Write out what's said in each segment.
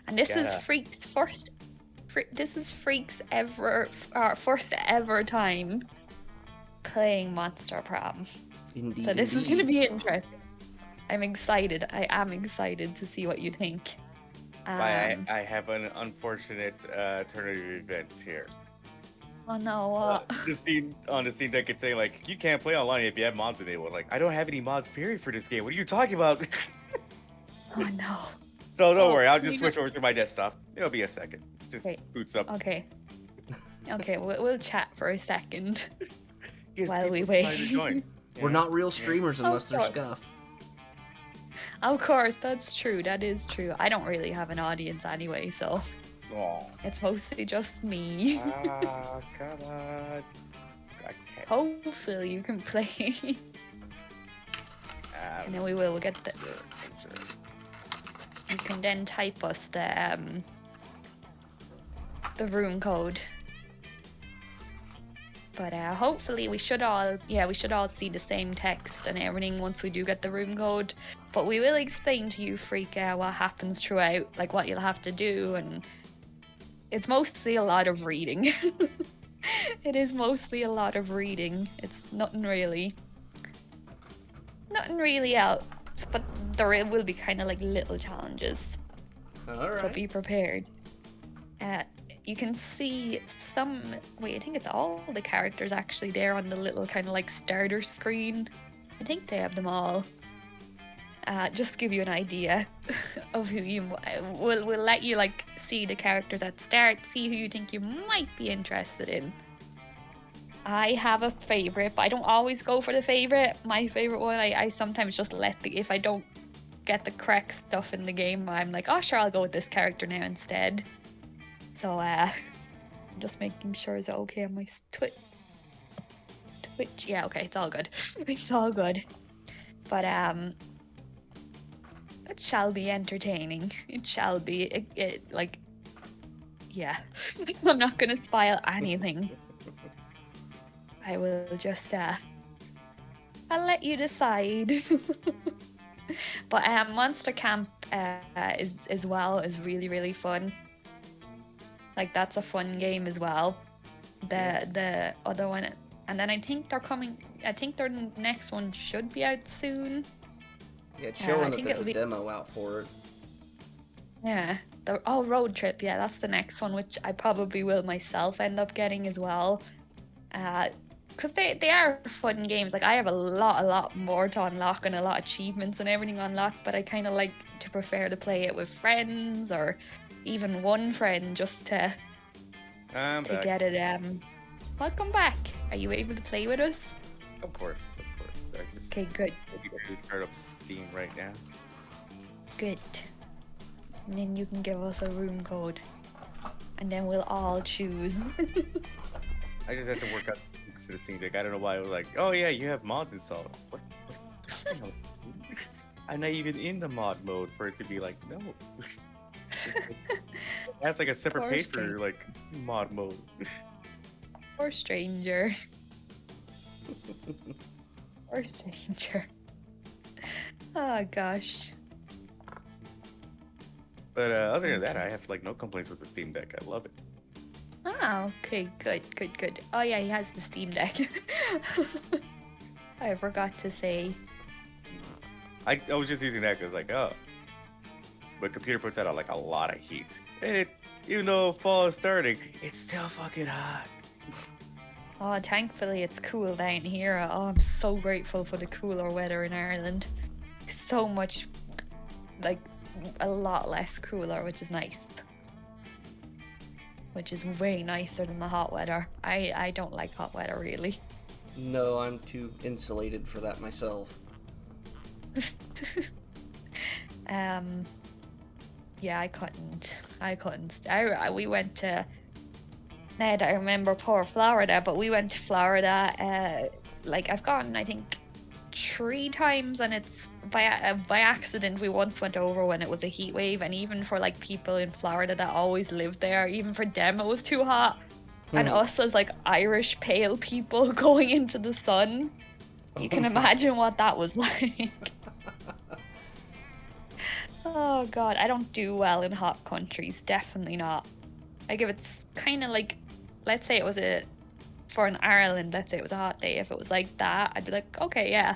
And this is Yeah. Freak's first first ever time playing Monster Prom. Indeed, So this is going to indeed. be interesting. I'm excited. I am excited to see what you think. I have an unfortunate turn of events here. Oh no. On the Steam Deck, it's saying like you can't play online if you have mods enabled. Like I don't have any mods period for this game. What are you talking about? Oh no. So don't Oh, worry, I'll just you switch over to my desktop. It'll be a second. Just Okay. boots up. Okay. Okay, we'll chat for a second Yes, while we people wait. trying to join. We're Yeah. not real streamers unless they're course. scuff. Of course, that's true. That is true. I don't really have an audience anyway, so Aw. it's mostly just me. Ah, come on. I can't. Hopefully you can play. And then we'll get the. Sure. You can then type us the room code. But hopefully we should all see the same text and everything once we do get the room code. But we will explain to you, Freak, what happens throughout, like what you'll have to do, and it's mostly a lot of reading. It is mostly a lot of reading. It's nothing really else, but there will be kind of like little challenges. All right. So be prepared. You can see I think it's all the characters actually there on the little kind of like starter screen. I think they have them all. Just to give you an idea of who we'll let you like see the characters at start, see who you think you might be interested in. I have a favorite, but I don't always go for the favorite. My favorite one, I sometimes just if I don't get the correct stuff in the game, I'm like, oh sure, I'll go with this character now instead. So I'm just making sure it's okay on my Twitch. Yeah, okay, it's all good. It's all good. But it shall be entertaining. It shall be. Yeah. I'm not gonna spoil anything. I will just I'll let you decide. But Monster Camp is really, really fun. Like that's a fun game as well. The other one, and then I think their next one should be out soon. Yeah, it's showing that think there's it'll a be- demo out for it. Yeah, Road Trip. Yeah, that's the next one, which I probably will myself end up getting as well. Because they are fun games. Like I have a lot more to unlock and a lot of achievements and everything unlocked, but I kind of like to prefer to play it with friends or even one friend just to get it. Welcome back. Are you able to play with us? Of course. I just Okay, good. Start up Steam right now. Good. And then you can give us a room code, and then we'll all choose. I just had to work out to the Steam Deck. I don't know why I was like, oh yeah, you have mods installed. What? I'm not even in the mod mode for it to be like, no. That's like a separate page for like mod mode. Or stranger. Or stranger. Oh gosh. But other than that, I have like no complaints with the Steam Deck. I love it. Oh, okay, good. Oh yeah, he has the Steam Deck. I forgot to say. I was just using that because like, oh, but computer puts out like a lot of heat. And even though fall is starting, it's still fucking hot. Oh, thankfully it's cool down here. Oh, I'm so grateful for the cooler weather in Ireland. So much, like, a lot less cooler, which is nice. Which is way nicer than the hot weather. I don't like hot weather, really. No, I'm too insulated for that myself. Yeah, I couldn't. We went to... Ned, I remember poor Florida, but we went to Florida, like, I've gone, I think, 3 times, and it's by accident. We once went over when it was a heat wave, and even for like people in Florida that always lived there, even for them it was too hot. And us as like Irish pale people going into the sun, you can imagine what that was like. Oh god, I don't do well in hot countries. Definitely not. Like if it's kind of like, let's say it was for an Ireland, let's say it was a hot day. If it was like that, I'd be like, okay, yeah,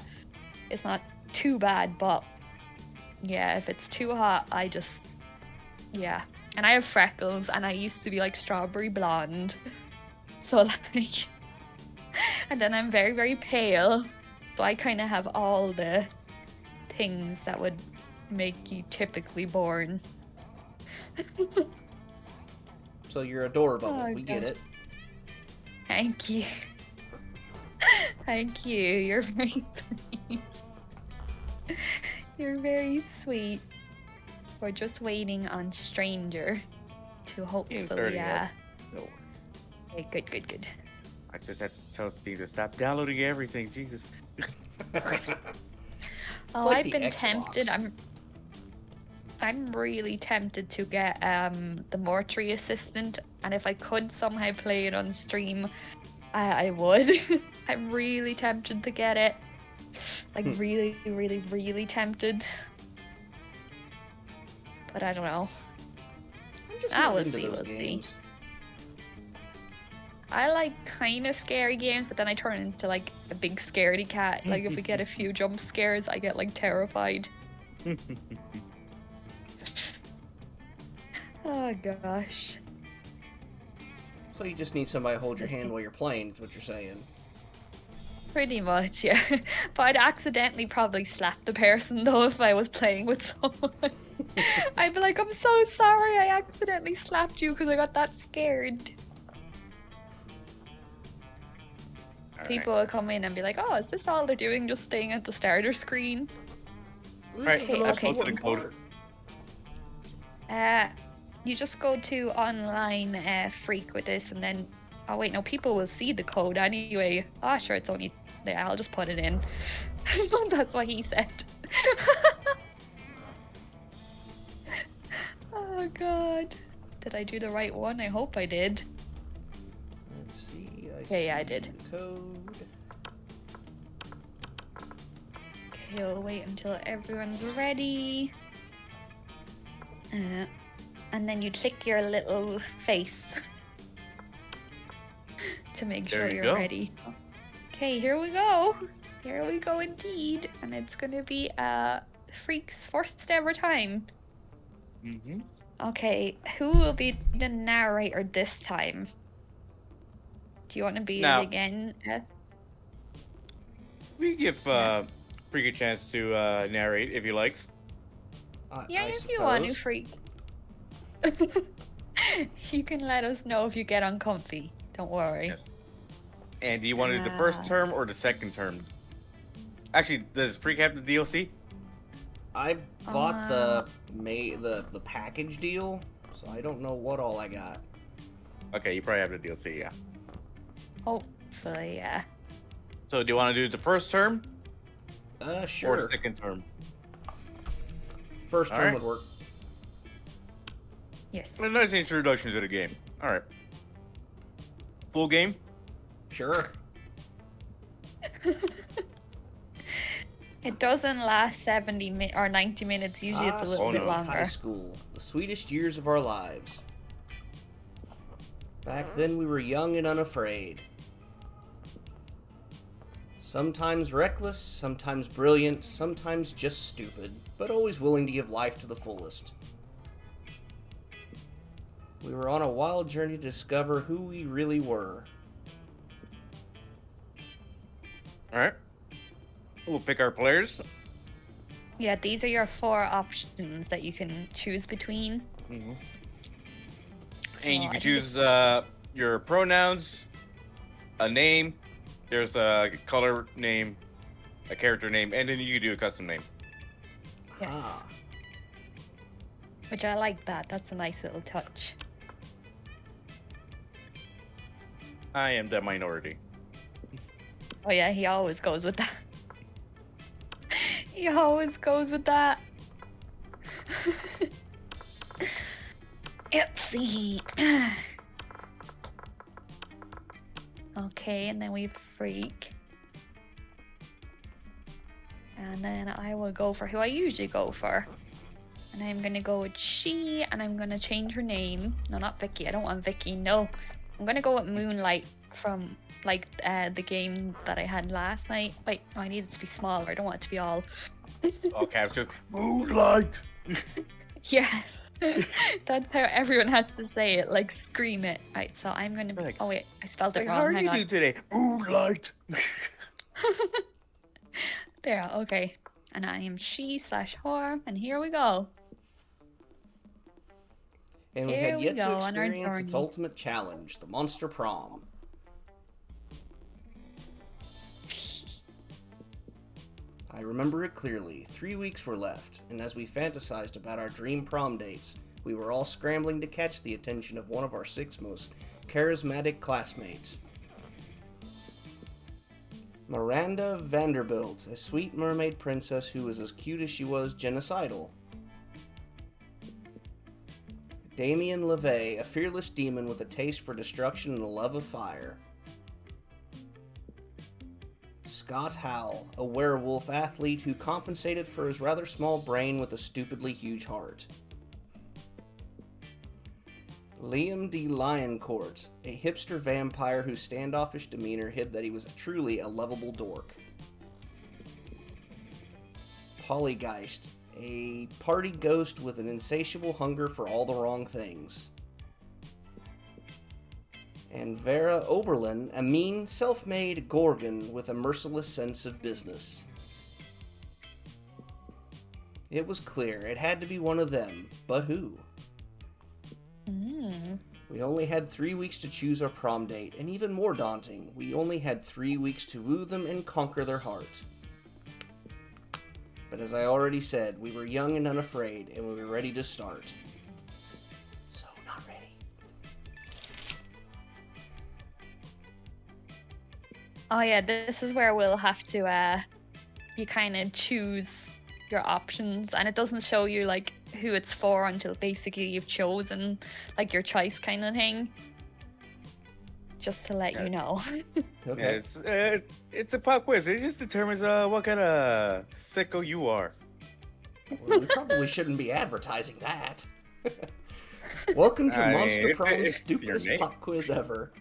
it's not too bad. But yeah, if it's too hot, yeah. And I have freckles, and I used to be like strawberry blonde. So like, and then I'm very, very pale. So I kind of have all the things that would make you typically born. So you're adorable. Oh, We get God. it. Thank you. Thank you. You're very sweet. You're very sweet. We're just waiting on Stranger to Game's hopefully, starting up. No worries. Okay, good. I just had to tell Steve to stop downloading everything. Jesus. Oh, like I've the been Xbox. tempted. I'm really tempted to get the mortuary assistant, and if I could somehow play it on stream, I would. I'm really tempted to get it. Like really tempted. But I don't know. I'm just Ah, not we'll into see, those we'll see. games. I like kind of scary games, but then I turn into like a big scaredy cat. Like if we get a few jump scares, I get like terrified. Oh gosh. So you just need somebody to hold your hand while you're playing, is what you're saying. Pretty much, yeah. But I'd accidentally probably slap the person though if I was playing with someone. I'd be like, I'm so sorry, I accidentally slapped you because I got that scared. People will come in and be like, oh, is this all they're doing, just staying at the starter screen? This is the Okay, most okay. important part. You just go to online freak with this and then, oh wait, no, people will see the code anyway. Oh sure, it's only, yeah, I'll just put it in. That's what he said. Oh god. Did I do the right one? I hope I did. Let's see. Okay, yeah, I did. The code. Okay, we'll wait until everyone's ready. And then you click your little face to make There sure you you're go. ready. Okay, here we go. Here we go indeed. And it's gonna be Freak's first ever time. Mm-hmm. Okay, who will be the narrator this time? Do you want to be Now- it again? We give Yeah. Freak a chance to narrate if he likes. Yeah, I if you want to, suppose. Freak. You can let us know if you get uncomfy. Don't worry. Yes. And do you want to do the first term or the second term? Actually, does Freak have the DLC? I bought the package deal, so I don't know what all I got. Okay, you probably have the DLC, yeah. Hopefully, yeah. So do you want to do the first term Sure. or second term? First term Alright. would work. Yes. A nice introduction to the game. All right. Full game? Sure. It doesn't last 70 or 90 minutes. Usually it's a little bit no. High longer. school, the sweetest years of our lives. Back then we were young and unafraid. Sometimes reckless, sometimes brilliant, sometimes just stupid, but always willing to give life to the fullest. We were on a wild journey to discover who we really were. All right. We'll pick our players. Yeah, these are your 4 options that you can choose between. Mm-hmm. So And you I can think choose your pronouns, a name, there's a color name, a character name, and then you can do a custom name. Yes. Ah. Which I like that. That's a nice little touch. I am the minority. Oh yeah, he always goes with that. He always goes with that. Let's see. Okay, and then we Freak. And then I will go for who I usually go for. And I'm gonna go with she, and I'm gonna change her name. No, not Vicky. I don't want Vicky. No, I'm gonna go with Moonlight from like the game that I had last night. Wait, no, I need it to be smaller. I don't want it to be all. Okay, it's just Moonlight. Yes, that's how everyone has to say it. Like scream it. Right. So I'm gonna be. Like- Oh wait, I spelled it Like, wrong. how are Hang you on. doing today? Moonlight. There. Okay. And I am she/her, and here we go. And we Here had we yet to go on our experience its journey. ultimate challenge, the Monster Prom. I remember it clearly. 3 weeks were left, and as we fantasized about our dream prom dates, we were all scrambling to catch the attention of one of our 6 most charismatic classmates. Miranda Vanderbilt, a sweet mermaid princess who was as cute as she was genocidal. Damien LeVay, a fearless demon with a taste for destruction and a love of fire. Scott Howell, a werewolf athlete who compensated for his rather small brain with a stupidly huge heart. Liam D. Lioncourt, a hipster vampire whose standoffish demeanor hid that he was truly a lovable dork. Polygeist, a party ghost with an insatiable hunger for all the wrong things. And Vera Oberlin, a mean, self-made Gorgon with a merciless sense of business. It was clear, it had to be one of them, but who? We only had 3 weeks to choose our prom date, and even more daunting, we only had 3 weeks to woo them and conquer their heart. But as I already said, we were young and unafraid, and we were ready to start. So not ready. Oh yeah, this is where we'll have to you kind of choose your options, and it doesn't show you like who it's for until basically you've chosen like your choice kind of thing. Just to let you know. Okay. Yeah, it's a pop quiz. It just determines what kind of sicko you are. Well, we probably shouldn't be advertising that. Welcome to I mean, Monster it's Prom's your stupidest name. pop quiz ever.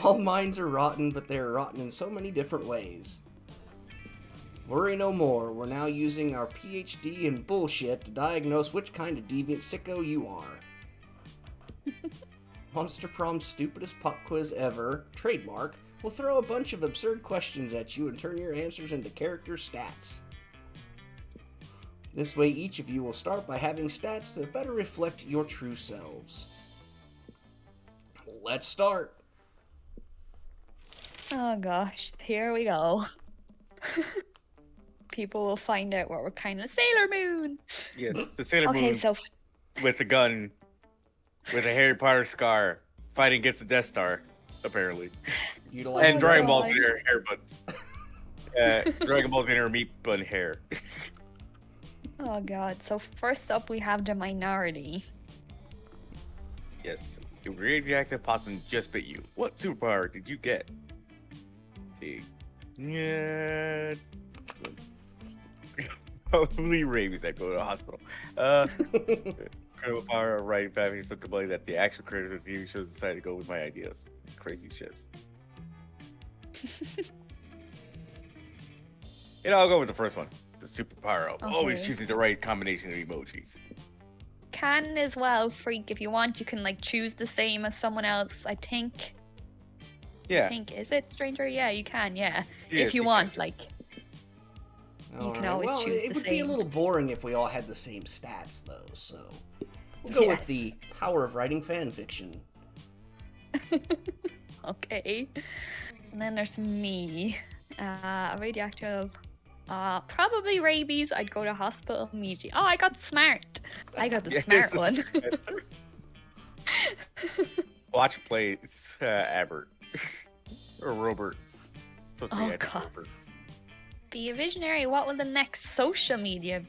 All minds are rotten, but they are rotten in so many different ways. Worry no more, we're now using our PhD in bullshit to diagnose which kind of deviant sicko you are. Monster Prom's stupidest pop quiz ever, trademark, will throw a bunch of absurd questions at you and turn your answers into character stats. This way each of you will start by having stats that better reflect your true selves. Let's start! Oh gosh, here we go. People will find out what we're kind of Sailor Moon. Yes, the Sailor Okay, Moon so with a gun, with a Harry Potter scar, fighting against the Death Star, apparently. Utilizing And Dragon God. Balls in her hair buns. Dragon Balls in her meat bun hair. oh god. So first up we have the minority. Yes, a radioactive possum just bit you. What superpower did you get? See, yeah, probably rabies. I go to the hospital. Incredible power of writing families so compelling that the actual creators of TV shows decided to go with my ideas. Crazy ships. I'll go with the first one. The superpower of always Okay. choosing the right combination of emojis. Can as well, Freak, if you want, you can like choose the same as someone else. I think. Yeah. Is it Stranger? Yeah, you can. Yeah, Yes, if you you want, can. like. You can Alright, always well, choose it the would be a same. little boring if we all had the same stats, though, so... We'll go with Yes. the power of writing fan fiction. Okay. And then there's me. Radioactive. Probably rabies. I'd go to hospital immediately. Oh, I got smart. I got the Yes, smart it's- one. Watch plays Albert or Robert. Supposed to be Oh, Andrew God. Robert. Be a visionary. What will the next social media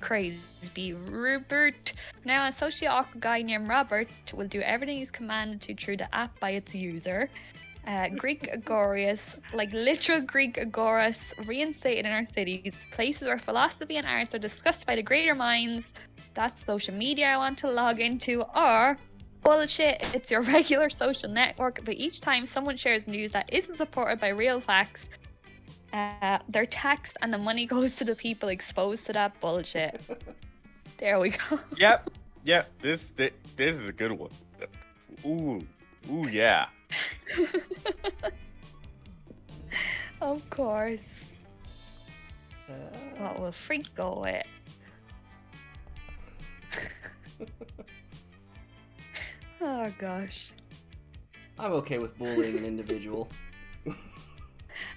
craze be? Robert. Now, a socially awkward guy named Robert will do everything he's commanded to through the app by its user. Greek agoras, like literal Greek agoras, reinstated in our cities, places where philosophy and arts are discussed by the greater minds. That's social media I want to log into, or bullshit, it's your regular social network, but each time someone shares news that isn't supported by real facts, they're taxed and the money goes to the people exposed to that bullshit. There we go. Yep. This is a good one. Ooh, yeah. Of course. What will Freak go with? Oh gosh. I'm okay with bullying an individual.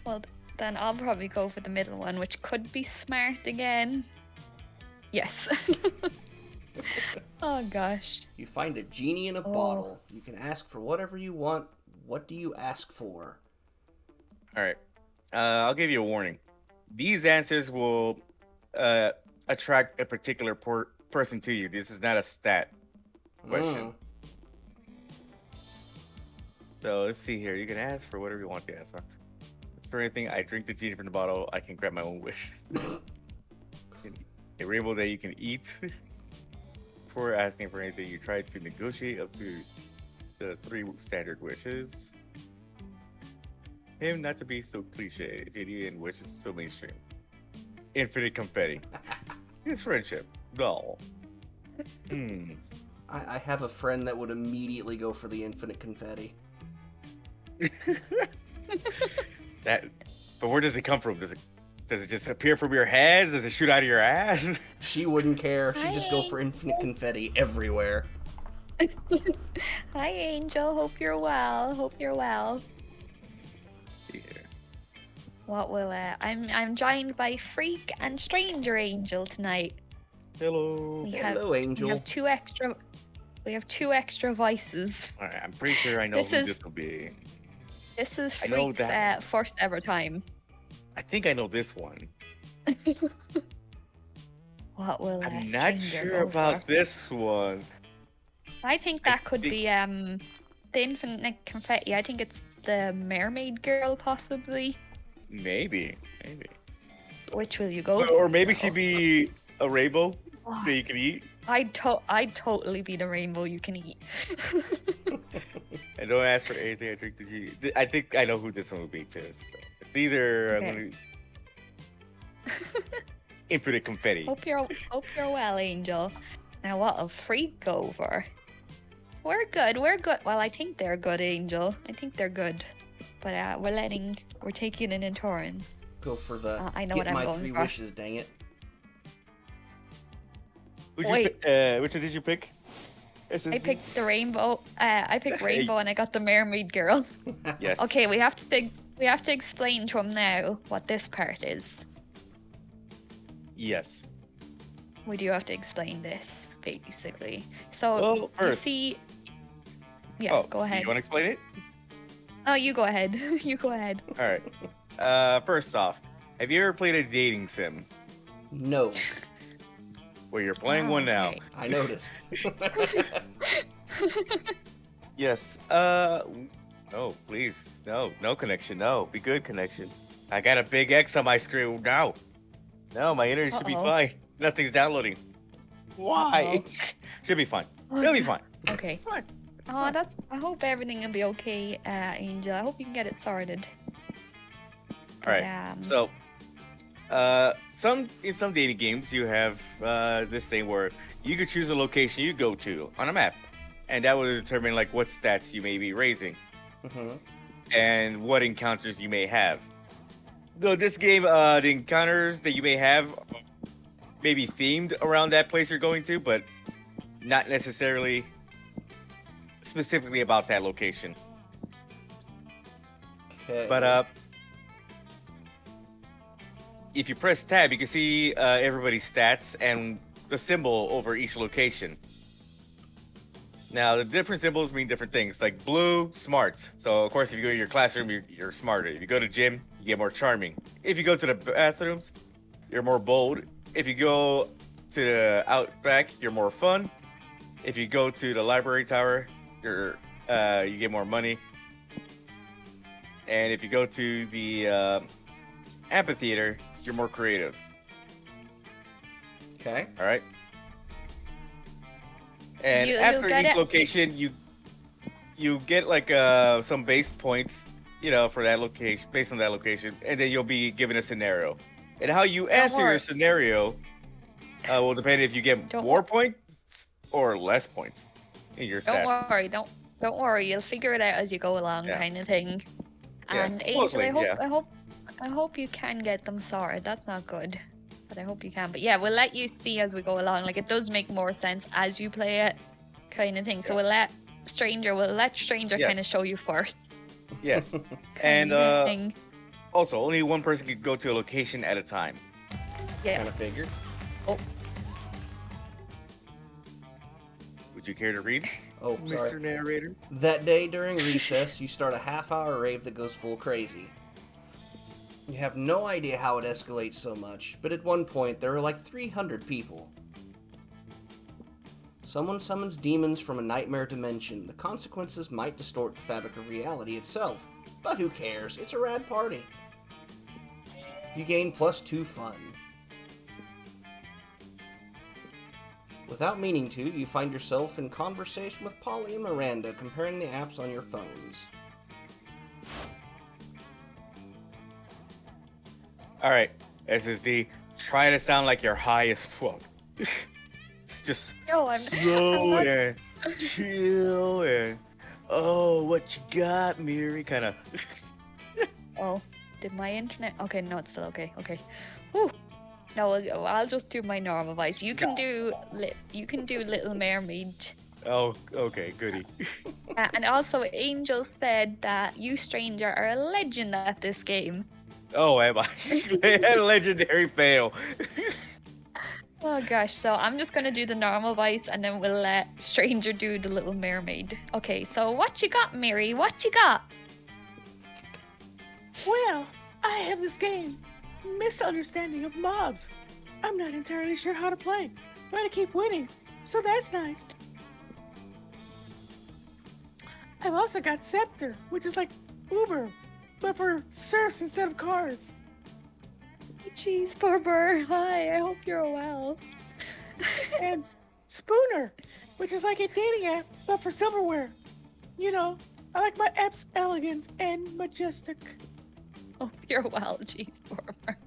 Well, then I'll probably go for the middle one, which could be smart again. Yes. Oh gosh. You find a genie in a bottle. You can ask for whatever you want. What do you ask for? All right. I'll give you a warning. These answers will attract a particular person to you. This is not a stat question. So let's see here. You can ask for whatever you want to ask for. As for anything, I drink the genie from the bottle. I can grant my own wishes. A rainbow that you can eat. Before asking for anything, you try to negotiate up to the 3 standard wishes. Him not to be so cliche, genie and wishes so mainstream. Infinite confetti. It's friendship. No. I have a friend that would immediately go for the infinite confetti. But where does it come from? Does it just appear from your head? Does it shoot out of your ass? She wouldn't care. She'd just go for infinite confetti everywhere. Hi, Angel. Hope you're well. Let's see here. What will I'm joined by Freak and Stranger Angel tonight. Hello. Hello, Angel. We have two extra voices. All right, I'm pretty sure I know who this will be. This is Freak's first ever time. I think I know this one. What will I'm not sure about this one. I think that could be the infinite confetti. I think it's the mermaid girl, possibly. Maybe. Which will you go? Or maybe she'd be a rainbow that you can eat. I'd totally be the rainbow you can eat. I don't ask for anything. I drink the genie. I think I know who this one would be too. So it's either Okay. infinite confetti. Hope you're well, Angel. Now what'll Freak go for? We're good. Well, I think they're good, Angel. I think they're good. But we're taking it in turns. Go for the I know get what I'm my going 3 for. wishes, dang it. Which one did you pick? I picked the rainbow. I picked rainbow, and I got the mermaid girl. Yes. Okay, we have to explain to him now what this part is. Yes. We do have to explain this, basically. So Well, first. you see. Yeah, go ahead. You want to explain it? Oh, you go ahead. You go ahead. All right. First off, have you ever played a dating sim? No. Well, you're playing one now. Okay. I noticed. Yes. No, please. No connection. No. Be good connection. I got a big X on my screen now. No, my internet should be fine. Nothing's downloading. Why? Should be fine. It'll be fine. Okay. Fine. Oh, I hope everything will be okay, Angel. I hope you can get it sorted. All right. So, in some dating games, you have this thing where you could choose a location you go to on a map, and that will determine like what stats you may be raising, and what encounters you may have. Though this game, the encounters that you may have may be themed around that place you're going to, but not necessarily specifically about that location. Okay. But if you press tab, you can see everybody's stats and the symbol over each location. Now, the different symbols mean different things. Like blue, smart. So, of course, if you go to your classroom, you're smarter. If you go to gym, you get more charming. If you go to the bathrooms, you're more bold. If you go to the outback, you're more fun. If you go to the library tower, you get more money. And if you go to the amphitheater, you're more creative. Okay. All right. And You'll after get each it. location, you get like some base points, for that location, based on that location, and then you'll be given a scenario. And how you answer your worry. scenario will depend if you get Don't more wor- points or less points in your Don't stats. worry, don't worry. You'll figure it out as you go along, Yeah. kind of thing. Yes, And Angel, mostly, yeah. I hope you can get them sorted. That's not good, but I hope you can. But yeah, we'll let you see as we go along. Like, it does make more sense as you play it, kind of thing. So Yeah. we'll let Stranger kind of Yes. show you first. Yes. Kind And of thing. also, only one person can go to a location at a time. Yeah. Kind of figured. Oh, Would you care to read, Oh, sorry. Mr. Narrator? That day during recess, you start a half-hour rave that goes full crazy. You have no idea how it escalates so much, but at one point there are like 300 people. Someone summons demons from a nightmare dimension. The consequences might distort the fabric of reality itself, but who cares? It's a rad party. You gain +2 fun. Without meaning to, you find yourself in conversation with Polly and Miranda comparing the apps on your phones. All right, SSD, try to sound like you're high as fuck. It's just no, I'm slow not- and chill and oh, what you got, Miri? Kind of. Oh, did my internet? Okay, no, it's still okay. Okay. Whew. No, I'll just do my normal voice. You can do Little Mermaid. Oh, okay, goody. And also, Angel said that you, Stranger, are a legend at this game. Oh, am I? They had a legendary fail. Oh gosh, so I'm just gonna do the normal voice and then we'll let Stranger do the Little Mermaid. Okay, so what you got, Mary? What you got? Well, I have this game. Misunderstanding of mobs. I'm not entirely sure how to play, but I keep winning, so that's nice. I've also got Scepter, which is like Uber, but for surfs instead of cars. Jeez, Barbara. Hi, I hope you're well. And Spooner, which is like a dating app, but for silverware. You know, I like my apps elegant and majestic. Hope you're well, jeez, Barbara.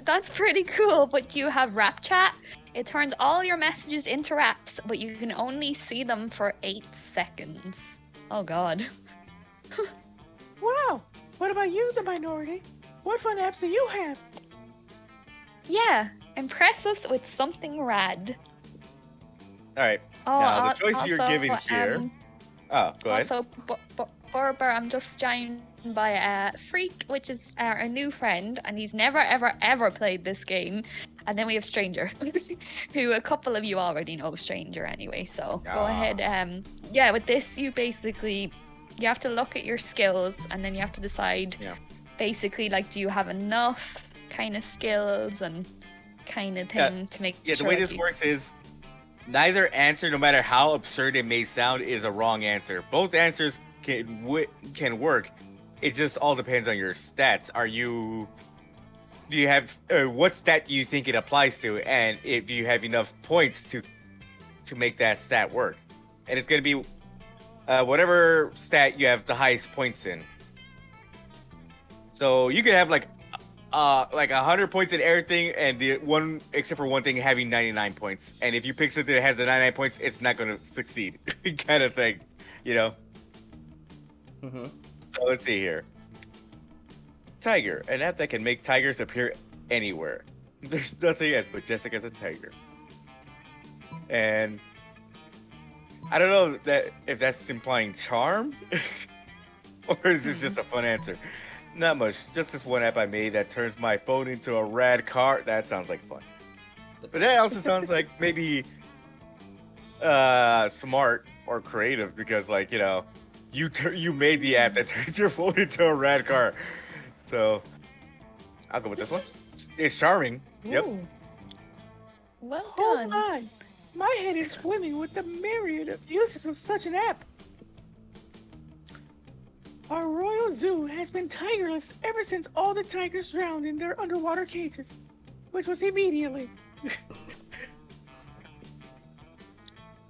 That's pretty cool, but do you have rap chat? It turns all your messages into raps, but you can only see them for 8 seconds. Oh god. Wow, what about you, the minority? What fun apps do you have? Yeah, impress us with something rad. All right. Oh, Now, the choice you're also, given here. Oh, go ahead. Also, Barbara, I'm just joined by Freak, which is a new friend, and he's never, ever played this game. And then we have Stranger, who a couple of you already know Stranger anyway. So go Ah. ahead. Yeah, with this, you have to look at your skills, and then you have to decide. Yeah. Basically, like, do you have enough kind of skills and kind of thing to make Yeah, sure the way that this you- works is neither answer, no matter how absurd it may sound, is a wrong answer. Both answers can work. It just all depends on your stats. Do you have what stat do you think it applies to, and do you have enough points to make that stat work? And it's gonna be whatever stat you have the highest points in. So you could have like 100 points in everything, and the one except for one thing having 99 points. And if you pick something that has the 99 points, it's not going to succeed, kind of thing, you know. Mm-hmm. So let's see here. Tiger, an app that can make tigers appear anywhere. There's nothing as majestic as a tiger. And I don't know if that's implying charm, or is this just a fun answer? Not much. Just this one app I made that turns my phone into a rad car. That sounds like fun. But that also sounds like maybe smart or creative because, like, you know, you made the app that turns your phone into a rad car. So I'll go with this one. It's charming. Yep. Ooh. Well Oh done. my head is swimming with the myriad of uses of such an app. Our royal zoo has been tigerless ever since all the tigers drowned in their underwater cages, which was immediately.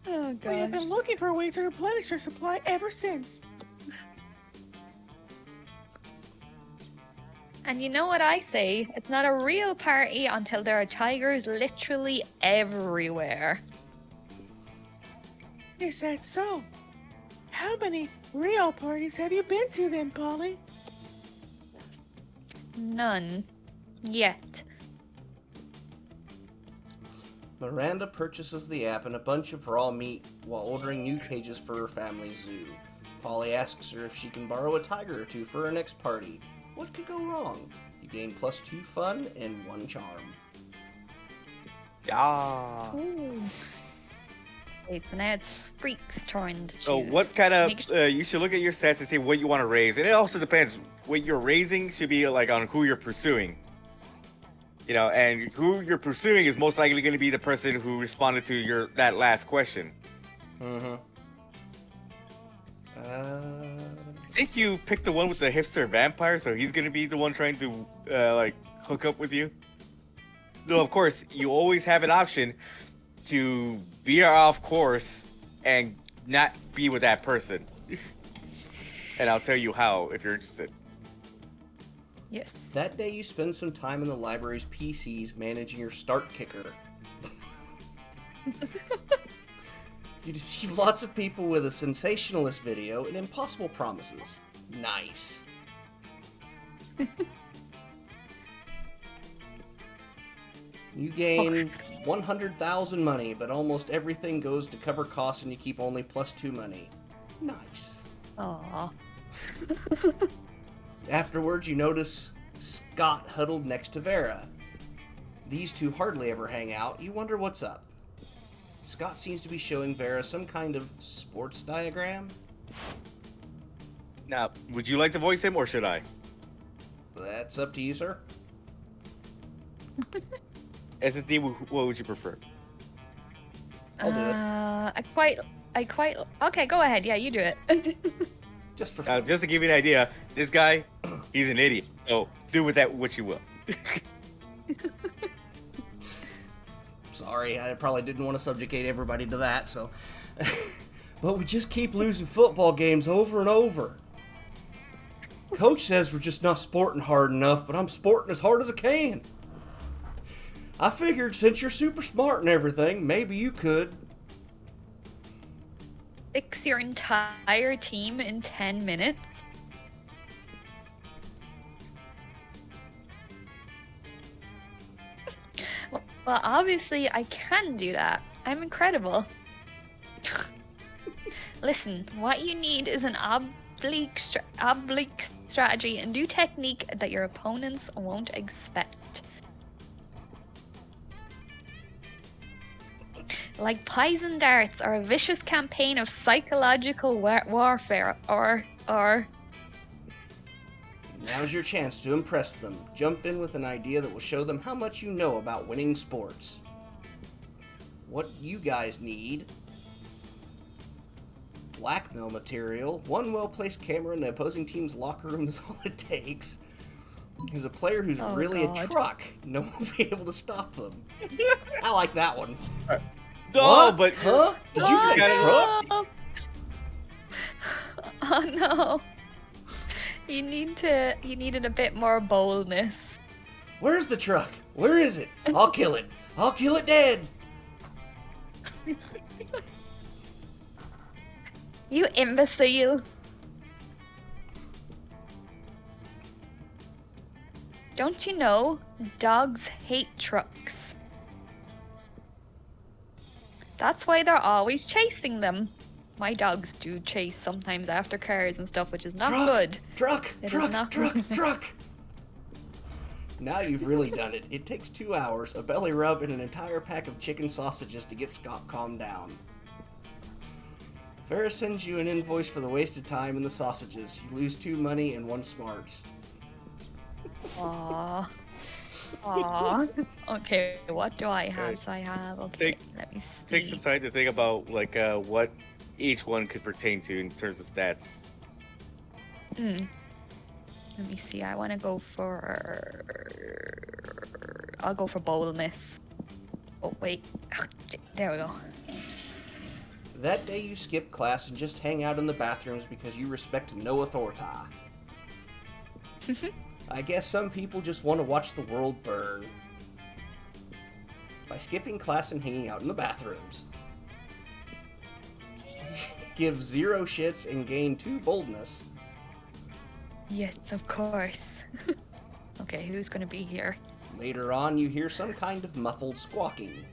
Oh We have been gosh. looking for a way to replenish our supply ever since. And you know what I say? It's not a real party until there are tigers literally everywhere. Is that so? How many real parties have you been to then, Polly? None. Yet. Miranda purchases the app and a bunch of raw meat while ordering new cages for her family's zoo. Polly asks her if she can borrow a tiger or two for her next party. What could go wrong? You gain +2 fun and 1 charm. Yeah. Ooh. Okay, so now it's Freak's turn to choose. So what kind of Make sure- you should look at your stats and see what you want to raise, and it also depends. What you're raising should be like on who you're pursuing. You know, and who you're pursuing is most likely going to be the person who responded to that last question. Mm-hmm. I think you picked the one with the hipster vampire, so he's going to be the one trying to like hook up with you. Though of course you always have an option to veer off course and not be with that person. And I'll tell you how if you're interested. Yes. That day you spend some time in the library's PCs managing your start kicker. You deceive lots of people with a sensationalist video and impossible promises. Nice. You gain 100,000 money, but almost everything goes to cover costs and you keep only +2 money. Nice. Aww. Afterwards, you notice Scott huddled next to Vera. These two hardly ever hang out. You wonder what's up. Scott seems to be showing Vera some kind of sports diagram. Now, would you like to voice him or should I? That's up to you, sir. SSD, what would you prefer? I'll do it. I quite. Okay, go ahead. Yeah, you do it. Just for fun. Just to give you an idea, this guy, he's an idiot. So do with that what you will. Sorry, I probably didn't want to subjugate everybody to that, so... But we just keep losing football games over and over. Coach says we're just not sporting hard enough, but I'm sporting as hard as I can. I figured since you're super smart and everything, maybe you could. Fix your entire team in 10 minutes. Well, obviously I can do that. I'm incredible. Listen, what you need is an oblique strategy and new technique that your opponents won't expect. Like poison darts or a vicious campaign of psychological warfare or Now's your chance to impress them. Jump in with an idea that will show them how much you know about winning sports. What you guys need: blackmail material. One well-placed camera in the opposing team's locker room is all it takes. He's a player who's Oh, really God. a truck. No one will be able to stop them. I like that one. No, What? but Huh? Did you say truck? no. Oh no. You needed a bit more boldness. Where's the truck? Where is it? I'll kill it. I'll kill it dead. You imbecile. Don't you know dogs hate trucks? That's why they're always chasing them. My dogs do chase sometimes after cars and stuff, which is not Truck, good. Truck, It is truck, not truck, good. truck. Now you've really done it. It takes 2 hours, a belly rub, and an entire pack of chicken sausages to get Scott calmed down. Farrah sends you an invoice for the wasted time and the sausages. You lose 2 money and 1 smarts. Aww. Aww. Okay, what do I have? Okay. So I have, okay, let me see. take some time to think about like what each one could pertain to in terms of stats. Hmm. Let me see. I want to go for. I'll go for boldness. Oh wait. There we go. That day you skip class and just hang out in the bathrooms because you respect no authority. I guess some people just want to watch the world burn. By skipping class and hanging out in the bathrooms. Give 0 shits and gain 2 boldness. Yes, of course. Okay, who's gonna be here? Later on, you hear some kind of muffled squawking.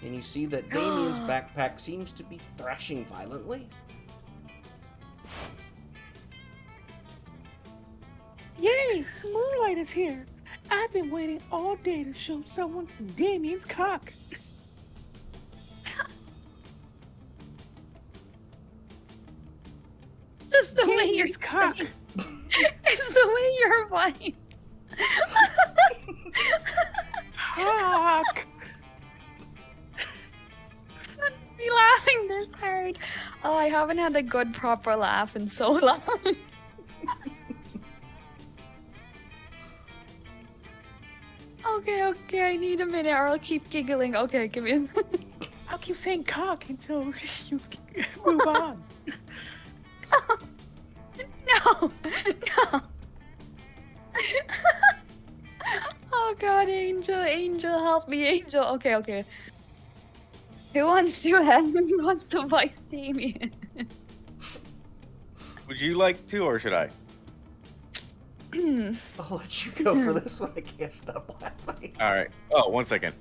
And you see that Damien's backpack seems to be thrashing violently. Yay! Moonlight is here. I've been waiting all day to show someone Damien's cock. Just the way you're Damien's cock. It's the way you're fine. Cock. Be laughing this hard. Oh, I haven't had a good proper laugh in so long. Okay, I need a minute or I'll keep giggling. Okay, give me a minute. I'll keep saying cock until you move on. No. Oh god, Angel, help me, Angel. Okay. Who wants to voice Damien? Would you like to, or should I? I'll let you go for this one. I can't stop laughing. All right. Oh, 1 second.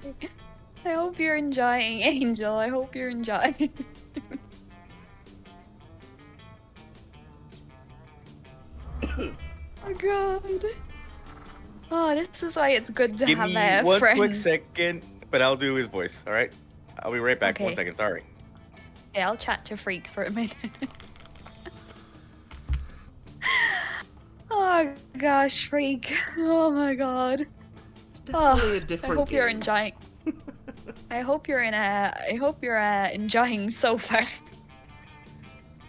Okay. I hope you're enjoying, Angel. I hope you're enjoying. Oh god. Oh, this is why it's good to Give have me a one friend. quick second, but I'll do his voice. All right. I'll be right back. Okay. 1 second. Sorry. Okay, I'll chat to Freak for a minute. Oh gosh, Freak. Oh my god. It's definitely a different I hope you're game. enjoying. I hope you're enjoying so far.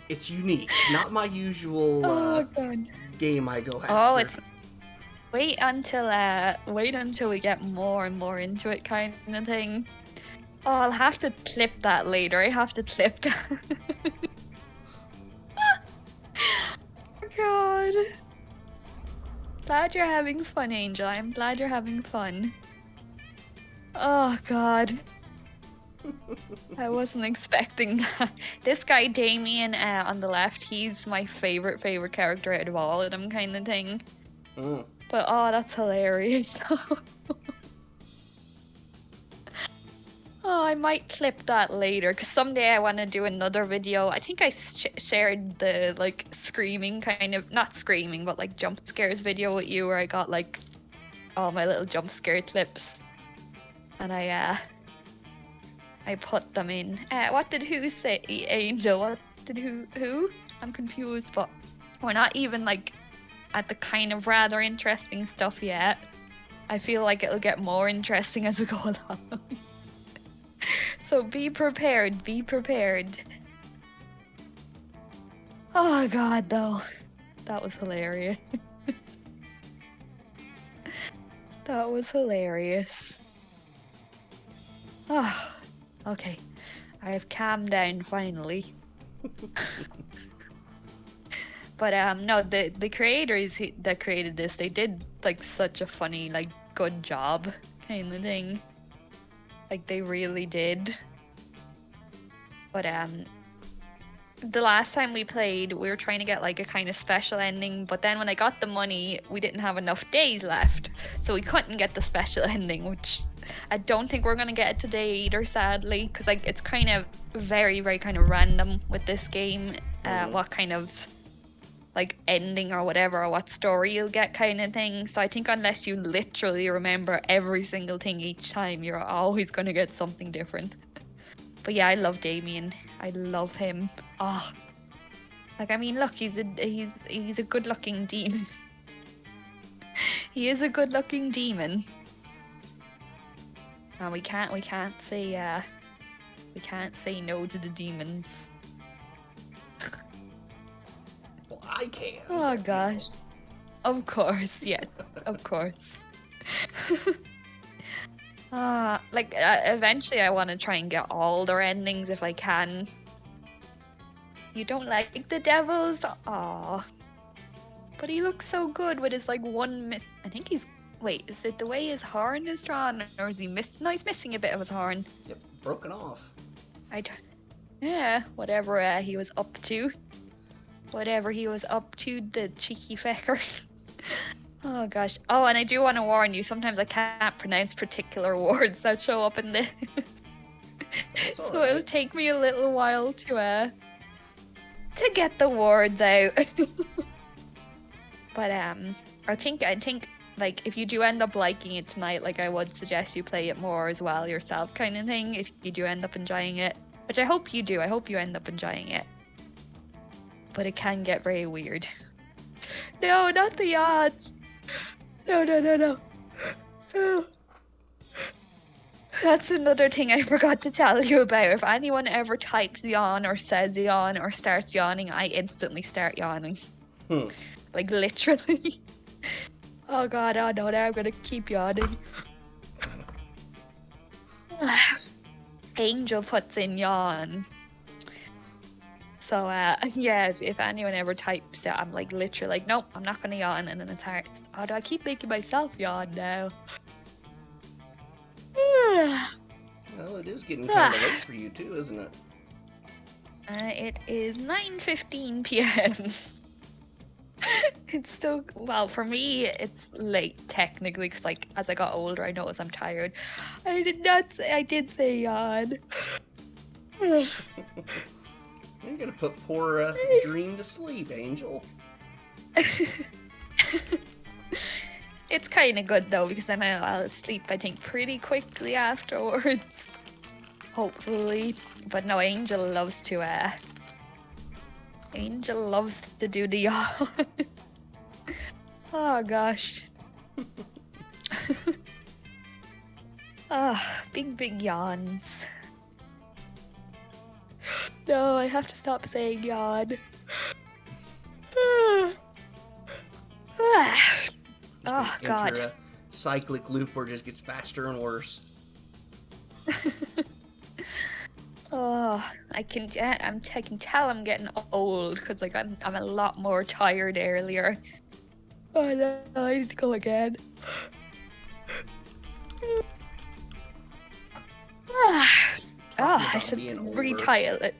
It's unique, not my usual Oh god. game I go after. Oh, it's wait until we get more and more into it, kind of thing. Oh, I'll have to clip that later. I have to clip that. God. Glad you're having fun, Angel. I'm glad you're having fun. Oh god. I wasn't expecting that. This guy Damien on the left, he's my favorite character out of all of them, kind of thing. But oh, that's hilarious. Oh, I might clip that later because someday I want to do another video. I think I shared the like screaming kind of, not screaming, but like jump scares video with you where I got like all my little jump scare clips, and I put them in. What did who say, Angel? What did who? I'm confused, but we're not even like at the kind of rather interesting stuff yet. I feel like it'll get more interesting as we go along. So be prepared, be prepared. Oh god, though. That was hilarious. That was hilarious. Ah, okay. I have calmed down finally. But no, the creators that created this, they did like such a funny, like good job kind of thing. Like they really did. But the last time we played, we were trying to get like a kind of special ending, but then when I got the money, we didn't have enough days left, so we couldn't get the special ending, which I don't think we're gonna get it today either, sadly, because like it's kind of very kind of random with this game, what kind of like ending or whatever, or what story you'll get kind of thing. So I think unless you literally remember every single thing each time, you're always gonna get something different. But yeah, I love Damien. I love him. Oh, like I mean, look, he's a good-looking demon. He is a good-looking demon. And we can't say no to the demons. I can. Oh but, gosh. Of course, yes, of course. Eventually I want to try and get all their endings if I can. You don't like the devils? Aw. But he looks so good with his, like, one miss. I think he's. Wait, is it the way his horn is drawn? Or is he No, he's missing a bit of his horn. Yep, broken off. Yeah, whatever he was up to. Whatever he was up to, the cheeky fecker. Oh gosh. Oh, and I do want to warn you, sometimes I can't pronounce particular words that show up in this. That's all So it'll right. take me a little while to get the words out. But I think like if you do end up liking it tonight, like I would suggest you play it more as well yourself, kind of thing. If you do end up enjoying it, which I hope you do. I hope you end up enjoying it. But it can get very weird. No, not the odds. No. Oh. That's another thing I forgot to tell you about. If anyone ever types yawn or says yawn or starts yawning, I instantly start yawning. Like literally. Oh god, oh no, now I'm gonna keep yawning. Angel puts in yawn. So yeah, if anyone ever types it, I'm like literally like, nope, I'm not gonna yawn, and then it starts. Oh, do I keep making myself yawn now? Well, it is getting kind of late for you too, isn't it? It is 9:15 p.m. It's still, well, for me, it's late technically, because like as I got older, I noticed I'm tired. I did say yawn. You're gonna put poor Dream to sleep, Angel. It's kind of good though, because then I'll sleep, I think, pretty quickly afterwards. Hopefully. But no, Angel loves to do the yawn. Oh gosh. Big yawns. No, I have to stop saying yawn. Oh god. Enter a cyclic loop where it just gets faster and worse. Oh, I can tell I'm getting old, because like I'm a lot more tired earlier. Oh no, I need to go again. I should retitle it.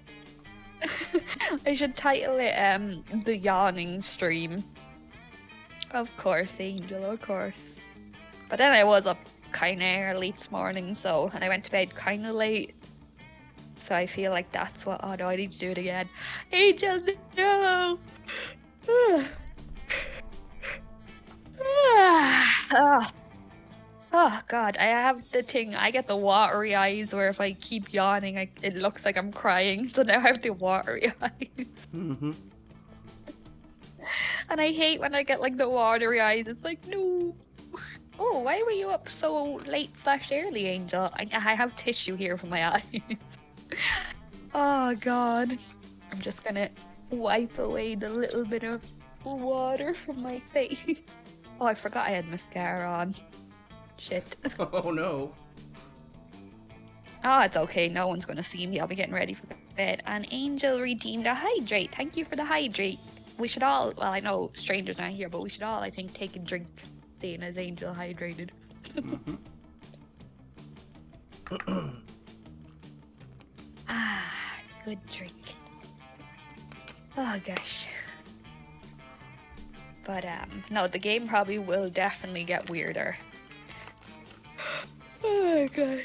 I should title it the yawning stream. Of course, Angel, of course. But then I was up kind of early this morning, and I went to bed kind of late. So I feel like that's what. Oh no, I need to do it again. Angel, no! Oh god, I have the thing. I get the watery eyes where if I keep yawning, it looks like I'm crying. So now I have the watery eyes. Mm-hmm. And I hate when I get like the watery eyes. It's like, no. Oh, why were you up so late/early, Angel? I have tissue here for my eyes. Oh god. I'm just gonna wipe away the little bit of water from my face. Oh, I forgot I had mascara on. Shit. Oh no. Oh, it's okay. No one's gonna see me. I'll be getting ready for bed. And Angel redeemed a hydrate. Thank you for the hydrate. We should all, well, I know strangers aren't here, but we should all, I think, take a drink, seeing as Angel hydrated. Good drink. Oh gosh. But no, the game probably will definitely get weirder. Oh gosh.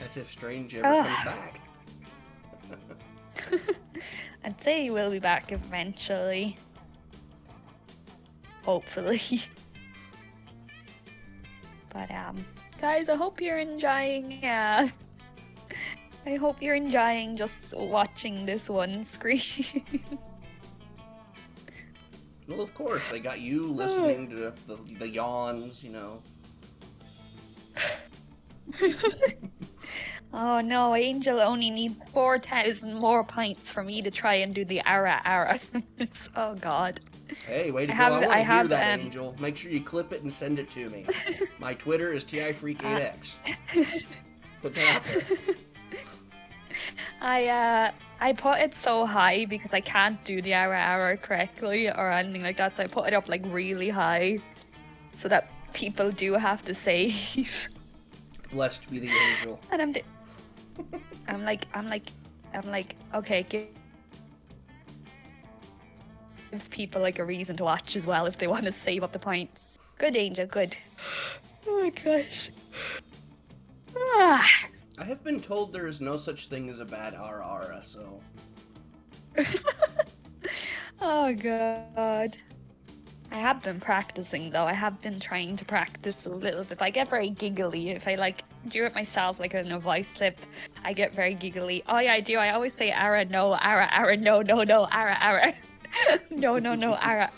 As if Strange ever comes back. I'd say he will be back eventually. Hopefully. But guys, I hope you're enjoying I hope you're enjoying just watching this one screen. Well, of course, they got you listening to the yawns, you know. Oh no, Angel only needs 4,000 more points for me to try and do the ara ara. Oh god. Hey, way to I go. I have, want I to hear have, that, Angel. Make sure you clip it and send it to me. My Twitter is TIFreak8x. Put that out there. I put it so high because I can't do the ara ara correctly or anything like that, so I put it up like really high so that people do have to save. Blessed be the angel. And I'm like, okay, gives people like a reason to watch as well if they want to save up the points. Good, Angel, good. Oh my gosh. Ah. I have been told there is no such thing as a bad Ara, so... Oh god. I have been practicing though. I have been trying to practice a little bit. I get very giggly if I like do it myself, like in a voice clip. I get very giggly. Oh yeah, I do. I always say ara no, ara no, no, no, ara. No, no, no, ara.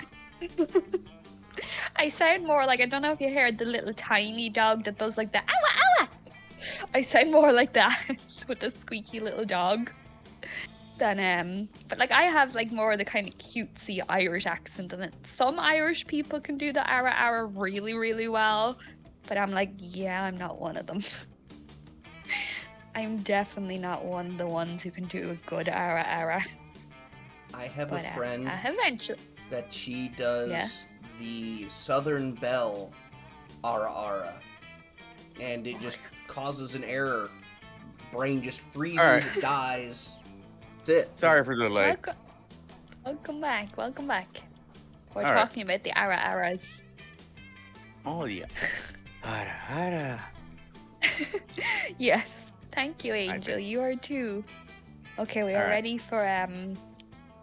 I sound more like, I don't know if you heard the little tiny dog that does like the awa awa. I sound more like that with the squeaky little dog than but like I have like more of the kind of cutesy Irish accent in it. Some Irish people can do the ara ara really, really well, but I'm like, yeah, I'm not one of them. I'm definitely not one of the ones who can do a good ara ara. I have But a friend eventually, that she does the Southern Belle Ara. And it just causes an error. Brain just freezes, Alright. it dies. That's it. Sorry for the delay. welcome back. We're All right. talking about the ara aras. Oh yeah. Hara, hara. Yes, thank you, I Angel. see. You are too. Okay, we are Alright. ready for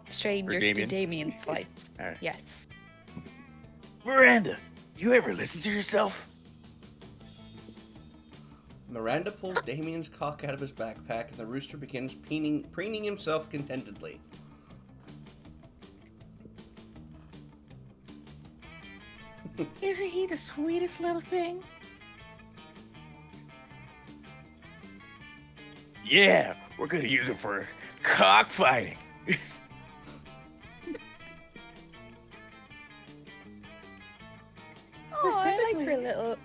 Stranger to Damien? Damien's fight. Alright. Yes. Miranda, you ever listen to yourself? Miranda pulls Damien's cock out of his backpack, and the rooster begins preening himself contentedly. Isn't he the sweetest little thing? Yeah, we're gonna use it for cockfighting. Oh, I like her Specifically. little.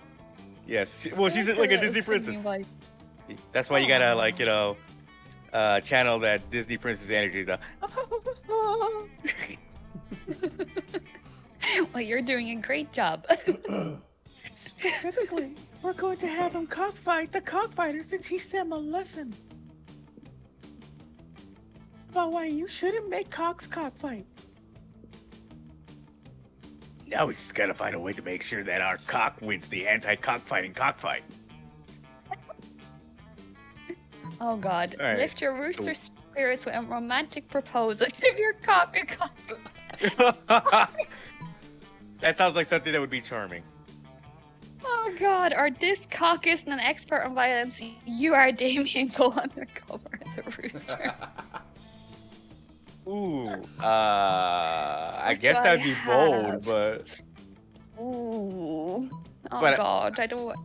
Yes. I Well, she's like like her a Disney little princess. singing That's why you gotta Aw. channel that Disney princess energy. Though. voice. Well, you're doing a great job. Specifically, we're going to have him cockfight the cockfighters and teach them a lesson about why you shouldn't make cocks cockfight. Now we just gotta find a way to make sure that our cock wins the anti-cockfighting cockfight. Oh God! All right. Lift your rooster spirits with a romantic proposal. Give your cock a cock. That sounds like something that would be charming. Oh God! Or this cock isn't an expert on violence. You are Damien. Go undercover as a rooster. Ooh, I guess do that'd I be bold, have? but Ooh. Oh But- God! I don't.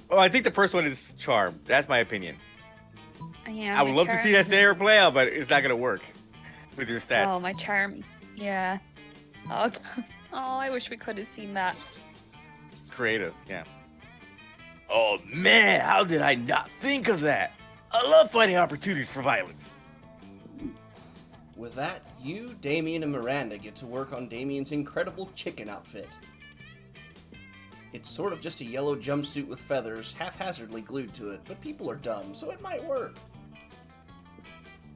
oh, I think the first one is charm. That's my opinion. Yeah. I would my love to see that charm- scenario play out, but it's not gonna work with your stats. Oh, my charm. Yeah. Oh, God. Oh, I wish we could have seen that. It's creative, yeah. Oh man, how did I not think of that? I love finding opportunities for violence. With that, you, Damien, and Miranda get to work on Damien's incredible chicken outfit. It's sort of just a yellow jumpsuit with feathers, haphazardly glued to it, but people are dumb, so it might work.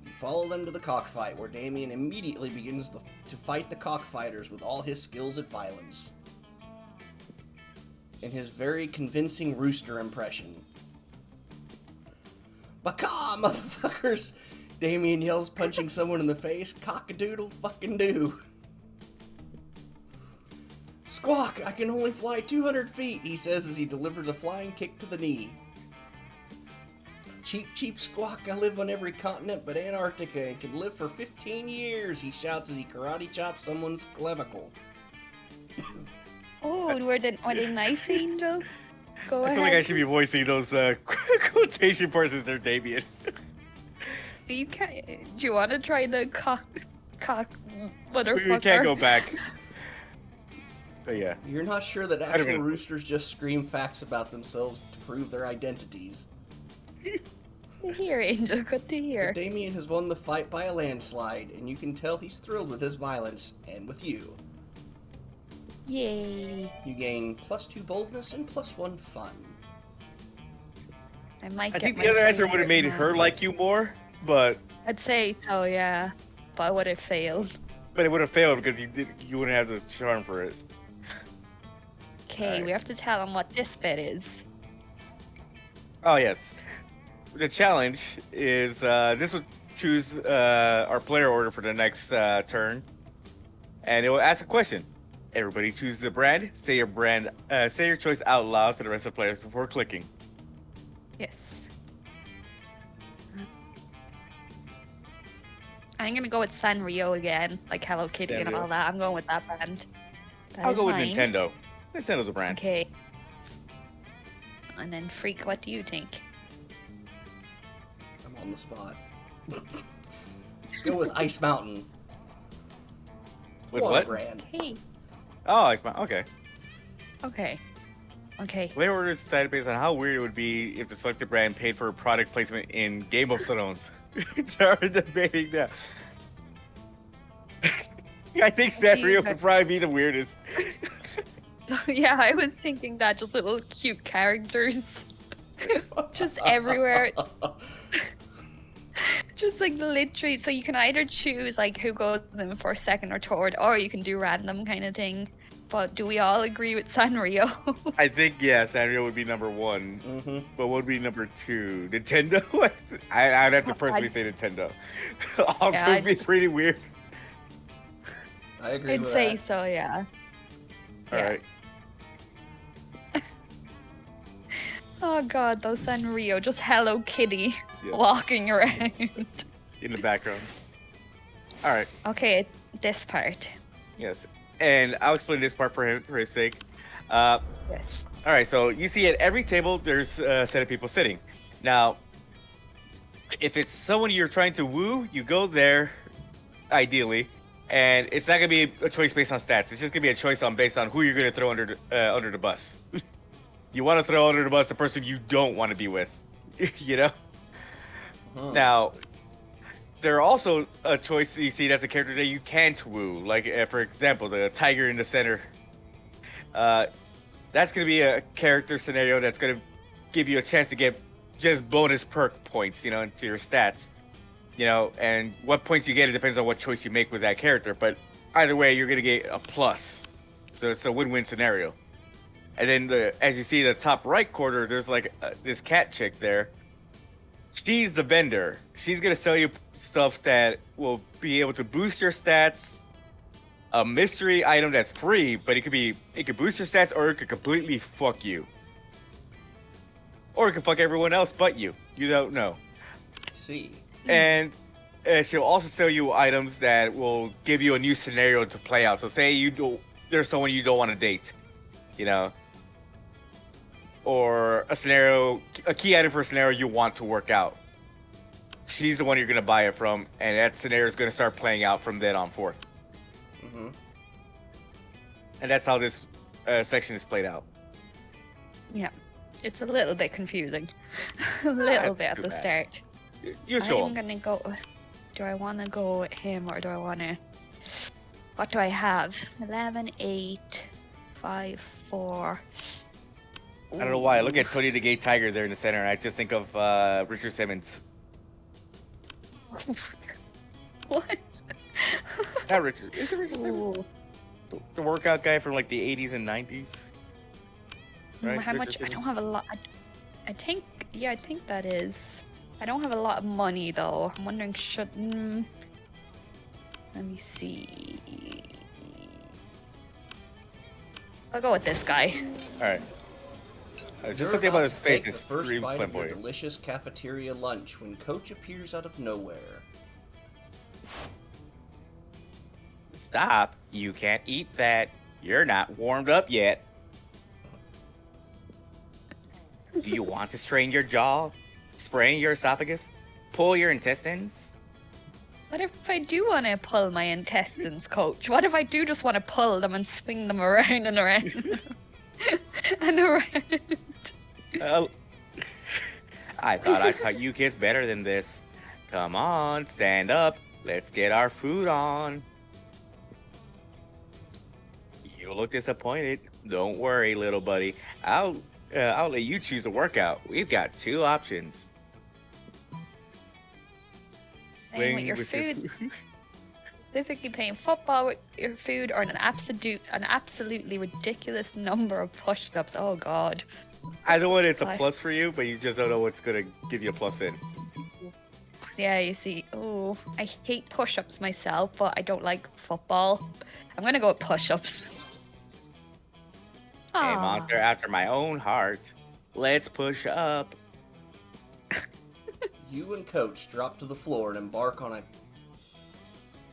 You follow them to the cockfight, where Damien immediately begins to fight the cockfighters with all his skills at violence. In his very convincing rooster impression. Baka, motherfuckers! Damien yells, punching someone in the face. Cock-a-doodle fucking do. Squawk, I can only fly 200 feet, he says as he delivers a flying kick to the knee. Cheap, cheap squawk, I live on every continent but Antarctica and can live for 15 years, he shouts as he karate chops someone's clavicle. Oh, were they nice angels? Go I ahead. feel like I should be voicing those quotation parts as their Damien. You can't. Do you want to try the cock motherfucker? We can't go back. But yeah. You're not sure that I don't actual know. roosters just scream facts about themselves to prove their identities. Good to hear, Angel. Good to hear. But Damien has won the fight by a landslide, and you can tell he's thrilled with his violence and with you. Yay. You gain +2 boldness and +1 fun. I might. I get think my the other answer favorite would have made now. her like you more, but I'd say so, yeah. But I would have failed. it would have failed because you wouldn't have the charm for it. Okay, Alright. we have to tell them what this bit is. Oh yes, the challenge is this would choose our player order for the next turn, and it will ask a question. Everybody chooses a brand. Say your choice out loud to the rest of the players before clicking. Yes. I'm gonna go with Sanrio again, like Hello Kitty and Sanrio. all that. I'm going with that brand. That I'll is go with mine. Nintendo. Nintendo's a brand. Okay. And then Freak, what do you think? I'm on the spot. Go with Ice Mountain. With What a what? brand. Okay. Oh, it's okay. Okay. Okay. Player order is decided based on how weird it would be if the selected brand paid for product placement in Game of Thrones. Sorry, debating that. I think Sanrio would probably be the weirdest. Yeah, I was thinking that, just little cute characters. Just everywhere. Just like literally, so you can either choose like who goes in first, second, or third, or you can do random kind of thing. But do we all agree with Sanrio? I think, yeah, Sanrio would be number one. Mm-hmm. But what would be number two? Nintendo? I'd have to personally say Nintendo. Also, Yeah, would be pretty weird. I agree I'd with say that. so, yeah. All Yeah. right. Oh god, those Sanrio, just Hello Kitty Yeah. walking around. In the background. All right. Okay, this part. Yes. And I'll explain this part for him, for his sake. All Yes. right. So you see at every table, there's a set of people sitting. Now, if it's someone you're trying to woo, you go there, ideally, and it's not gonna be a choice based on stats. It's just gonna be a choice based on who you're gonna throw under the bus. You want to throw under the bus the person you don't want to be with, you know. Huh. Now, there are also a choice you see that's a character that you can't woo. Like, for example, the tiger in the center. That's going to be a character scenario that's going to give you a chance to get just bonus perk points, you know, into your stats. You know, and what points you get, it depends on what choice you make with that character. But either way, you're going to get a plus. So it's a win-win scenario. And then, as you see the top right corner, there's like this cat chick there. She's the vendor. She's gonna sell you stuff that will be able to boost your stats. A mystery item that's free, but it could boost your stats, or it could completely fuck you. Or it could fuck everyone else but you. You don't know. See. And she'll also sell you items that will give you a new scenario to play out. So say there's someone you don't want to date, you know. Or a key item for a scenario you want to work out. She's the one you're going to buy it from, and that scenario is going to start playing out from then on forth. Mm-hmm. And that's how this section is played out. Yeah. It's a little bit confusing. A little That's bit at too the bad. start. You show I'm 'em. gonna go. Do I want to go with him, or do I want to? What do I have? 11, 8, 5, 4. I don't know why. I look at Tony the Gay Tiger there in the center, and I just think of Richard Simmons. What? Not Richard. Is it Richard Simmons? Ooh. The workout guy from like the 80s and 90s? Right? How Richard much? I Simmons? don't have a lot. I think. Yeah, I think that is. I don't have a lot of money though. I'm wondering should. Let me see. I'll go with this guy. Alright. Just You're something about his to face take the is first screams bite of your flamboyant. delicious cafeteria lunch when Coach appears out of nowhere. Stop. You can't eat that. You're not warmed up yet. Do you want to strain your jaw, sprain your esophagus, pull your intestines? What if I do want to pull my intestines, coach? What if I do just want to pull them and swing them around and around and around? Oh, I taught you kids better than this. Come on, stand up. Let's get our food on. You look disappointed. Don't worry, little buddy. I'll let you choose a workout. We've got 2 options. Playing with your food. Specifically playing football with your food, or an absolutely ridiculous number of push-ups. Oh god. Either one, it's a Gosh. plus for you, but you just don't know what's gonna give you a plus in. Yeah, you see. Oh, I hate push-ups myself, but I don't like football. I'm gonna go with push-ups. A Aw. monster after my own heart. Let's push up. You and Coach drop to the floor and embark on a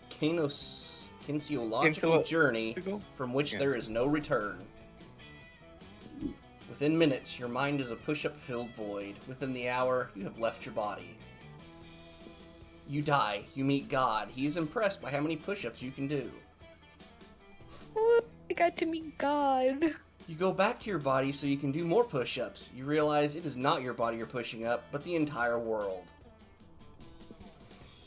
kinesiological journey from which Yeah. there is no return. Within minutes, your mind is a push-up filled void. Within the hour, you have left your body. You die. You meet God. He is impressed by how many push-ups you can do. Ooh, I got to meet God. You go back to your body so you can do more push-ups. You realize it is not your body you're pushing up, but the entire world.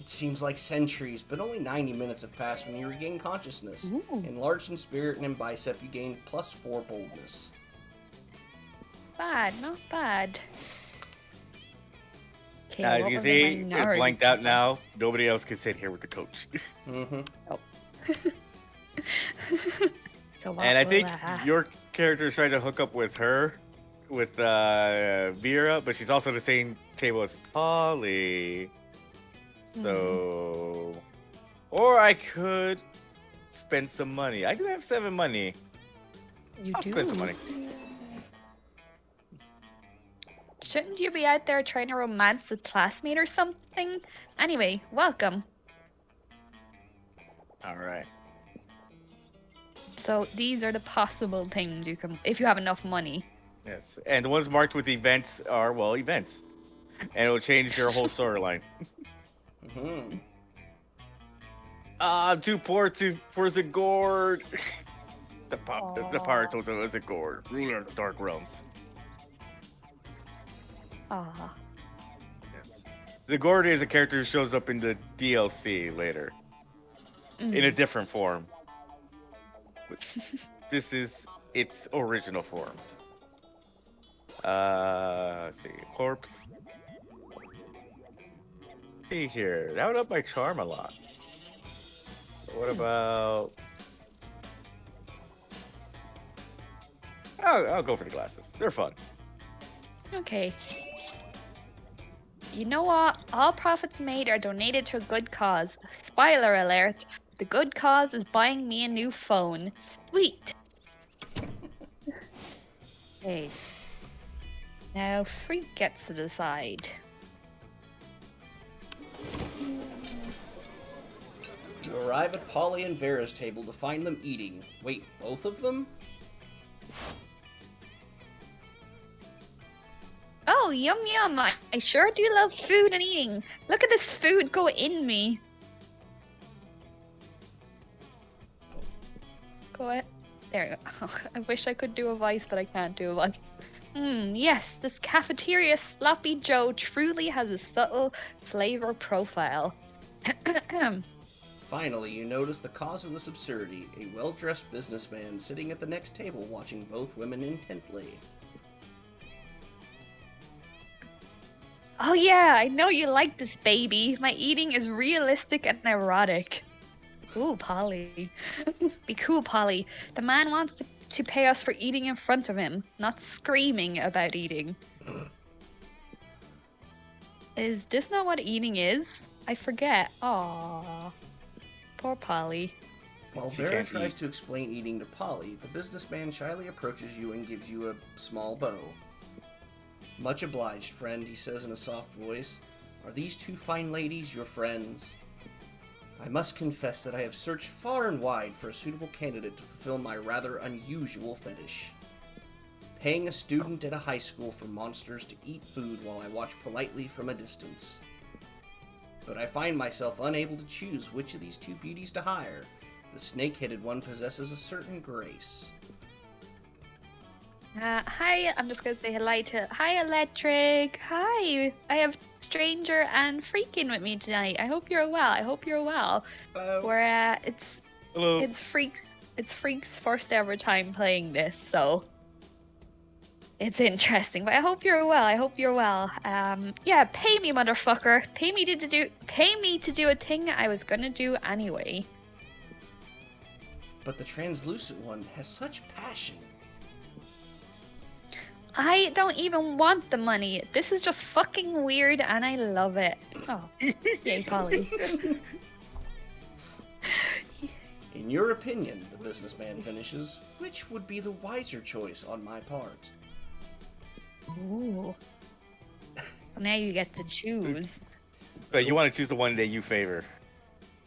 It seems like centuries, but only 90 minutes have passed when you regain consciousness. Ooh. Enlarged in spirit and in bicep, you gain +4 boldness. Bad, not bad. Okay, As what you was can the see, it's minority? blanked out now. Nobody else can sit here with the coach. Mm-hmm. So what And I will think that- your character is trying to hook up with her, with Vera, but she's also the same table as Polly. So, or I could spend some money. I do have 7 money. You I'll do. spend some money. Shouldn't you be out there trying to romance a classmate or something? Anyway, welcome. All right. So these are the possible things you can, if you have enough money. Yes, and the ones marked with events are, well, events, and it will change your whole storyline. Mm-hmm. I'm too poor for Zagord. The power total is Zagord, ruler of the Dark Realms. Ah, Yes, Zagord is a character who shows up in the DLC later, in a different form. This is its original form. Let's see, corpse. See here, that would up my charm a lot. What about? I'll go for the glasses. They're fun. okay. You know what? All profits made are donated to a good cause. Spoiler alert, the good cause is buying me a new phone. Sweet! Okay. Now Freak gets to decide. You arrive at Polly and Vera's table to find them eating. Wait, both of them? Oh, yum yum! I sure do love food and eating. Look at this food go in me. Go ahead. There you go. I wish I could do a voice, but I can't do a voice. Yes, this cafeteria sloppy Joe truly has a subtle flavor profile. Finally, you notice the cause of this absurdity, a well-dressed businessman sitting at the next table watching both women intently. Oh yeah, I know you like this, baby. My eating is realistic and erotic. Ooh, Polly. Be cool, Polly. The man wants to pay us for eating in front of him, not screaming about eating. Is this not what eating is? I forget. Aww. Poor Polly. While She Vera can't tries eat. to explain eating to Polly, the businessman shyly approaches you and gives you a small bow. Much obliged, friend, he says in a soft voice. Are these 2 fine ladies your friends? I must confess that I have searched far and wide for a suitable candidate to fulfill my rather unusual fetish. paying a student at a high school for monsters to eat food while I watch politely from a distance. But I find myself unable to choose which of these two beauties to hire. The snake-headed one possesses a certain grace. Hi, I'm just gonna say hi, Electric. Hi, I have Stranger and Freakin' with me tonight. I hope you're well. Hello. Hello. It's Freak's first ever time playing this, so it's interesting. But I hope you're well. Yeah, pay me, motherfucker. Pay me to do a thing I was gonna do anyway. But the translucent one has such passion. I don't even want the money. This is just fucking weird and I love it. Oh, yay, Polly. In your opinion, the businessman finishes, which would be the wiser choice on my part? Ooh. Now you get to choose. But you want to choose the one that you favor.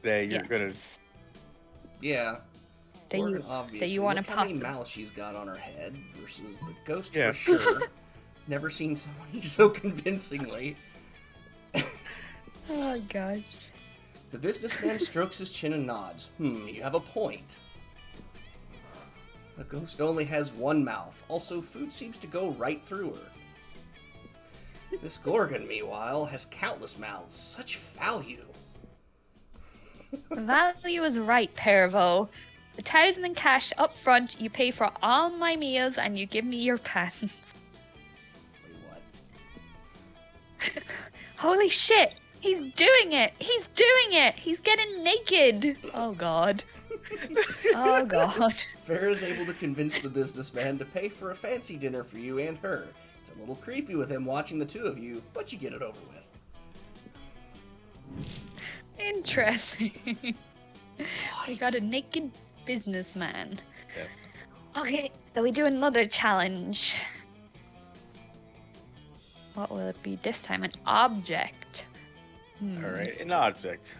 That you're gonna. Yeah. That Or obviously, you want to look how pop. many mouths she's got on her head versus the ghost Yeah. for sure. Never seen someone eat so convincingly. Oh gosh. The businessman strokes his chin and nods. You have a point. The ghost only has one mouth. Also, food seems to go right through her. This Gorgon, meanwhile, has countless mouths. Such value. Value is right, Pervo. 1,000 in cash up front, you pay for all my meals and you give me your pants. Wait, what? Holy shit! He's doing it! He's getting naked! Oh god. Oh god. Fair is able to convince the businessman to pay for a fancy dinner for you and her. It's a little creepy with him watching the two of you, but you get it over with. Interesting. We got a naked businessman. Yes. Okay, so we do another challenge. What will it be this time? An object. All right, an object.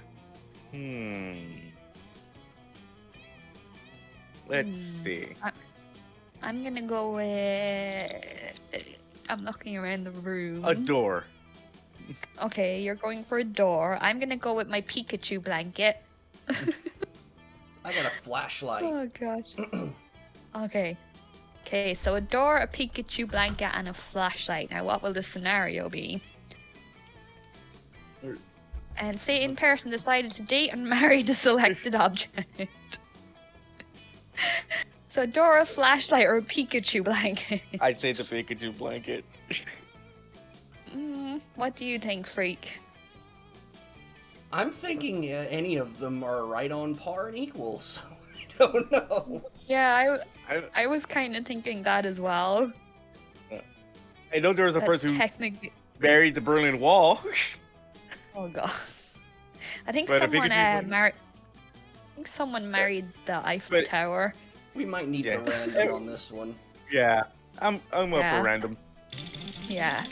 Let's see. I'm gonna go with. I'm looking around the room. A door. Okay, you're going for a door. I'm gonna go with my Pikachu blanket. I got a flashlight. Oh gosh. Okay. Okay, so a door, a Pikachu blanket, and a flashlight. Now, what will the scenario be? And say in person decided to date and marry the selected object. So, a door, a flashlight, or a Pikachu blanket? I'd say the Pikachu blanket. What do you think, Freak? I'm thinking any of them are right on par and equal, so I don't know. Yeah, I was kind of thinking that as well. I know there was a That person who technically. buried the Berlin Wall. Oh god. I think But a someone Pikachu married. I think someone married the Eiffel Tower. We might need Yeah. the random on this one. Yeah, I'm up Yeah. for random. Yeah.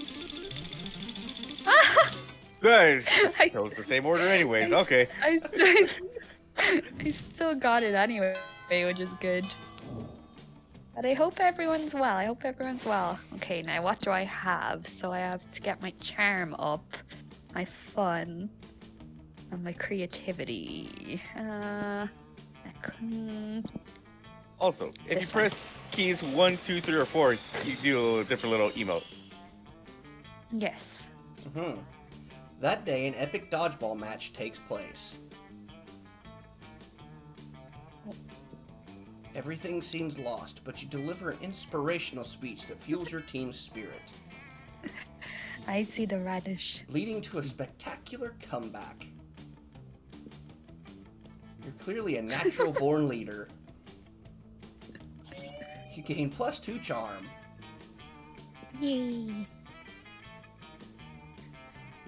Good. That was the same order, anyways. Okay. I still got it anyway, which is good. But I hope everyone's well. Okay, now what do I have? So I have to get my charm up, my fun, and my creativity. Also, if you This press keys 1, 2, 3, or 4, you do a different little emote. Yes. That day, an epic dodgeball match takes place. Everything seems lost, but you deliver an inspirational speech that fuels your team's spirit, I see the radish. leading to a spectacular comeback. You're clearly a natural-born leader. You gain +2 charm. Yay.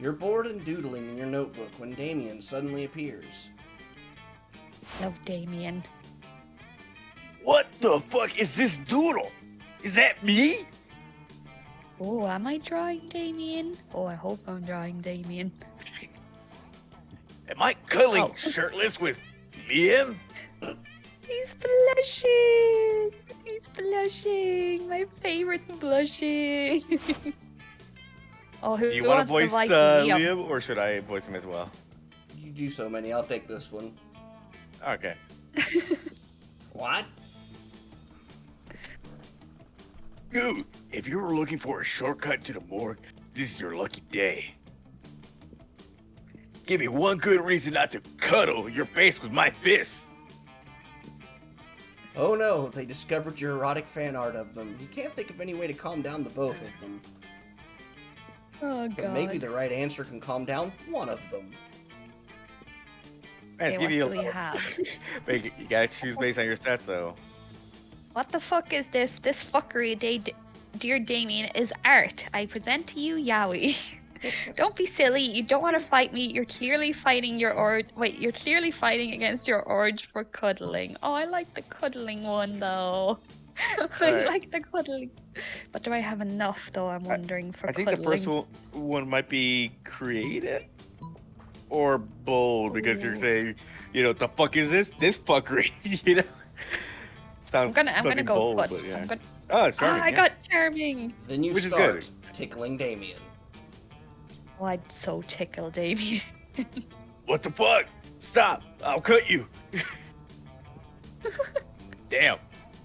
You're bored and doodling in your notebook when Damien suddenly appears. Love Damien. What the fuck is this doodle? Is that me? Oh, am I drawing Damien? Oh, I hope I'm drawing Damien. Am I cuddling Oh. shirtless with Liam? He's blushing! He's blushing. My favorite's blushing. Oh, who Do you want to wants voice voice Liam? Liam, or should I voice him as well? You do so many. I'll take this one. Okay. What? Dude, if you were looking for a shortcut to the morgue, this is your lucky day. Give me one good reason not to cuddle your face with my fist. Oh no, they discovered your erotic fan art of them. You can't think of any way to calm down the both of them. Oh god. But maybe the right answer can calm down one of them. Man, Okay, what do we have? But you gotta choose based on your stats, though. What the fuck is this? This fuckery, dear Damien, is art. I present to you Yowie. Don't be silly. You don't want to fight me. You're clearly fighting your urge. Wait, you're clearly fighting against your urge for cuddling. Oh, I like the cuddling one though. I Alright. like the cuddling. But do I have enough though? I'm wondering for I think cuddling. the first one might be creative or bold, because you're Ooh. saying, you know, what the fuck is this? This fuckery, you know? Sounds I'm gonna something go bold, cuddle. but yeah. I'm gonna... Oh, it's charming. I yeah. got charming. Then you Which is start good. tickling Damien. Oh, I'd so tickle Damien. What the fuck? Stop! I'll cut you. Damn.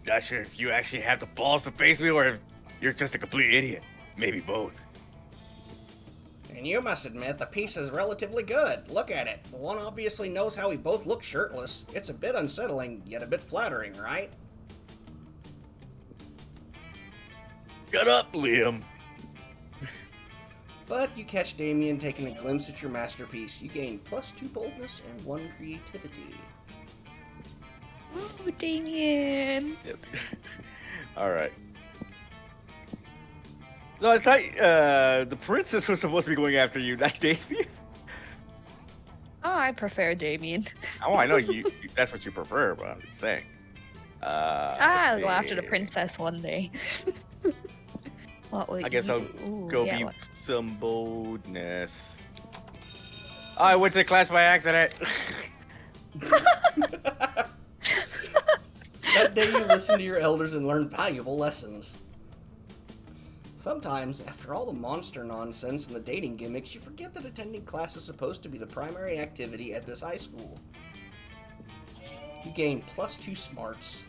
Not sure if you actually have the balls to face me or if you're just a complete idiot. Maybe both. And you must admit the piece is relatively good. Look at it. The one obviously knows how we both look shirtless. It's a bit unsettling, yet a bit flattering, right? Shut up, Liam. But you catch Damien taking a glimpse at your masterpiece. You gain +2 boldness and 1 creativity. Oh, Damien. Yes. All right. No, I thought the princess was supposed to be going after you, not Damien. Oh, I prefer Damien. Oh, I know that's what you prefer, but I'm just saying. I'll let's go after the see. princess one day. What will I guess you... I'll Ooh, go yeah, be what- some boldness. Oh, I went to the class by accident. That day you listen to your elders and learn valuable lessons. Sometimes, after all the monster nonsense and the dating gimmicks, you forget that attending class is supposed to be the primary activity at this high school. You gain +2 smarts.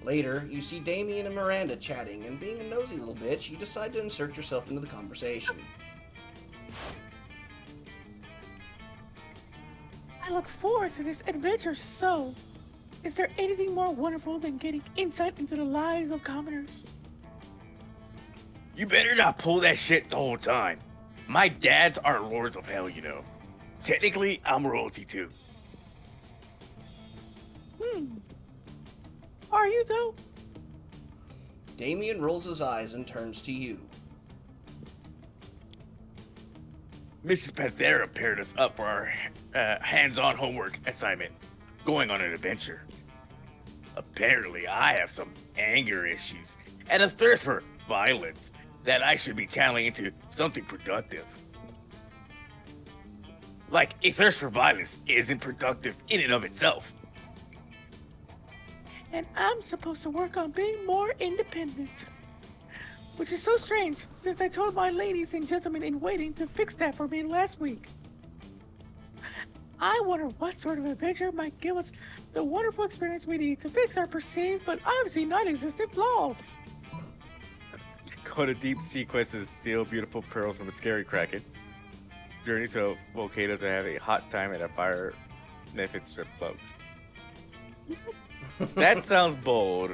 Later, you see Damien and Miranda chatting, and being a nosy little bitch, you decide to insert yourself into the conversation. I look forward to this adventure so. Is there anything more wonderful than getting insight into the lives of commoners? You better not pull that shit the whole time. My dads are lords of hell, you know. Technically, I'm royalty too. Are you though? Damien rolls his eyes and turns to you. Mrs. Panthera paired us up for our hands-on homework assignment, going on an adventure. Apparently, I have some anger issues and a thirst for violence that I should be channeling into something productive. Like, a thirst for violence isn't productive in and of itself. And I'm supposed to work on being more independent. Which is so strange, since I told my ladies and gentlemen in waiting to fix that for me last week. I wonder what sort of adventure might give us the wonderful experience we need to fix our perceived but obviously non-existent flaws. Go to deep sea quest to steal beautiful pearls from the scary kraken. Journey to a volcano to have a hot time at a fire benefit strip club. That sounds bold.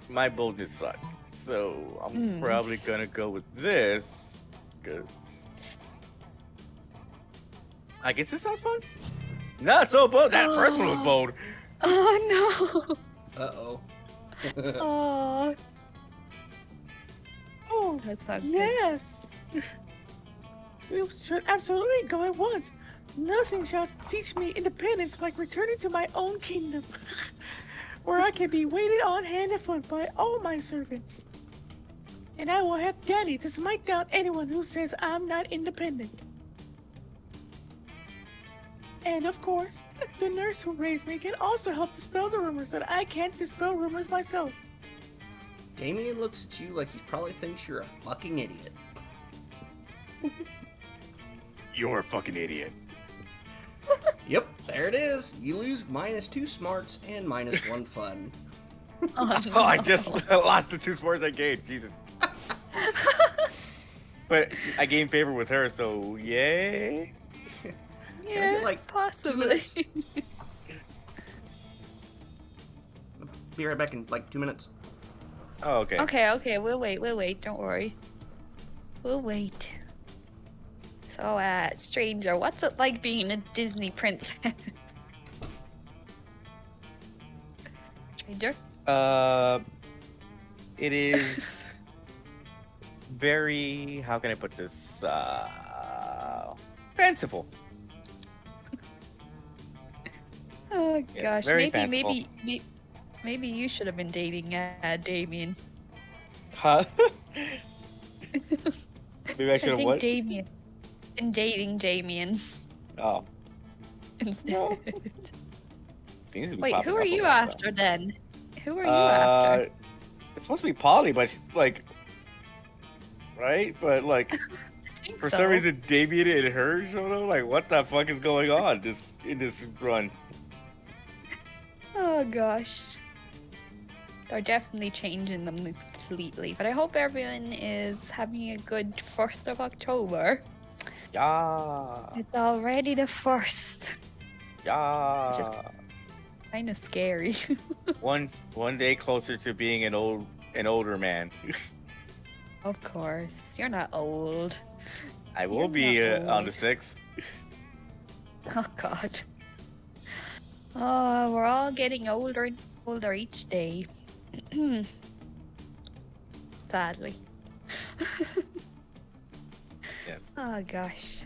My boldness sucks. So I'm probably gonna go with this, because I guess this sounds fun. Not so bold. That first one was bold. Oh Uh-oh. no. Oh, Oh, that's not good. yes! We should absolutely go at once. Nothing shall teach me independence like returning to my own kingdom, where I can be waited on hand and foot by all my servants. And I will have Daddy to smite down anyone who says I'm not independent. And of course, the nurse who raised me can also help dispel the rumors that I can't dispel rumors myself. Damien looks at you like he probably thinks you're a fucking idiot. You're a fucking idiot. Yep, there it is. You lose -2 smarts and -1 fun. Oh, Oh, I no. just lost the 2 sports I gained. Jesus. But I gained favor with her, so yay. Can I Yeah, get, like, 2 possibly. minutes? Be right back in like 2 minutes. Oh, okay. Okay, we'll wait, don't worry. We'll wait. So, stranger, what's it like being a Disney princess? Stranger? It is very, how can I put this, fanciful. Oh Yes, gosh, very maybe you should have been dating Damien. Huh? Maybe I I should have think what? Damien. And dating Damien. Oh, instead. seems to be Wait, popping who are up a you lot, after then? Who are though. you after? It's supposed to be Polly, but she's like, right? But like, I think for so. some reason, Damien and her showed up. Like, what the fuck is going on in this run? Oh gosh. They're definitely changing them completely. But I hope everyone is having a good 1st of October. Yeah, It's already the 1st. yeah. Just- Kind of scary. One day closer to being an older man. Of course. You're not old. I will You're be not on old. the 6th. Oh god. Oh, we're all getting older and older each day. Sadly. Yes. Oh gosh.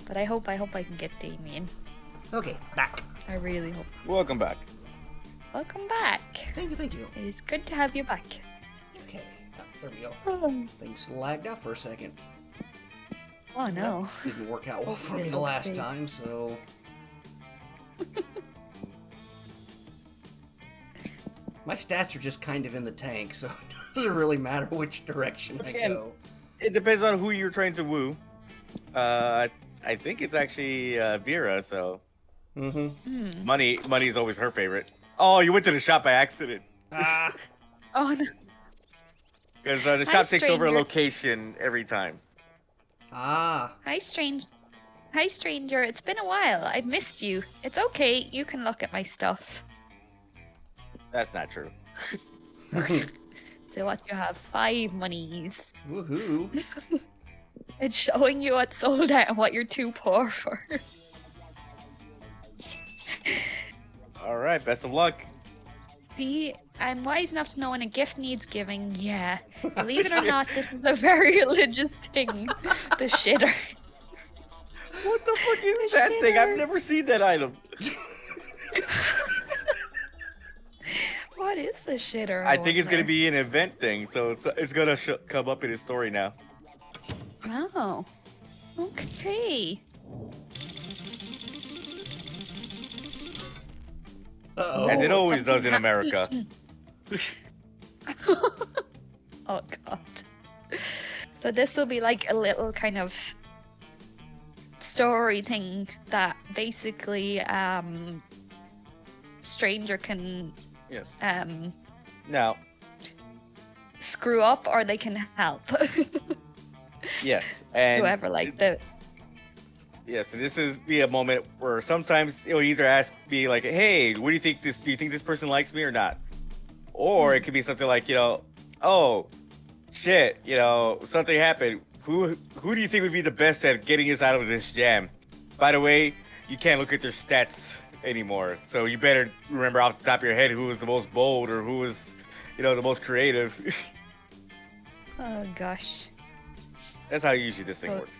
But I hope I can get Damien. Okay, back. I really hope. Welcome back. Welcome back. Thank you. It is good to have you back. Okay, there we go. Oh Things lagged out for a second. no. That didn't work out well for me Okay, the last okay. time, so... My stats are just kind of in the tank, so it doesn't really matter which direction I Again. go. It depends on who you're trying to woo. I think it's actually Vera, so Mm-hmm. money's always her favorite. Oh, you went to the shop by accident. Ah, Oh no. Because the Hi, shop takes over a stranger. location every time. ah. Hi stranger. It's been a while. I've missed you. It's okay. You can look at my stuff. That's not true. So what you have? 5 monies. Woohoo. It's showing you what's sold out and what you're too poor for. All right, best of luck. See, I'm wise enough to know when a gift needs giving. Yeah. Believe it or not, this is a very religious thing. The shitter. What the fuck is The that thing? I've shitter. never seen that item. What is the shitter? I think it's gonna wonder? be an event thing, so it's gonna come up in his story now. Oh. Okay. Uh-oh. As it always does something in America. Oh god. So this will be like a little kind of story thing that basically stranger can Yes. Now, screw up or they can help. yes, and Whoever like the yes, and this is be a moment where sometimes it'll either ask me like, "Hey, what do you think this? Do you think this person likes me or not?" Or it could be something like, "Oh, shit, something happened. Who do you think would be the best at getting us out of this jam? By the way, you can't look at their stats anymore, so you better remember off the top of your head who was the most bold or who was, the most creative." oh gosh. That's how usually this thing Oh. works.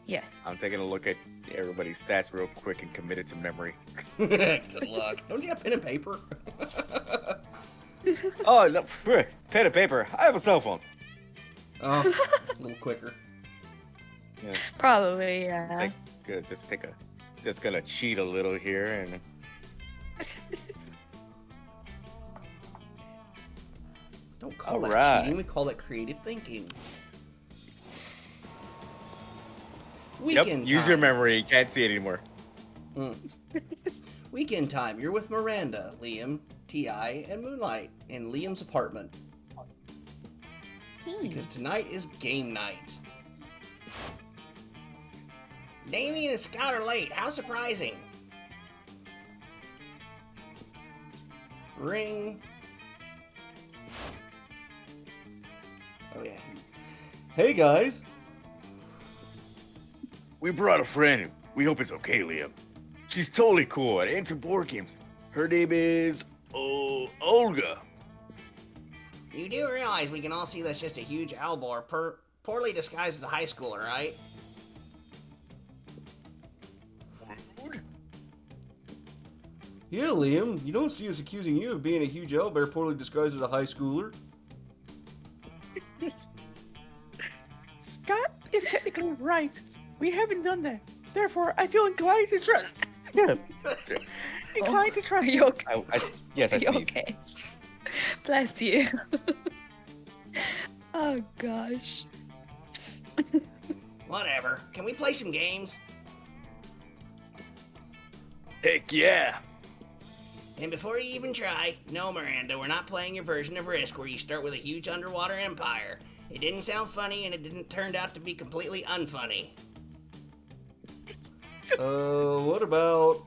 Yeah. I'm taking a look at everybody's stats real quick and commit it to memory. Good luck. Don't you have pen and paper? Oh, no, pen and paper. I have a cell phone. Oh, a little quicker. Yes, Probably, yeah. just take a Just gonna cheat a little here and Don't call that Alright. cheating. We call it creative thinking. yep. Weekend Use your time. memory. You can't see it anymore. Weekend time. You're with Miranda, Liam, Ti, and Moonlight in Liam's apartment. Because tonight is game night. Damien and Scout are late. How surprising. Ring. Oh, yeah. Hey, guys. We brought a friend. We hope it's okay, Liam. She's totally cool and into board games. Her name is Olga. You do realize we can all see that's just a huge owlbear poorly disguised as a high schooler, right? Yeah, Liam. You don't see us accusing you of being a huge owlbear poorly disguised as a high schooler. Scott is technically right. We haven't done that. Therefore, I feel inclined to trust. Inclined to Are trust you him. okay? Yes, I Are you sneezed. okay? Bless you. Oh gosh. Whatever. Can we play some games? Heck yeah. And before you even try, no, Miranda, we're not playing your version of Risk where you start with a huge underwater empire. It didn't sound funny and it didn't turn out to be completely unfunny. What about...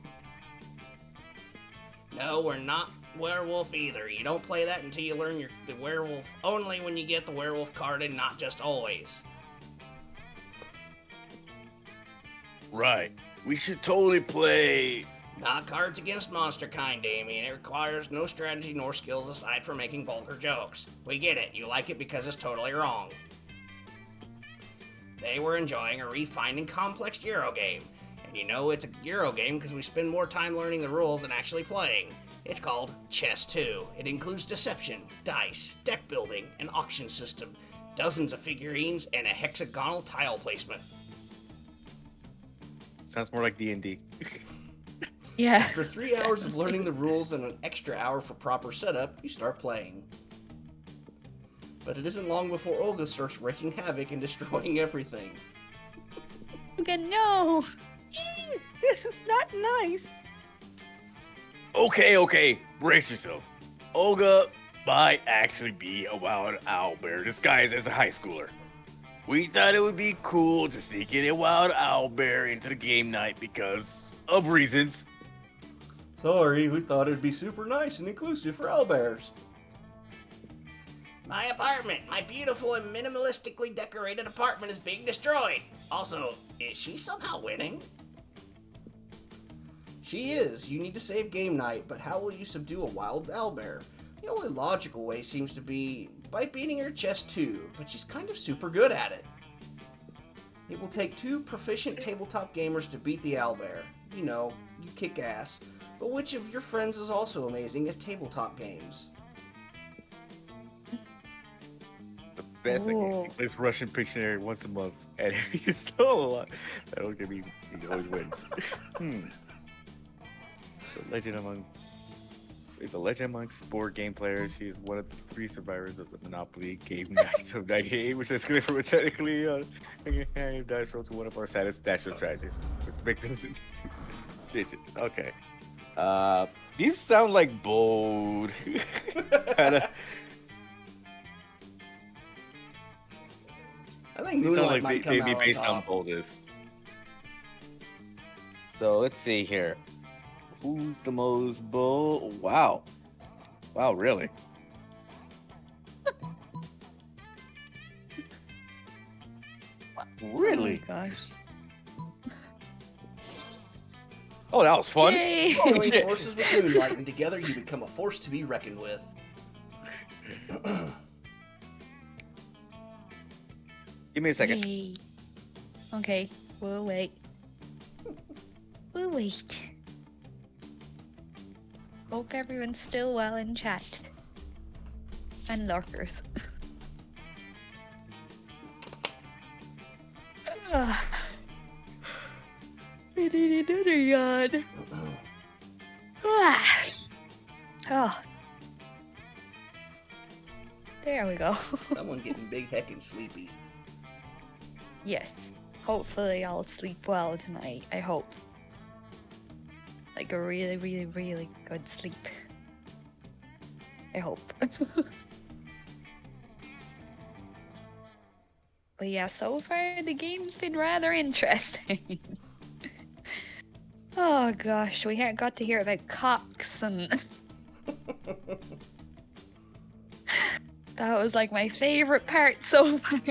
No, we're not werewolf either. You don't play that until you learn the werewolf only when you get the werewolf card and not just always. Right. We should totally play. Not Cards Against Monster kind, Damien. It requires no strategy nor skills aside from making vulgar jokes. We get it. You like it because it's totally wrong. They were enjoying a refined and complex Euro game. And you know it's a Euro game because we spend more time learning the rules than actually playing. It's called Chess 2. It includes deception, dice, deck building, an auction system, dozens of figurines, and a hexagonal tile placement. Sounds more like D&D. Yeah. After 3 hours of learning the rules and an extra hour for proper setup, you start playing. But it isn't long before Olga starts wreaking havoc and destroying everything. Okay, no. This is not nice. Okay. Brace yourselves. Olga might actually be a wild owlbear disguised as a high schooler. We thought it would be cool to sneak in a wild owlbear into the game night because of reasons. Sorry, we thought it'd be super nice and inclusive for owlbears. My apartment, my beautiful and minimalistically decorated apartment is being destroyed. Also, is she somehow winning? She is. You need to save game night, but how will you subdue a wild owlbear? The only logical way seems to be by beating her chess 2, but she's kind of super good at it. It will take 2 proficient tabletop gamers to beat the owlbear. You know, you kick ass. But which of your friends is also amazing at tabletop games? It's the best thing. Ooh. He plays Russian Pictionary once a month, and he's still a lot. That don't get me. He always wins. He's a legend amongst board game players. He is one of the 3 survivors of the Monopoly game night of '98, which is good for technically dice roll to one of our saddest national tragedies, which victims into 2 digits. Okay. These sound like bold. I think These sound Moonlight like might come maybe out on based on top. boldest. So let's see here. Who's the most bold? Wow. Wow, really? Really? Oh my gosh. Oh, that was fun. Yay. Join shit. forces with Moonlight, and together you become a force to be reckoned with. Give me a second. Yay. Okay, we'll wait. We'll wait. Hope everyone's still well in chat. And lurkers. Another yawn. Oh. There we go. Someone getting big heckin' sleepy. Yes. Hopefully I'll sleep well tonight. I hope. Like a really, really, really good sleep. I hope. But yeah, so far the game's been rather interesting. Oh gosh, we got to hear about cocks and that was like my favorite part so far.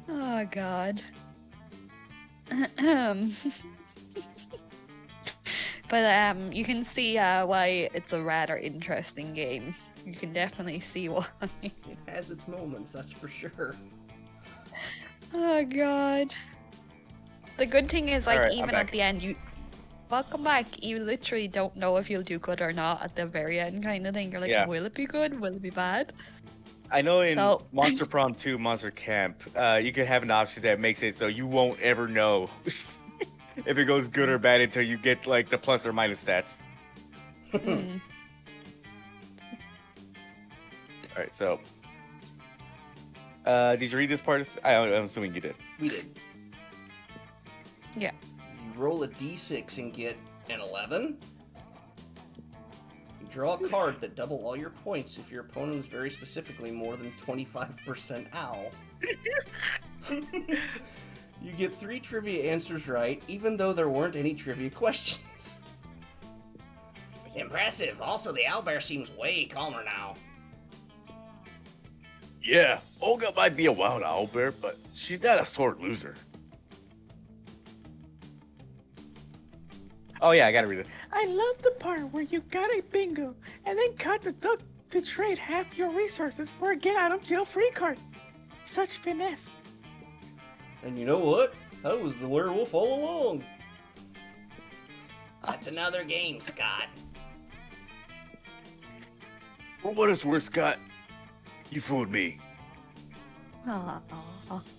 Oh god. But you can see why it's a rather interesting game. You can definitely see why. It has its moments, that's for sure. Oh god. The good thing is, like, Alright, I'm even at back. the end, you welcome back. You literally don't know if you'll do good or not at the very end, kind of thing. You're like, Yeah. will it be good? Will it be bad? I know in So- Monster Prom 2, Monster Camp, you could have an option that makes it so you won't ever know if it goes good or bad until you get like the plus or minus stats. Mm. All right, so did you read this part? I'm assuming you did. We did. Yeah. You roll a d6 and get an 11. You draw a card that double all your points if your opponent is very specifically more than 25% owl. You get 3 trivia answers right, even though there weren't any trivia questions. Impressive. Also, the owlbear seems way calmer now. Yeah, Olga might be a wild owlbear, but she's not a sore loser. Oh yeah, I gotta read it. I love the part where you got a bingo and then caught the duck to trade half your resources for a get out of jail free card. Such finesse. And you know what? I was the werewolf all along. That's another game, Scott. For what it's worth, Scott, you fooled me. Aw.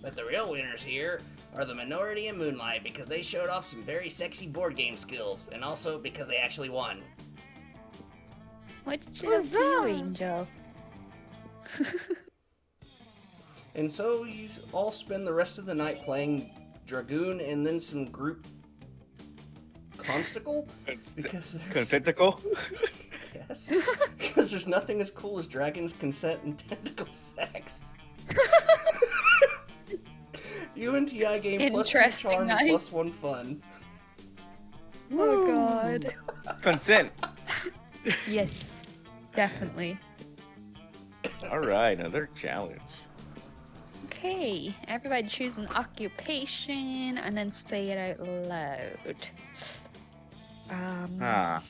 But the real winners here are the Minority and Moonlight because they showed off some very sexy board game skills, and also because they actually won. What did you Huzzah! do, Angel? And so you all spend the rest of the night playing Dragoon and then some group Constacle? Because Consenticle? yes, because there's nothing as cool as dragons, consent, and tentacle sex. UNTI game plus 2 Interesting charm night. plus 1 fun. Oh god. Consent. Yes, definitely. All right, another challenge. Okay, everybody choose an occupation and then say it out loud. Ah,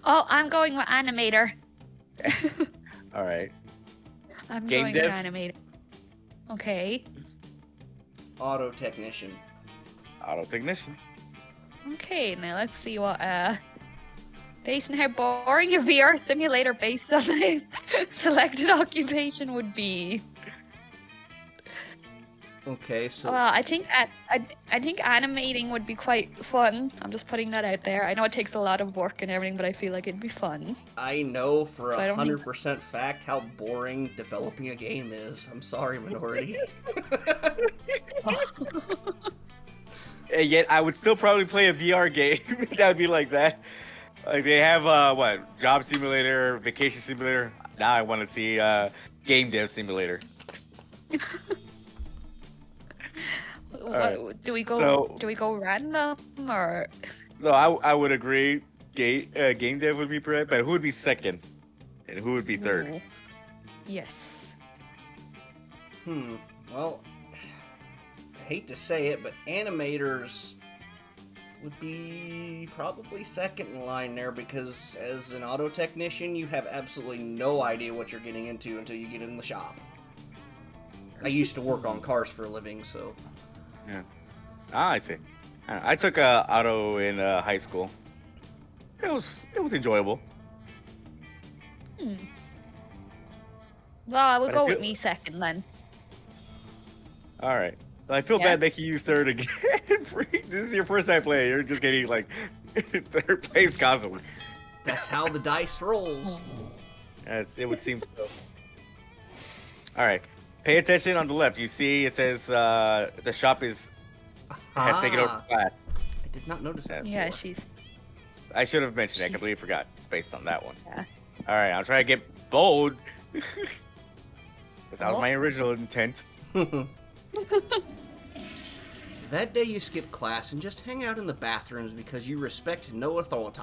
Oh, I'm going with animator. all right. I'm Game going dev? with animator. Okay. Auto technician. Auto technician. Okay, now let's see what based on how boring your VR simulator based on a selected occupation would be. Okay, so Well, I think I think animating would be quite fun. I'm just putting that out there. I know it takes a lot of work and everything, but I feel like it'd be fun. I know for So I don't need- 100% fact how boring developing a game is. I'm sorry, Minority. And yet, I would still probably play a VR game. That would be like that. Like they have what? Job simulator, vacation simulator. Now I want to see game dev simulator. What, do we go? So- do we go random or? No, I would agree. Game dev would be great, but who would be second, and who would be third? Ooh. Yes. Well, I hate to say it, but animators would be probably second in line there because as an auto technician, you have absolutely no idea what you're getting into until you get in the shop. I used to work on cars for a living, so... Yeah. Ah, I see. I took auto in high school. It was enjoyable. Well, I will But go if with you- me second then. All right. I feel Yeah. bad making you third again. Freak, this is your first time playing. You're just getting like third place constantly. That's how the dice rolls. It would seem so. All right, pay attention on the left. You see, it says the shop has taken over Ah, class. I did not notice that. Yeah, before. she's. I should have mentioned that. I completely forgot. It's based on that one. Yeah. All right, I'll try to get bold. That was Oh. my original intent. That day you skip class and just hang out in the bathrooms because you respect no authority.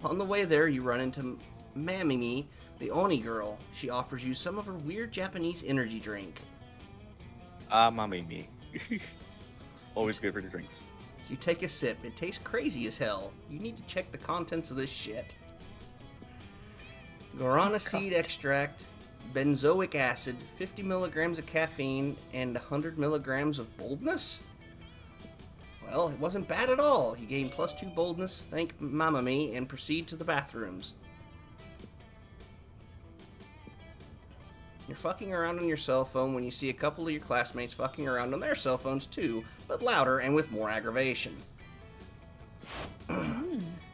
On the way there, you run into Mamimi, the Oni girl. She offers you some of her weird Japanese energy drink. Mommy me. Always good for the drinks. You take a sip. It tastes crazy as hell. You need to check the contents of this shit. Guarana seed extract, benzoic acid, 50 milligrams of caffeine, and 100 milligrams of boldness? Well, it wasn't bad at all. You gain +2 boldness, thank Mamami, and proceed to the bathrooms. You're fucking around on your cell phone when you see a couple of your classmates fucking around on their cell phones too, but louder and with more aggravation.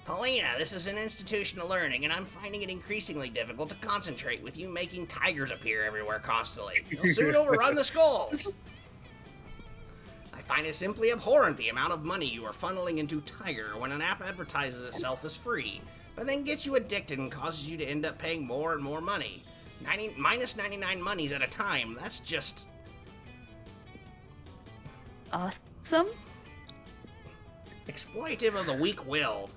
Paulina, this is an institution of learning, and I'm finding it increasingly difficult to concentrate with you making tigers appear everywhere constantly. You'll soon overrun the school! I find it simply abhorrent the amount of money you are funneling into Tiger when an app advertises itself as free, but then gets you addicted and causes you to end up paying more and more money. Minus 99 monies at a time, that's just... Awesome. exploitative of the weak-willed.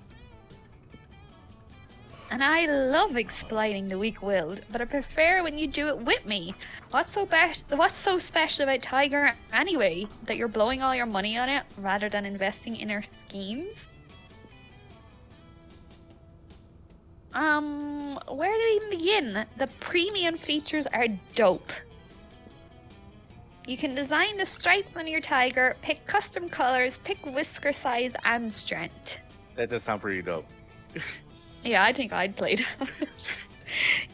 And I love exploiting the weak-willed, but I prefer when you do it with me. What's so special about Tiger anyway, that you're blowing all your money on it rather than investing in our schemes? Where do we even begin? The premium features are dope. You can design the stripes on your tiger, pick custom colors, pick whisker size and strength. That does sound pretty dope. Yeah, I think I'd play that.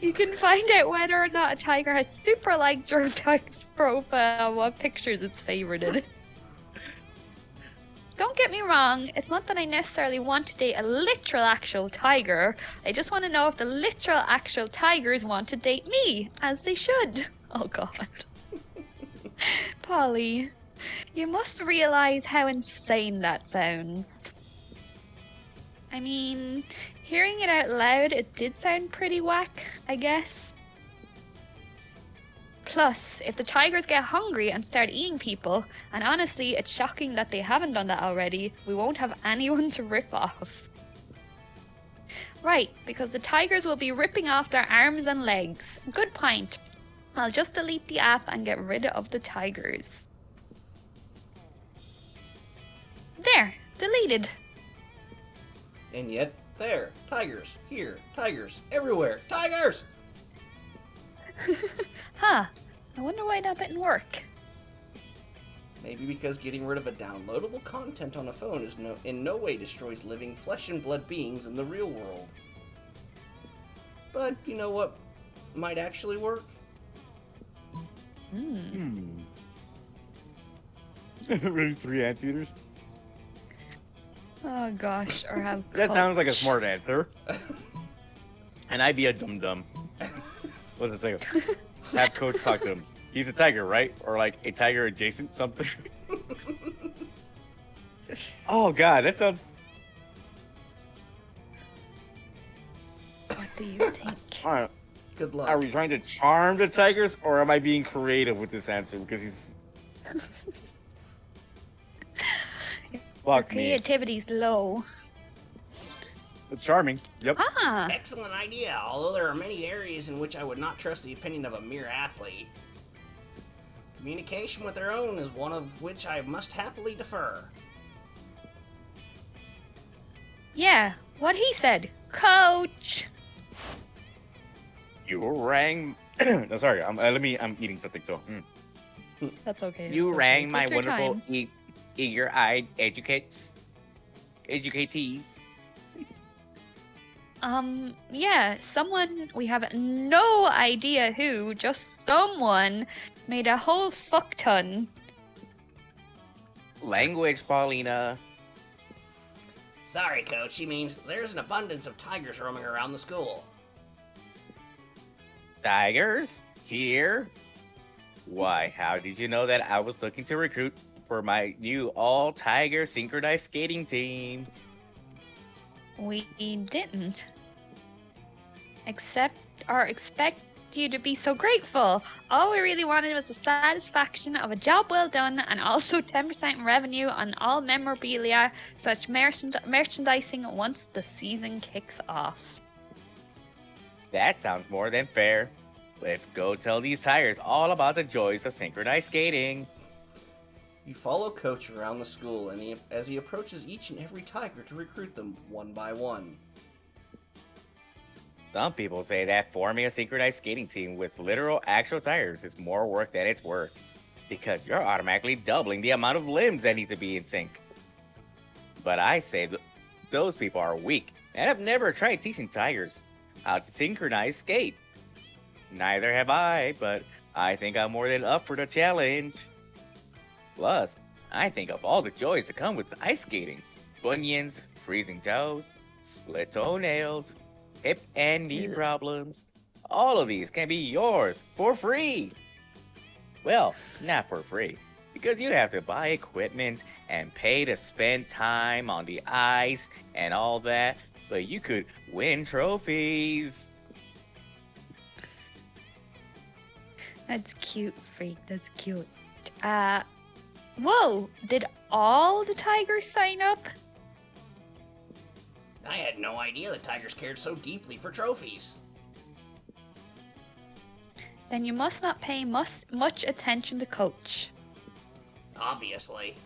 You can find out whether or not a tiger has super liked your profile, what pictures it's favorited. Don't get me wrong, it's not that I necessarily want to date a literal actual tiger. I just want to know if the literal actual tigers want to date me, as they should. Oh god. Polly, you must realize how insane that sounds. I mean, hearing it out loud, it did sound pretty whack, I guess. Plus, if the tigers get hungry and start eating people, and honestly, it's shocking that they haven't done that already, we won't have anyone to rip off. Right, because the tigers will be ripping off their arms and legs. Good point. I'll just delete the app and get rid of the tigers. There, deleted. And yet, there, tigers, here, tigers, everywhere, tigers! Huh, I wonder why that didn't work. Maybe because getting rid of a downloadable content on a phone is in no way destroys living flesh and blood beings in the real world. But you know what might actually work? Raise 3 anteaters? Oh gosh, or have That sounds like a smart answer. And I'd be a dum-dum. What's it say? Have Coach talk to him. He's a tiger, right? Or like a tiger adjacent something? Oh god, that sounds... What do you think? Alright, Good luck. are we trying to charm the tigers, or am I being creative with this answer? Because he's... Fuck me. Creativity's low. It's charming. Yep. Ah, Excellent idea, although there are many areas in which I would not trust the opinion of a mere athlete. Communication with their own is one of which I must happily defer. yeah, what he said. Coach! You rang... no, sorry. I'm eating something, so... That's okay. You that's rang okay. my Take your wonderful, time. eager-eyed educatees. Yeah, someone, we have no idea who, just someone Made a whole fuck ton. Language, Paulina. Sorry, Coach. He means there's an abundance of tigers roaming around the school. Tigers? Here? Why, how did you know that I was looking to recruit for my new all-tiger synchronized skating team? We didn't. Expect you to be so grateful. All we really wanted was the satisfaction of a job well done and also 10% revenue on all memorabilia such merchandising once the season kicks off. That sounds more than fair. Let's go tell these tigers all about the joys of synchronized skating. You follow Coach around the school as he approaches each and every tiger to recruit them one by one. Some people say that forming a synchronized skating team with literal actual tires is more work than it's worth, because you're automatically doubling the amount of limbs that need to be in sync. But I say those people are weak and have never tried teaching tigers how to synchronize skate. Neither have I, but I think I'm more than up for the challenge. Plus, I think of all the joys that come with ice skating. Bunions, freezing toes, split toenails, hip and knee problems. All of these can be yours for free. Well, not for free, because you have to buy equipment and pay to spend time on the ice and all that, but you could win trophies. That's cute, Freak. That's cute. Whoa! Did all the tigers sign up? I had no idea the tigers cared so deeply for trophies. Then you must not pay much attention to Coach. Obviously.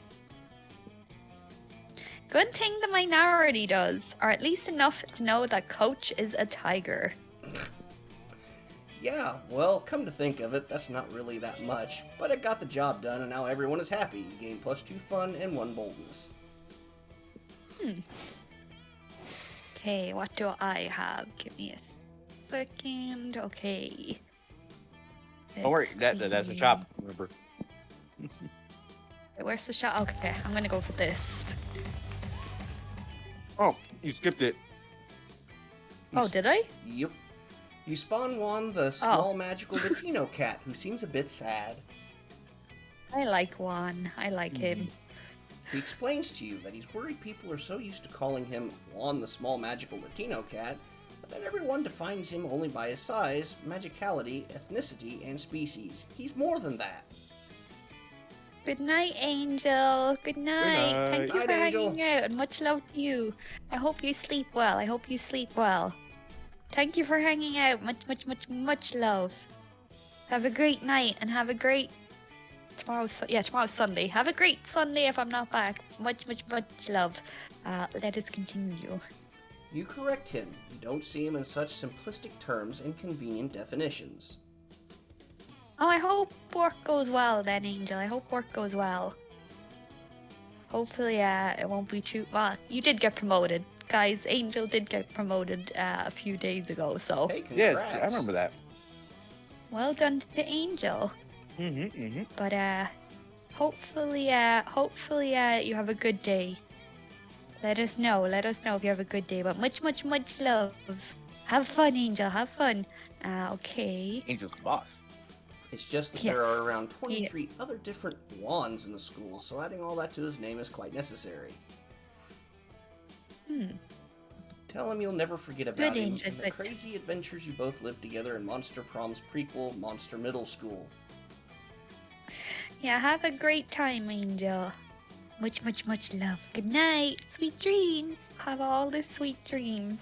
Good thing the minority does, or at least enough to know that Coach is a tiger. Yeah, well, come to think of it, that's not really that much, but it got the job done and now everyone is happy. You gain +2 fun and 1 boldness. Okay, what do I have? Give me a second. Okay. Don't worry, Let's that's a see. chop. Remember. Wait, where's the shot? Okay, I'm gonna go for this. Oh, you skipped it. Oh, did I? Yep. You spawn Juan, the small magical Latino cat, who seems a bit sad. I like Juan. I like him. He explains to you that he's worried people are so used to calling him Juan the small magical Latino cat that everyone defines him only by his size, magicality, ethnicity, and species. He's more than that. Good night, Angel. Good night. night. Thank you Night, for Angel. hanging out. Much love to you. I hope you sleep well. I hope you sleep well. Thank you for hanging out. Much love. Have a great night and have a great tomorrow's Sunday. Have a great Sunday if I'm not back. Much love. Let us continue. You correct him. You don't see him in such simplistic terms and convenient definitions. Oh, I hope work goes well then, Angel. I hope work goes well. Hopefully, it won't be too... Well, you did get promoted. Guys, Angel did get promoted a few days ago, so... Hey, congrats. Yes, I remember that. Well done to Angel. But, hopefully, you have a good day. Let us know if you have a good day. But much love. Have fun, Angel. Have fun. Okay. Angel's the boss. It's just that Yes. there are around 23 other different Juans in the school, so adding all that to his name is quite necessary. Tell him you'll never forget about Good, him Angel, and the good. crazy adventures you both lived together in Monster Prom's prequel, Monster Middle School. Yeah, have a great time, Angel. Much love. Good night. Sweet dreams. Have all the sweet dreams.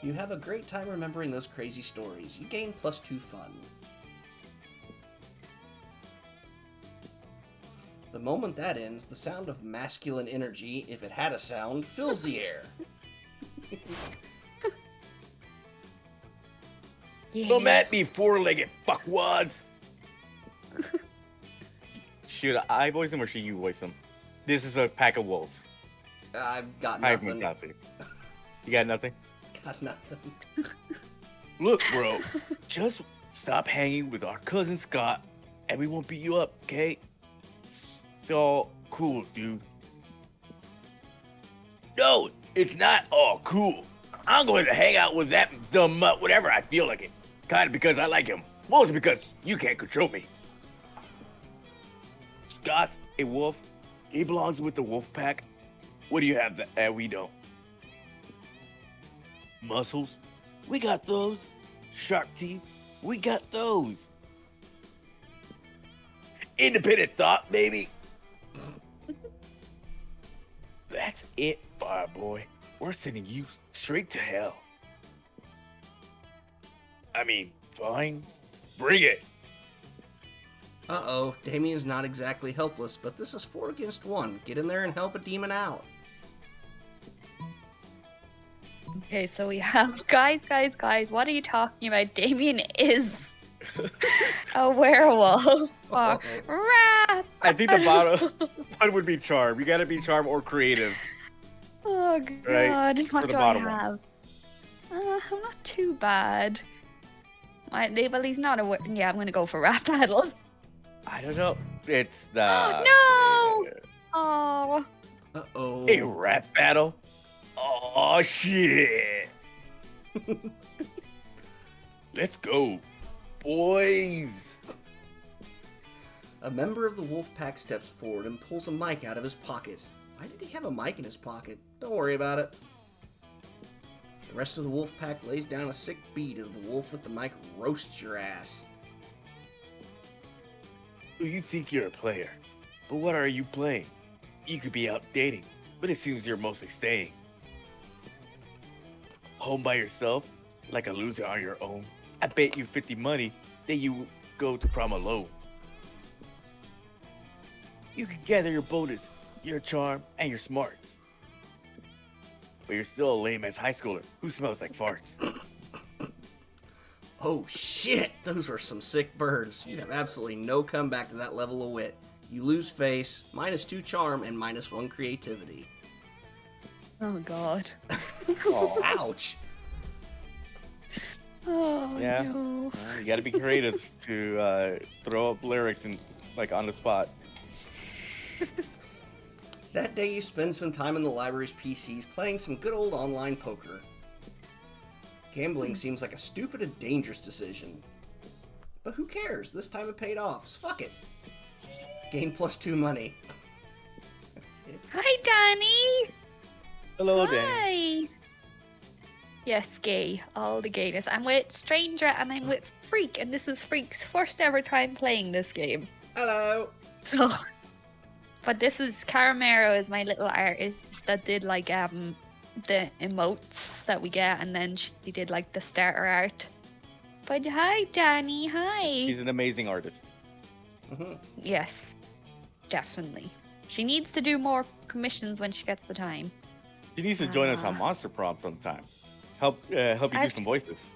You have a great time remembering those crazy stories. You gain +2 fun. The moment that ends, the sound of masculine energy, if it had a sound, fills the air. Yeah. Come at me, four-legged fuckwads! Should I voice him or should you voice him? This is a pack of wolves. I've got I've nothing. been You got nothing? Got nothing. Look, bro. Just stop hanging with our cousin Scott, and we won't beat you up, okay? It's all cool, dude. No, it's not all cool. I'm going to hang out with that dumb mutt whenever I feel like it. Kind of because I like him, mostly because you can't control me. Scott's a wolf. He belongs with the wolf pack. What do you have that we don't? Muscles? We got those. Sharp teeth? We got those. Independent thought, baby. That's it, Fireboy. We're sending you straight to hell. I mean, fine. Bring it. Uh-oh, Damien's not exactly helpless, but this is 4 against 1. Get in there and help a demon out. Okay, so we have guys. What are you talking about? Damien is a werewolf. Or rap. I think the bottom one would be charm. You gotta be charm or creative. Oh god, Right, for what the do I bottom one. have? I'm not too bad. Well, he's not a. Yeah, I'm gonna go for rap battle. I don't know. It's the Oh no! Oh. Uh-oh. a rap battle. Oh shit! Let's go, boys. A member of the wolf pack steps forward and pulls a mic out of his pocket. Why did he have a mic in his pocket? Don't worry about it. The rest of the wolf pack lays down a sick beat as the wolf with the mic roasts your ass. You think you're a player, but what are you playing? You could be out dating, but it seems you're mostly staying. Home by yourself, like a loser on your own. I bet you 50 money that you go to prom alone. You can gather your bonus, your charm, and your smarts. But you're still a lame-ass high schooler who smells like farts. Oh shit, those were some sick burns. You have absolutely no comeback to that level of wit. You lose face, -2 charm, and -1 creativity. Oh god. Oh, Ouch! Oh Yeah. no. you gotta be creative to throw up lyrics and like on the spot. That day you spend some time in the library's PCs playing some good old online poker. Gambling seems like a stupid and dangerous decision. But who cares? This time it paid off. So fuck it. Gain +2 money. That's it. Hi, Danny. Hello, Dan. Hi. Yes, gay. All the gayness. I'm with Stranger and I'm with Freak, and this is Freak's first ever time playing this game. Hello! So, but this is Caramero is my little artist that did like the emotes that we get, and then she did like the starter art. But hi, Danny. Hi. She's an amazing artist. Mm-hmm. Yes, definitely. She needs to do more commissions when she gets the time. She needs to join us on Ah. Monster Prom sometime. Help you do I've- some voices.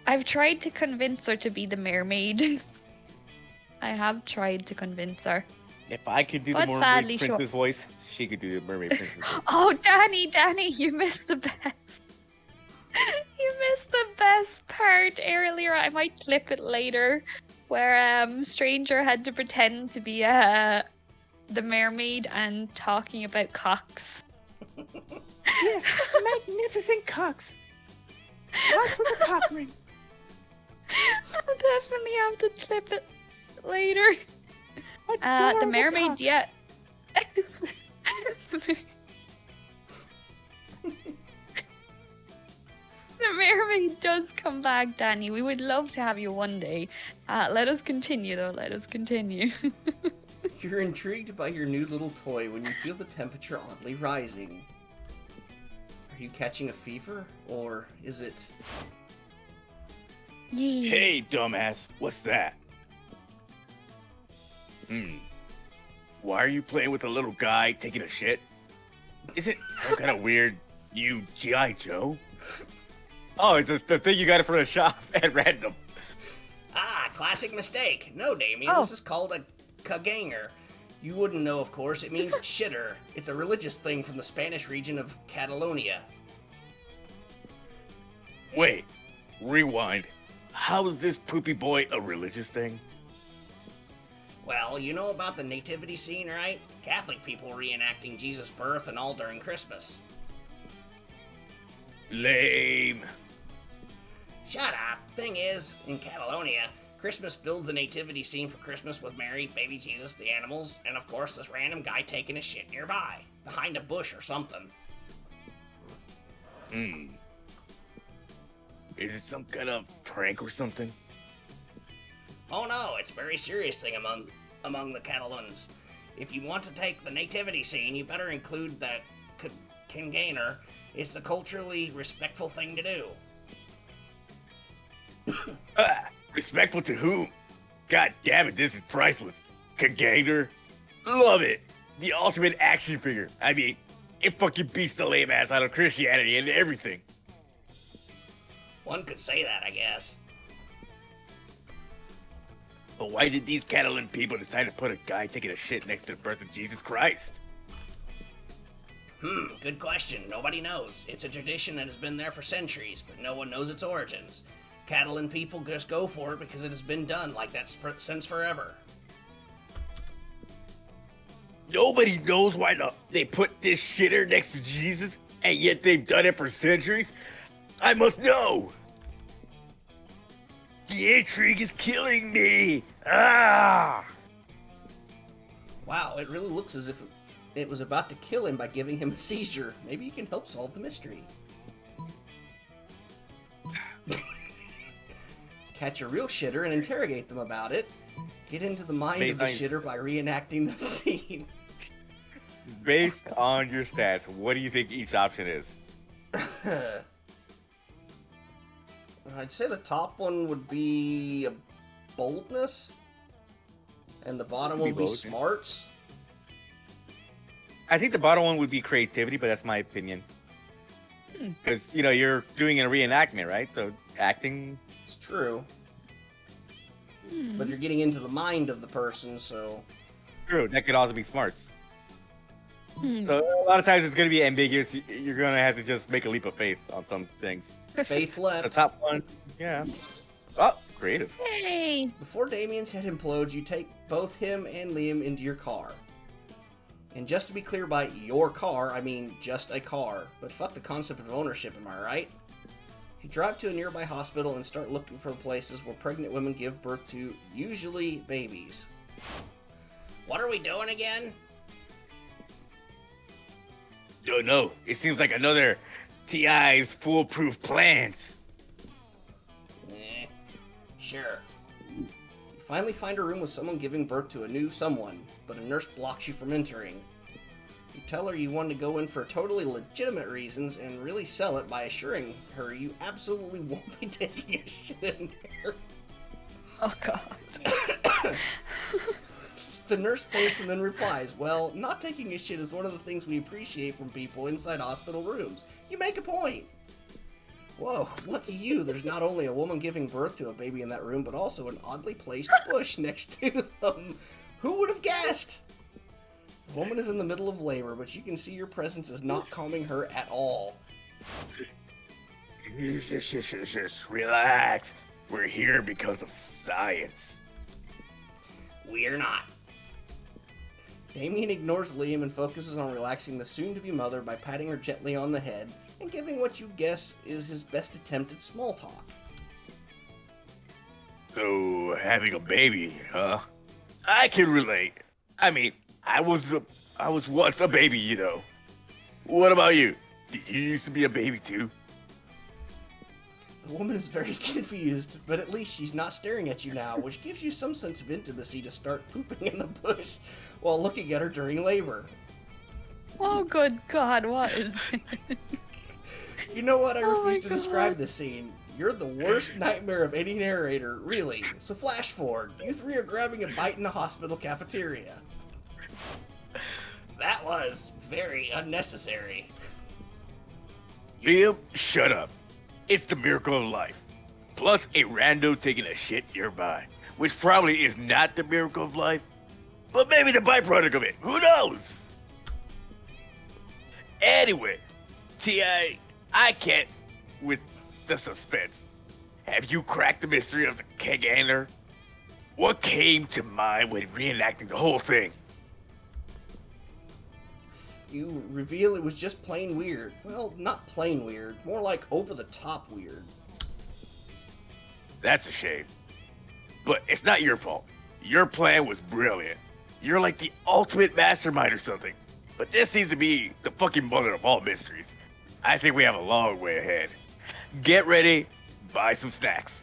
I've tried to convince her to be the mermaid. I have tried to convince her. If I could do the But mermaid sadly, princess voice, she could do the mermaid princess voice. Oh, Danny, you missed the best. You missed the best part earlier. I might clip it later, where Stranger had to pretend to be the mermaid and talking about cocks. Yes, magnificent cocks. Cocks with a cock ring. I'll definitely have to clip it later. The Adorable mermaid, cocks. yeah. The mermaid does come back, Danny. We would love to have you one day. Let us continue, though. Let us continue. You're intrigued by your new little toy when you feel the temperature oddly rising. Are you catching a fever? Or is it... Yee. Hey, dumbass, what's that? Why are you playing with a little guy taking a shit? Is it some kind of weird, you G.I. Joe? Oh, it's the thing you got it from the shop at random. Ah, classic mistake. No, Damien, Oh. this is called a kaganger. You wouldn't know, of course. It means shitter. It's a religious thing from the Spanish region of Catalonia. Wait, rewind. how is this poopy boy a religious thing? Well, you know about the nativity scene, right? Catholic people reenacting Jesus' birth and all during Christmas. Lame. Shut up. Thing is, in Catalonia, Christmas builds a nativity scene for Christmas with Mary, baby Jesus, the animals, and of course this random guy taking a shit nearby, behind a bush or something. Is it some kind of prank or something? Oh no, it's a very serious thing among the Catalans. If you want to take the nativity scene, you better include the congainer. It's the culturally respectful thing to do. Respectful to whom? God damn it, this is priceless. Congainer? Love it. The ultimate action figure. I mean, it fucking beats the lame ass out of Christianity and everything. One could say that, I guess. But why did these Catalan people decide to put a guy taking a shit next to the birth of Jesus Christ? Good question. Nobody knows. It's a tradition that has been there for centuries, but no one knows its origins. Catalan people just go for it because it has been done like that since forever. Nobody knows why they put this shitter next to Jesus, and yet they've done it for centuries? I must know! The intrigue is killing me! Ah! Wow, it really looks as if it was about to kill him by giving him a seizure. Maybe you can help solve the mystery. Catch a real shitter and interrogate them about it. Get into the mind of the shitter by reenacting the scene. Based on your stats, what do you think each option is? I'd say the top one would be boldness, and the bottom one would be smarts. I think the bottom one would be creativity, but that's my opinion. Because, you know, you're doing a reenactment, right? So acting... It's true. But you're getting into the mind of the person, so... True, that could also be smarts. So a lot of times it's going to be ambiguous. You're going to have to just make a leap of faith on some things. Faith left. The top one, yeah. Oh, creative. Hey! Before Damien's head implodes, you take both him and Liam into your car. And just to be clear, by your car, I mean just a car. But fuck the concept of ownership, am I right? You drive to a nearby hospital and start looking for places where pregnant women give birth to, usually, babies. What are we doing again? Don't know. It seems like another TI's foolproof plans. Sure. You finally find a room with someone giving birth to a new someone, but a nurse blocks you from entering. You tell her you want to go in for totally legitimate reasons and really sell it by assuring her you absolutely won't be taking a shit in there. Oh, God. The nurse thinks and then replies, well, not taking a shit is one of the things we appreciate from people inside hospital rooms. You make a point. Whoa, lucky you, there's not only a woman giving birth to a baby in that room, but also an oddly placed bush next to them. Who would have guessed? The woman is in the middle of labor, but you can see your presence is not calming her at all. Relax. We're here because of science. We're not. Damien ignores Liam and focuses on relaxing the soon-to-be mother by patting her gently on the head and giving what you guess is his best attempt at small talk. So, having a baby, huh? I can relate. I mean, I was once a baby, you know. What about you? Did you used to be a baby too? The woman is very confused, but at least she's not staring at you now, which gives you some sense of intimacy to start pooping in the bush while looking at her during labor. Oh, good God, what is it? You know what? I Oh my refuse to describe God. this scene. You're the worst nightmare of any narrator, really. So flash forward. You three are grabbing a bite in the hospital cafeteria. That was very unnecessary. Liam, shut up. It's the miracle of life. Plus a rando taking a shit nearby, which probably is not the miracle of life, but maybe the byproduct of it. Who knows? Anyway, T.I., I can't with the suspense. Have you cracked the mystery of the Kegander? What came to mind when reenacting the whole thing? You reveal it was just plain weird. Well, not plain weird, more like over-the-top weird. That's a shame. But it's not your fault. Your plan was brilliant. You're like the ultimate mastermind or something. But this seems to be the fucking mother of all mysteries. I think we have a long way ahead. Get ready, buy some snacks.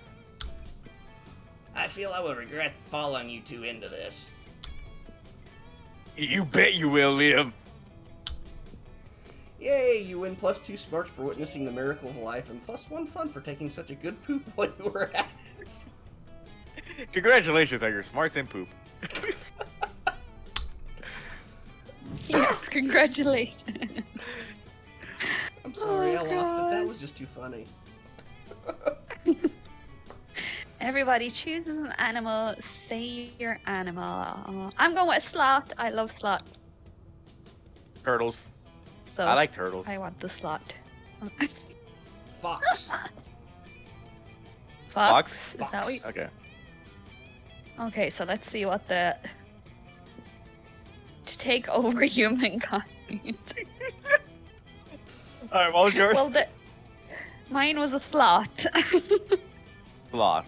I feel I will regret following you two into this. You bet you will, Liam. Yay, you win +2 smarts for witnessing the miracle of life and +1 fun for taking such a good poop while you were at it. Congratulations on your smarts and poop. Yes, congratulations. I'm sorry, Oh, I lost it. That God. was just too funny. Everybody chooses an animal. Say your animal. I'm going with a sloth. I love sloths. Turtles. So I like turtles. I want the sloth. Fox. Fox? Is Fox. that what Okay. Okay, so let's see what the... To take over humankind. Alright, what was yours? Well, mine was a sloth. Sloth.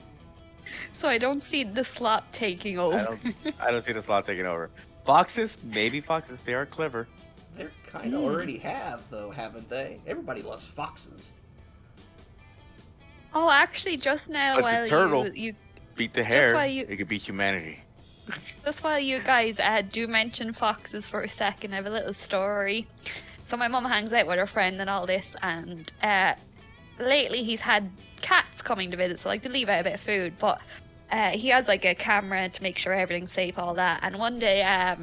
So I don't see the sloth taking over. I don't see the sloth taking over. Foxes? Maybe foxes. They are clever. They kind of already have, though, haven't they? Everybody loves foxes. Oh, actually, just now But while the turtle you beat the hare. why you- It could beat humanity. just while you guys do mention foxes for a second, I have a little story. So my mum hangs out with her friend and all this, and lately he's had cats coming to visit, so like to leave out a bit of food, but he has like a camera to make sure everything's safe, all that. And one day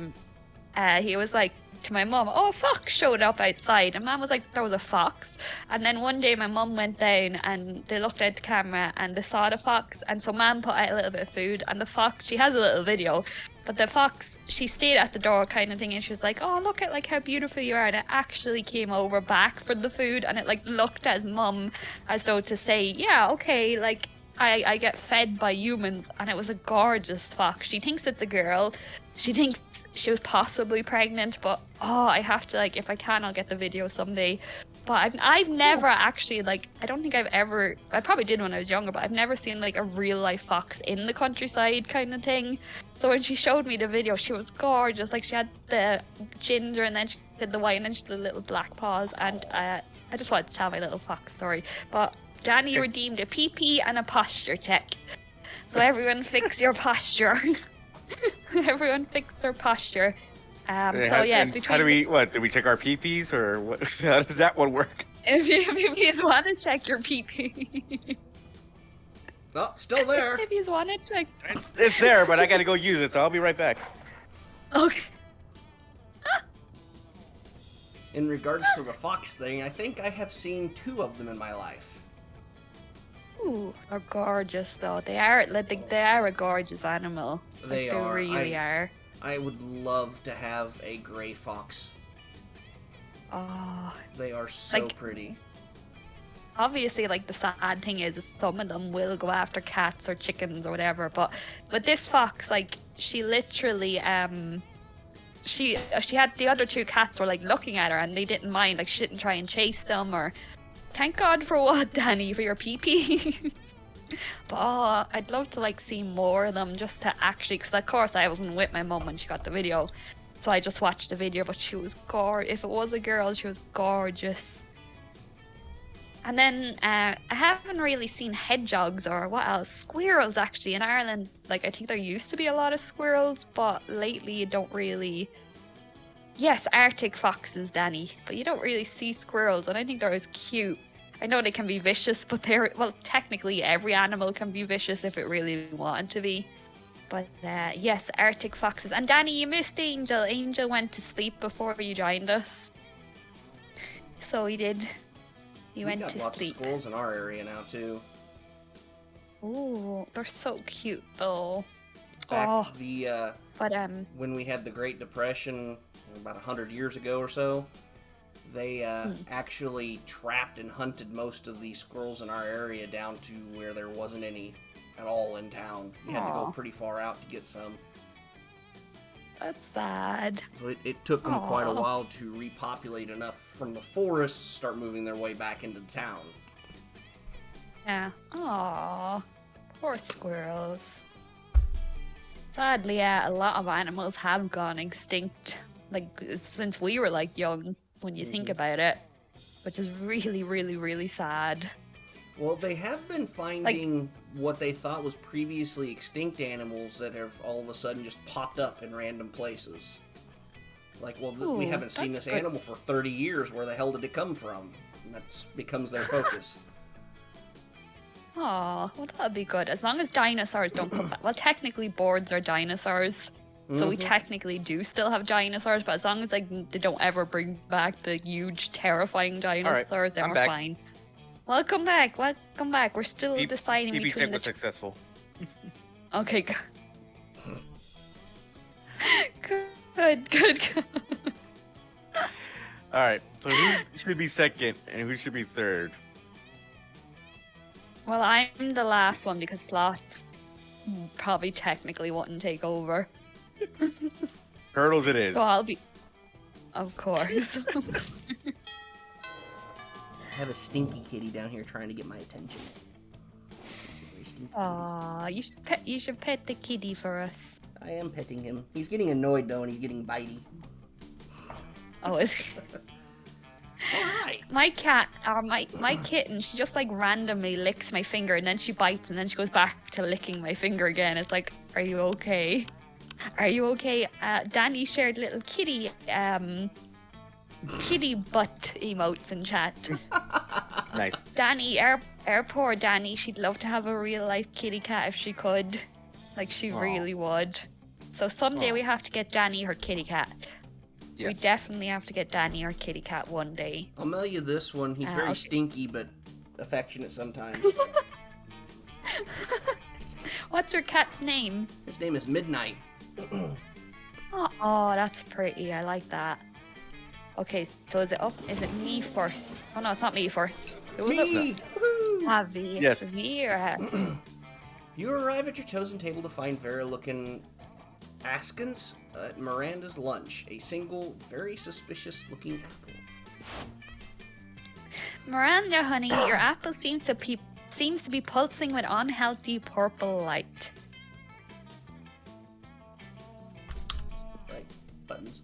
he was like to my mum, oh, a fox showed up outside, and mum was like, there was a fox. And then one day my mum went down and they looked at the camera and they saw the fox, and so mum put out a little bit of food, and the fox, she has a little video, but the fox, she stayed at the door kind of thing, and she was like, oh, look at like how beautiful you are, and it actually came over back for the food, and it like looked at his mum as though to say, yeah, okay, like I get fed by humans. And it was a gorgeous fox. She thinks it's a girl. She thinks she was possibly pregnant, but oh, I have to, like, if I can, I'll get the video someday. But I've never actually, like, I don't think I've ever, I probably did when I was younger, but I've never seen like a real life fox in the countryside kind of thing. So when she showed me the video, she was gorgeous. Like, she had the ginger, and then she had the white, and then she had the little black paws. And I just wanted to tell my little fox story. But Danny redeemed a PP and a posture check. So everyone fix your posture. Everyone fix their posture. So yes, How do we? What? Do we check our PPs or what? How does that one work? if you want to check your PP. Oh, still there. If you want to check. It's there, but I gotta go use it, so I'll be right back. Okay. In regards to the fox thing, I think I have seen 2 of them in my life. Ooh, they're gorgeous though. They are a gorgeous animal. They Like, are. They really are. I would love to have a gray fox. Oh, They are so Like- pretty. obviously, like, the sad thing is some of them will go after cats or chickens or whatever, but with this fox, like, she literally she had the other 2 cats were like looking at her, and they didn't mind. Like, she didn't try and chase them, or thank God for what, Danny, for your PP. But oh, I'd love to like see more of them, just to actually, because of course I wasn't with my mum when she got the video, so I just watched the video. But she was gorgeous. If it was a girl, she was gorgeous. And then I haven't really seen hedgehogs or what else. Squirrels, actually, in Ireland. Like, I think there used to be a lot of squirrels, but lately you don't really. Yes, Arctic foxes, Danny, but you don't really see squirrels, and I think they're as cute. I know they can be vicious, but well, technically every animal can be vicious if it really wanted to be. But yes, Arctic foxes. And Danny, you missed Angel. Angel went to sleep before you joined us. So he did. He went We to got lots sleep. of squirrels in our area now too. Ooh, they're so cute though. Back Oh, the but when we had the Great Depression about 100 years ago or so, They actually trapped and hunted most of the squirrels in our area down to where there wasn't any at all in town. You had to go Aw. pretty far out to get some. That's sad. So it took them quite a Aw. while to repopulate enough from the forests to start moving their way back into the town. Yeah. Aw. Poor squirrels. Sadly, yeah, a lot of animals have gone extinct. Like, since we were, like, young, when you think about it. Which is really, really, really sad. Well, they have been finding what they thought was previously extinct animals that have all of a sudden just popped up in random places. Like, well, we Ooh, haven't seen that's this good. animal for 30 years. Where the hell did it come from? And that becomes their focus. Aw, well, that'd be good. As long as dinosaurs don't come back. Well, technically, boards are dinosaurs. So we technically do still have dinosaurs, but as long as, like, they don't ever bring back the huge, terrifying dinosaurs, then I'm we're back. fine. Welcome back. Welcome back. We're still PB deciding check between the was successful. Okay, good. Good, good, good. All right. So who should be second and who should be third? Well, I'm the last one because sloths probably technically wouldn't take over. Turtles it is. So I'll be... Of course. I have a stinky kitty down here trying to get my attention. It's a very stinky kitty. Aw, you should pet the kitty for us. I am petting him. He's getting annoyed though, and he's getting bitey. Oh, is Alright. my cat, or my kitten, she just like randomly licks my finger and then she bites and then she goes back to licking my finger again. It's like, are you okay? Are you okay? Danny shared little kitty butt emotes in chat. Nice. Danny, our poor Danny, she'd love to have a real life kitty cat if she could. Like, she Aw. really would. So someday Aw. we have to get Danny her kitty cat. Yes. We definitely have to get Danny her kitty cat one day. I'll mail you this one. He's very Okay. stinky, but affectionate sometimes. What's your cat's name? His name is Midnight. Oh, that's pretty. I like that. Okay, so is it up? Is it me first? Oh no, it's not me first. Who was Me! it? Woohoo! Javi. Yes. V or You arrive at your chosen table to find Vera-looking askance at Miranda's lunch. A single, very suspicious-looking apple. Miranda, honey, your apple seems to be pulsing with unhealthy purple light. Right? Buttons.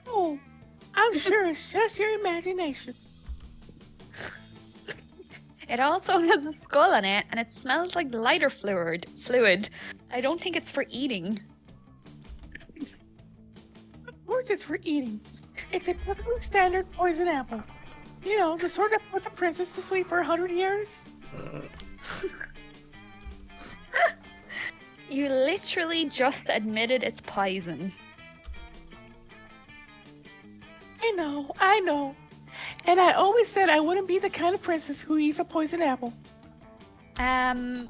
Oh, I'm sure it's just your imagination. It also has a skull on it, and it smells like lighter fluid. I don't think it's for eating. Of course it's for eating. It's a perfectly standard poison apple. You know, the sort that puts a princess to sleep for 100 years. You literally just admitted it's poison. I know. And I always said I wouldn't be the kind of princess who eats a poison apple. Danny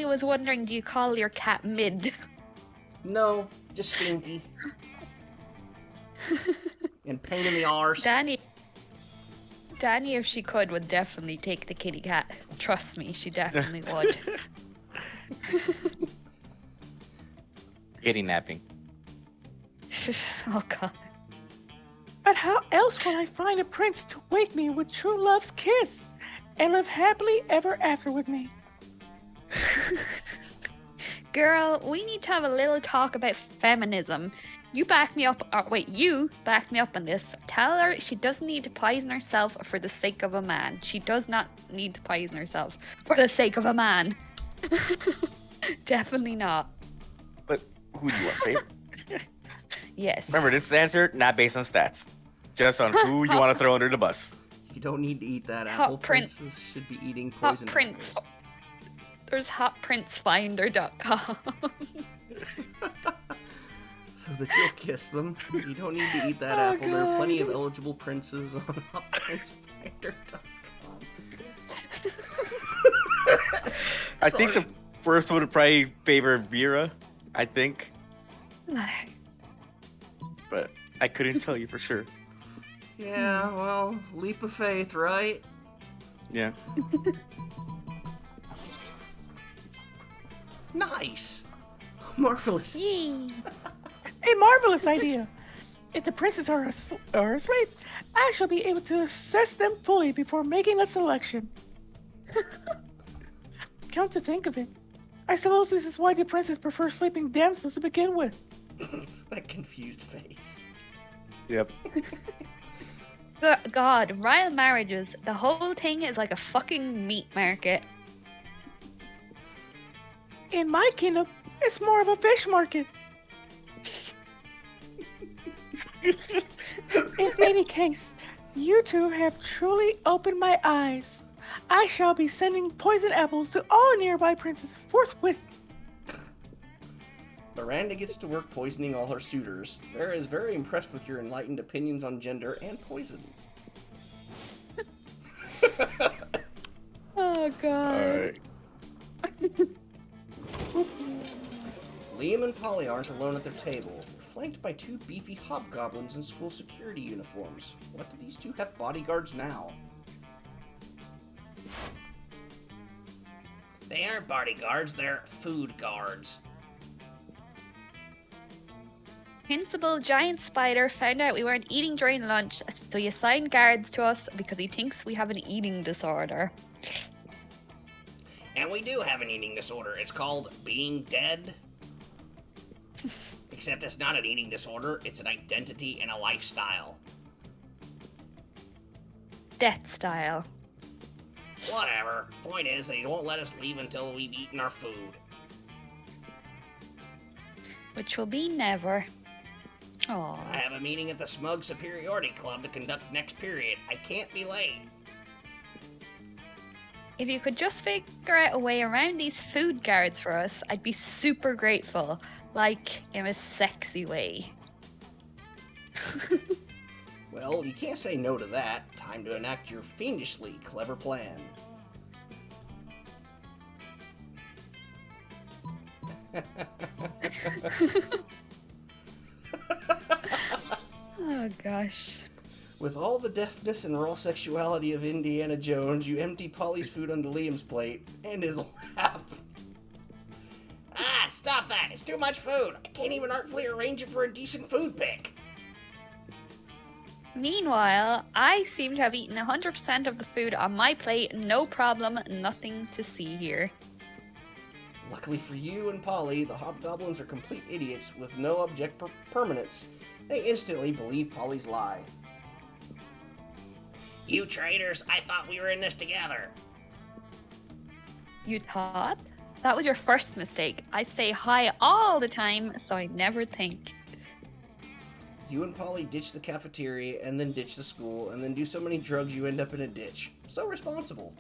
was wondering, do you call your cat Mid? No, just stinky. And pain in the arse. Danny, if she could, would definitely take the kitty cat. Trust me, she definitely would. Kitty napping. Oh god. But how else will I find a prince to wake me with true love's kiss and live happily ever after with me? Girl, we need to have a little talk about feminism. You back me up, you back me up on this. Tell her she doesn't need to poison herself for the sake of a man. She does not need to poison herself for the sake of a man. Definitely not. But who do you want, babe? Yes. Remember, this is answer not based on stats, just on who you want to throw under the bus. You don't need to eat that Hot apple. prince. Princes should be eating Hot poison prince. apples. There's hotprincefinder.com. So that you'll kiss them. You don't need to eat that Oh, apple. There are plenty of God. eligible princes on hotprincefinder.com. I think the first one would probably favor Vera, I think, but I couldn't tell you for sure. Yeah, well, leap of faith, right? Yeah. Nice! Marvelous. Yay! A marvelous idea. If the princes are asleep, I shall be able to assess them fully before making a selection. Come to think of it, I suppose this is why the princes prefer sleeping damsels to begin with. That confused face. Yep. God, royal marriages. The whole thing is like a fucking meat market. In my kingdom, it's more of a fish market. In any case, you two have truly opened my eyes. I shall be sending poison apples to all nearby princes forthwith. Miranda gets to work poisoning all her suitors. Vera is very impressed with your enlightened opinions on gender and poison. Oh God. Alright. Liam and Polly aren't alone at their table. They're flanked by two beefy hobgoblins in school security uniforms. What do these two have bodyguards now? They aren't bodyguards, they're food guards. Principal Giant Spider found out we weren't eating during lunch, so he assigned guards to us because he thinks we have an eating disorder. And we do have an eating disorder. It's called being dead. Except it's not an eating disorder, it's an identity and a lifestyle. Death style. Whatever. Point is, they won't let us leave until we've eaten our food. Which will be never. Aww. I have a meeting at the Smug Superiority Club to conduct next period. I can't be late. If you could just figure out a way around these food guards for us, I'd be super grateful. Like, in a sexy way. Well, you can't say no to that. Time to enact your fiendishly clever plan. Oh gosh. With all the deftness and raw sexuality of Indiana Jones, you empty Polly's food onto Liam's plate and his lap. Ah, stop that! It's too much food! I can't even artfully arrange it for a decent food pick! Meanwhile, I seem to have eaten 100% of the food on my plate, no problem, nothing to see here. Luckily for you and Polly, the hobgoblins are complete idiots with no object permanence. They instantly believe Polly's lie. You traitors, I thought we were in this together. You thought? That was your first mistake. I say hi all the time, so I never think. You and Polly ditch the cafeteria and then ditch the school and then do so many drugs you end up in a ditch. So responsible.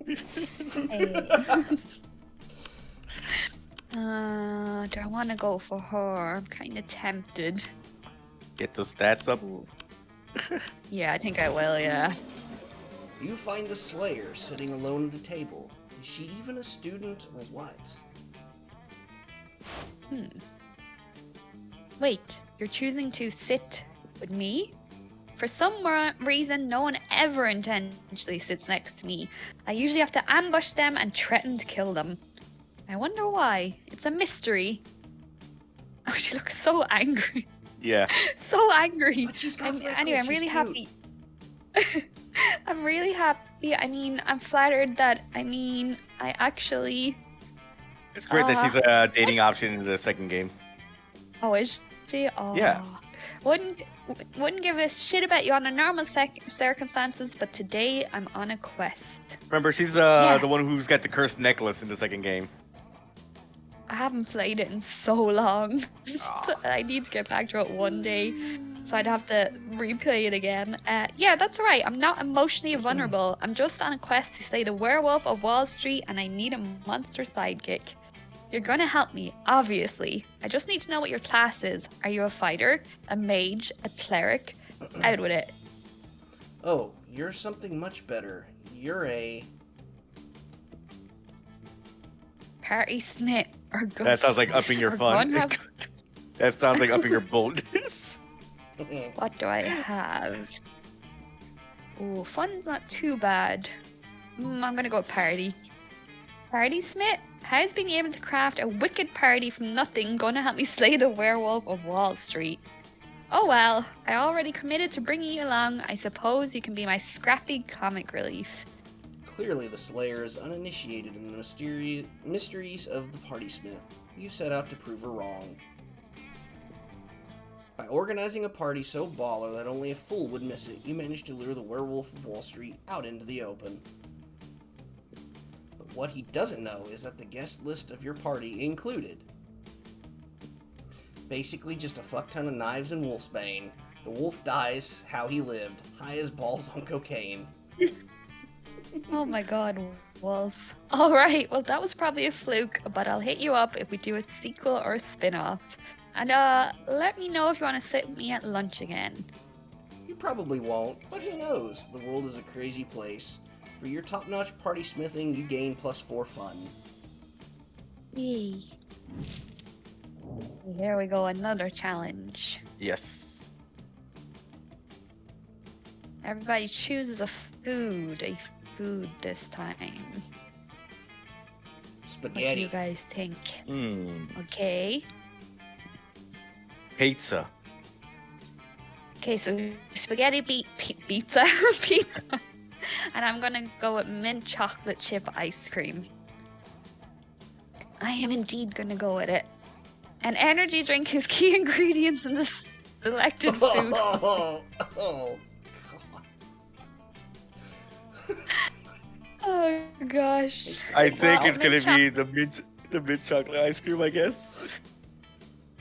Hey. Do I want to go for her? I'm kind of tempted. Get those stats up. Yeah, I think I will, yeah. You find the Slayer sitting alone at a table. Is she even a student or what? Wait, you're choosing to sit with me? For some reason, no one ever intentionally sits next to me. I usually have to ambush them and threaten to kill them. I wonder why. It's a mystery. Oh, she looks so angry. Yeah. So angry. But she's got freckles, Anyway, I'm she's really cute. happy. I'm really happy. I'm flattered that, I actually... It's great that she's a dating option in the second game. Oh, is she? Oh. Yeah. Wouldn't give a shit about you under normal circumstances, but today I'm on a quest. Remember, she's Yeah. the one who's got the cursed necklace in the second game. I haven't played it in so long. Aw. I need to get back to it one day, so I'd have to replay it again. Yeah, that's right. I'm not emotionally vulnerable. I'm just on a quest to slay the werewolf of Wall Street, and I need a monster sidekick. You're gonna help me, obviously. I just need to know what your class is. Are you a fighter, a mage, a cleric? Out with it. Oh, you're something much better. You're a... Party snip or gun. That sounds like upping your or fun. gun have- That sounds like upping your boldness. What do I have? Oh, fun's not too bad. I'm gonna go with party. Party Smith? How's being able to craft a wicked party from nothing gonna help me slay the werewolf of Wall Street? Oh well, I already committed to bringing you along. I suppose you can be my scrappy comic relief. Clearly, the Slayer is uninitiated in the mysteries of the Party Smith. You set out to prove her wrong. By organizing a party so baller that only a fool would miss it, you managed to lure the werewolf of Wall Street out into the open. But what he doesn't know is that the guest list of your party included basically just a fuck ton of knives and wolfsbane. The wolf dies how he lived, high as balls on cocaine. Oh my god, Wolf. Alright, well that was probably a fluke, but I'll hit you up if we do a sequel or a spin-off. And let me know if you want to sit with me at lunch again. You probably won't, but who knows? The world is a crazy place. For your top-notch party smithing, you gain +4 fun. Yay. Here we go, another challenge. Yes. Everybody chooses a food this time. What do Spaghetti. you guys think? Okay. Pizza. Okay, so spaghetti pizza. Pizza. And I'm gonna go with mint chocolate chip ice cream. I am indeed gonna go with it. An energy drink is key ingredients in the selected food. Oh, Oh gosh. I think Well, it's gonna mint be the mint chocolate ice cream, I guess.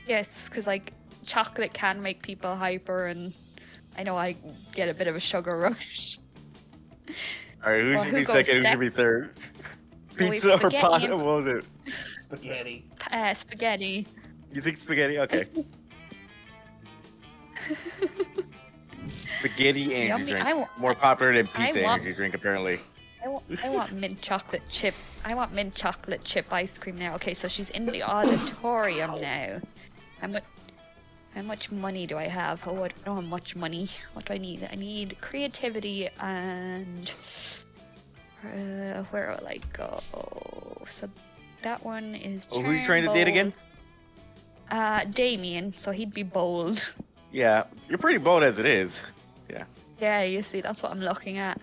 Yes, because like chocolate can make people hyper, and I know I get a bit of a sugar rush. All right, who Well, should who be goes second? Who sec- should be third? Well, we Pizza or spaghetti pasta? and- What was it? Spaghetti. Spaghetti. You think spaghetti? Okay. Spaghetti energy Yummy. drink. More popular than I pizza want- energy drink, apparently. I want mint chocolate chip. I want mint chocolate chip ice cream now. Okay, so she's in the auditorium now. How much money do I have? Oh, I don't have much money. What do I need? I need creativity and where will I go? So that one is. Oh, who are you trying to date again? Damien. So he'd be bold. Yeah, you're pretty bold as it is. Yeah, you see, that's what I'm looking at.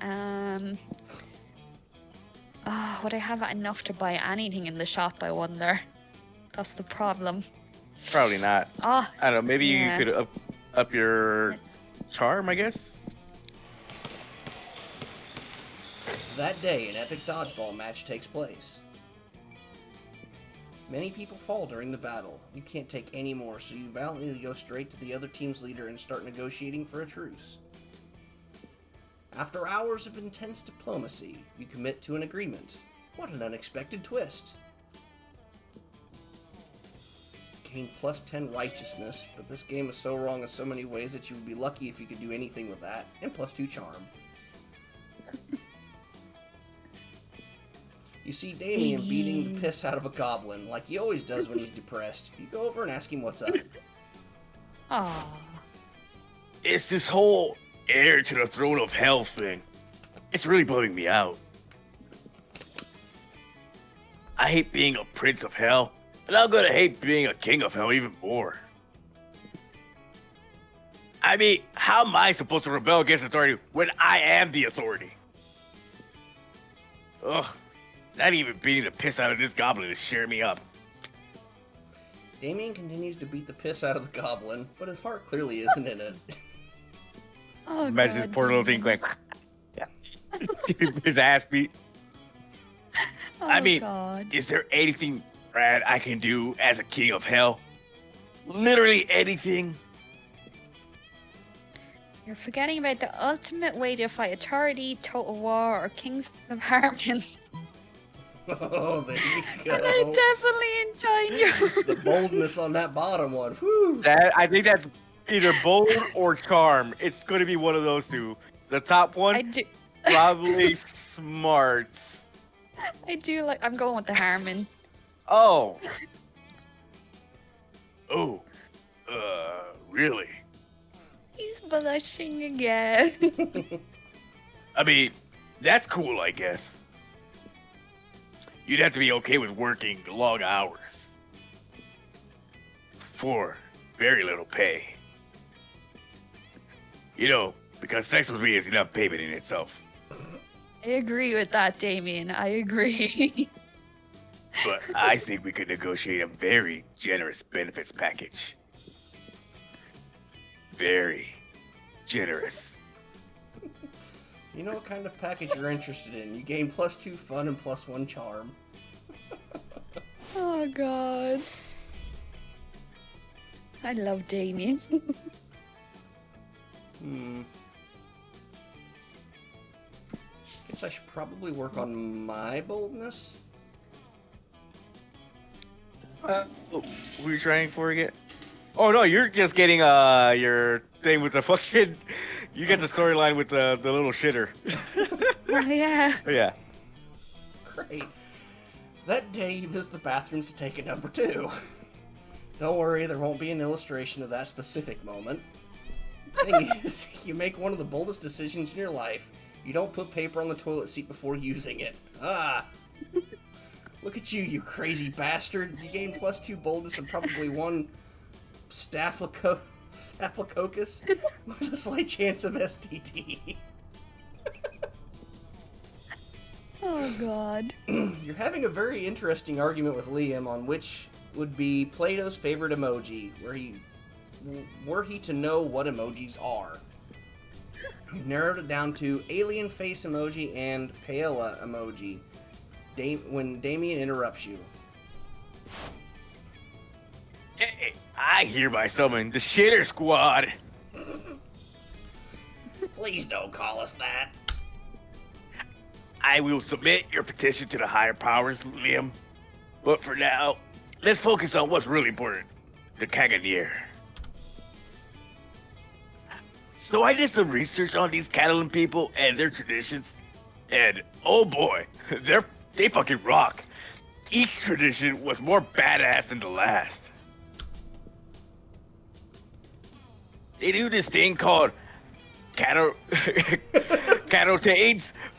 Would I have enough to buy anything in the shop, I wonder? That's the problem. Probably not. Ah, I don't know. Maybe yeah. you could up your let's- charm, I guess. That day, an epic dodgeball match takes place. Many people fall during the battle. You can't take any more, so you valiantly go straight to the other team's leader and start negotiating for a truce. After hours of intense diplomacy, you commit to an agreement. What an unexpected twist! Gain +10 righteousness, but this game is so wrong in so many ways that you would be lucky if you could do anything with that, and +2 charm. You see Damien beating the piss out of a goblin, like he always does when he's depressed. You go over and ask him what's up. Aw. It's this whole heir to the throne of hell thing. It's really bumming me out. I hate being a prince of hell, and I'm gonna hate being a king of hell even more. I mean, how am I supposed to rebel against authority when I am the authority? Ugh, not even beating the piss out of this goblin is cheering me up. Damien continues to beat the piss out of the goblin, but his heart clearly isn't in it. Oh, Imagine God, this poor little thing Damien. going, yeah. His ass beat. Oh, I mean, God. is there anything rad I can do as a king of hell? Literally anything. You're forgetting about the ultimate way to fight authority, total war, or kings of Harmon. Oh, there you And I go. definitely enjoyed The your. boldness on that bottom one. Whew. I think that's either bold or charm. It's going to be one of those two. The top I one, do. probably smarts. I do like. I'm going with the Harmon. Oh. Oh. Really? He's blushing again. I mean, that's cool, I guess. You'd have to be okay with working long hours for very little pay. You know, because sex with me is enough payment in itself. I agree with that, Damien. I agree. But I think we could negotiate a very generous benefits package. Very generous. You know what kind of package you're interested in. You gain +2 fun and +1 charm. Oh, God. I love Damien. Guess I should probably work on my boldness. What were you trying for again? Oh no, you're just getting your thing with the fucking. You get the storyline with the little shitter. Oh, yeah. Yeah. Great. That day you visit the bathrooms to take a number 2. Don't worry, there won't be an illustration of that specific moment. Thing is, you make one of the boldest decisions in your life. You don't put paper on the toilet seat before using it. Ah! Look at you, you crazy bastard. You gain +2 boldness and probably 1 staphylococcus with a slight chance of STD. Oh, God. You're having a very interesting argument with Liam on which would be Plato's favorite emoji, were he to know what emojis are. You've narrowed it down to alien face emoji and paella emoji. When Damien interrupts you. Hey, I hereby summon the Shitter Squad. Please don't call us that. I will submit your petition to the higher powers, Liam. But for now, let's focus on what's really important. The Caganeer. So I did some research on these Catalan people and their traditions. And oh boy, they fucking rock. Each tradition was more badass than the last. They do this thing called Catotades,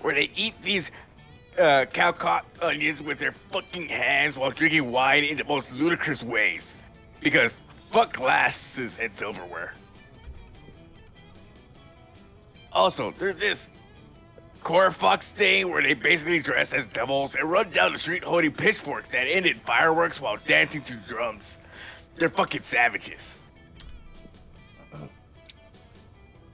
where they eat these cow-caught onions with their fucking hands while drinking wine in the most ludicrous ways. Because fuck glasses and silverware. Also, there's this Fox thing where they basically dress as devils and run down the street holding pitchforks that end in fireworks while dancing to drums. They're fucking savages.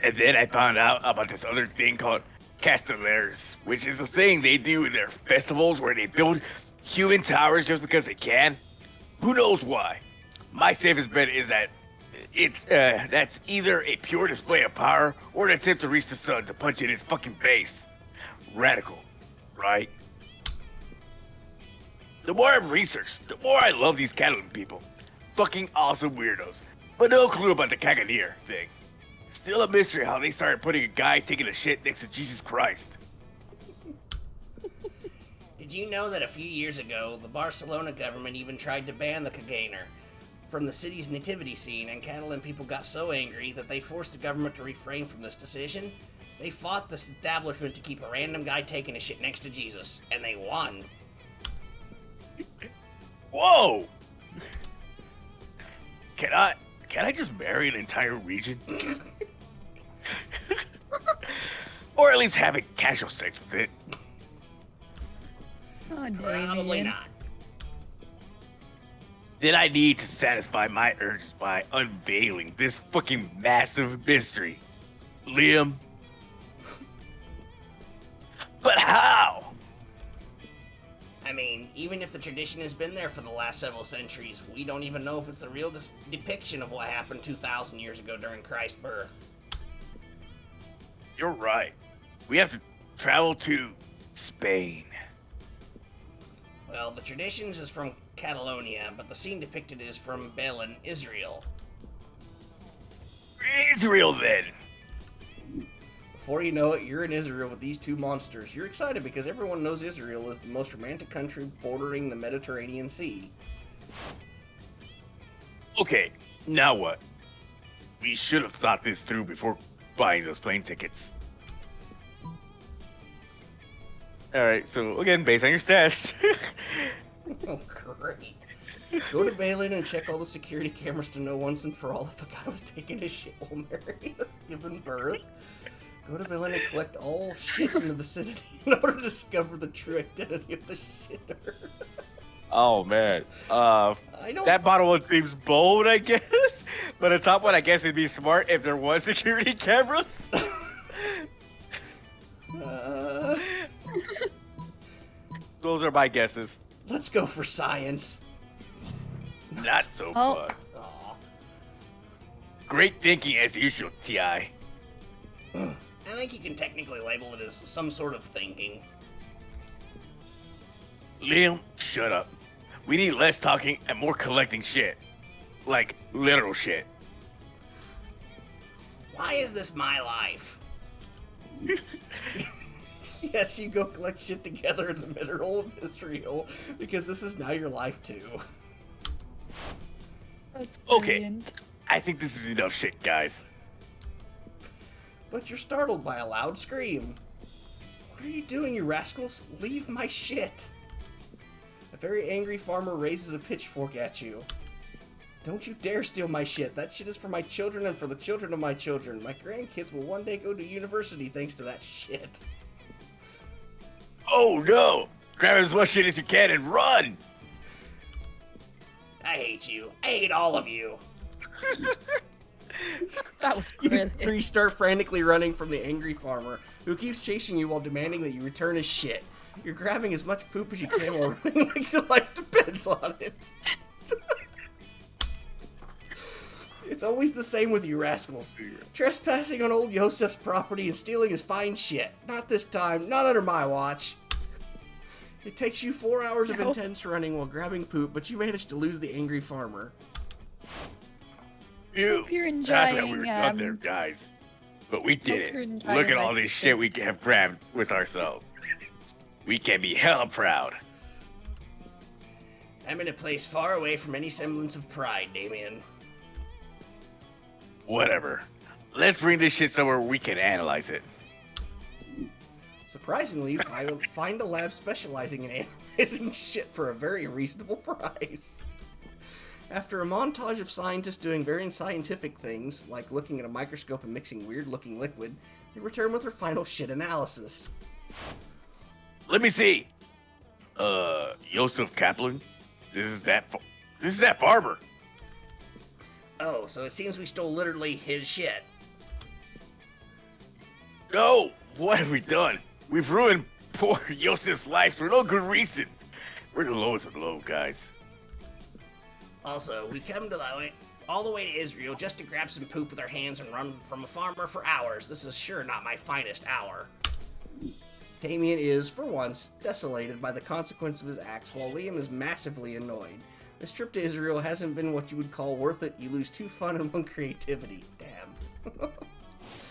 And then I found out about this other thing called Castellers, which is a thing they do in their festivals where they build human towers just because they can. Who knows why? My safest bet is that that's either a pure display of power or an attempt to reach the sun to punch it in its fucking face. Radical, right? The more I've researched, the more I love these Catalan people. Fucking awesome weirdos. But no clue about the Caganeer thing. Still a mystery how they started putting a guy taking a shit next to Jesus Christ. Did you know that a few years ago, the Barcelona government even tried to ban the Caganer from the city's nativity scene, and Catalan people got so angry that they forced the government to refrain from this decision? They fought the establishment to keep a random guy taking a shit next to Jesus, and they won. Whoa! Can I just marry an entire region? Or at least have a casual sex with it? Oh, Probably Damien. not. Then I need to satisfy my urges by unveiling this fucking massive mystery. Liam. But how? I mean, even if the tradition has been there for the last several centuries, we don't even know if it's the real depiction of what happened 2,000 years ago during Christ's birth. You're right. We have to travel to Spain. Well, the traditions is from Catalonia, but the scene depicted is from Belen, Israel. Israel, then. Before you know it, you're in Israel with these two monsters. You're excited because everyone knows Israel is the most romantic country bordering the Mediterranean Sea. Okay, now what? We should have thought this through before buying those plane tickets. All right, so again, based on your stats. Oh, great. Go to Balin and check all the security cameras to know once and for all if a guy was taking a shit while Mary was giving birth. Go to Balin and collect all shits in the vicinity in order to discover the true identity of the shitter. Oh man, I don't. that bottom one seems bold, I guess. But the top one, I guess it'd be smart if there was security cameras. Those are my guesses. Let's go for science. Not so Oh. fun. Aw. Great thinking as usual, Ti. I think you can technically label it as some sort of thinking. Liam, shut up. We need less talking and more collecting shit. Like, literal shit. Why is this my life? Yes, you go collect shit together in the middle of Israel, because this is now your life too. That's Okay. brilliant. I think this is enough shit, guys. But you're startled by a loud scream. What are you doing, you rascals? Leave my shit! A very angry farmer raises a pitchfork at you. Don't you dare steal my shit. That shit is for my children and for the children of my children. My grandkids will one day go to university thanks to that shit. Oh no! Grab as much shit as you can and run! I hate you. I hate all of you. That was You brilliant. three start frantically running from the angry farmer, who keeps chasing you while demanding that you return his shit. You're grabbing as much poop as you can while running like your life depends on it. It's always the same with you rascals. Trespassing on old Yosef's property and stealing his fine shit. Not this time, not under my watch. It takes you 4 hours of No. intense running while grabbing poop, but you manage to lose the angry farmer. You. Hope you're That's how we were enjoying, done there, guys. But we did hope you're it. enjoying Look at my all this shit we have grabbed with ourselves. We can be hella proud. I'm in a place far away from any semblance of pride, Damien. Whatever. Let's bring this shit somewhere we can analyze it. Surprisingly, you find a lab specializing in analyzing shit for a very reasonable price. After a montage of scientists doing very scientific things, like looking at a microscope and mixing weird-looking liquid, they return with their final shit analysis. Let me see. Joseph Kaplan. This is that farmer. Oh, so it seems we stole literally his shit. No, what have we done? We've ruined poor Joseph's life for no good reason. We're the lowest of the low, guys. Also, we come to all the way to Israel just to grab some poop with our hands and run from a farmer for hours. This is sure not my finest hour. Damien is, for once, desolated by the consequence of his acts, while Liam is massively annoyed. This trip to Israel hasn't been what you would call worth it. You lose 2 fun and 1 creativity. Damn.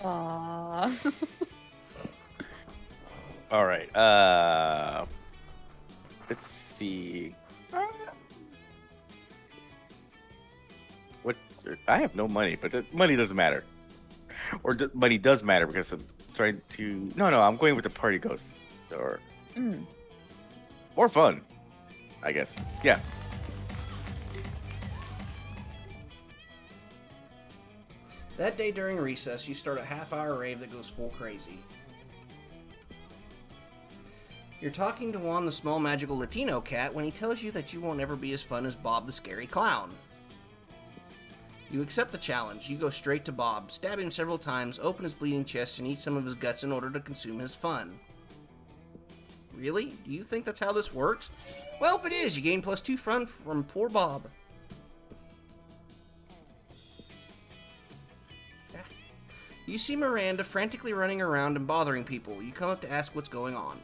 Aww. All right. Let's see. What? I have no money, but the money doesn't matter. Or money does matter because I'm trying to. No, I'm going with the party ghosts. So, more fun, I guess. Yeah. That day during recess, you start a half-hour rave that goes full crazy. You're talking to Juan, the small magical Latino cat, when he tells you that you won't ever be as fun as Bob the scary clown. You accept the challenge. You go straight to Bob, stab him several times, open his bleeding chest, and eat some of his guts in order to consume his fun. Really? Do you think that's how this works? Well, it is. You gain +2 fun from poor Bob. You see Miranda frantically running around and bothering people. You come up to ask what's going on.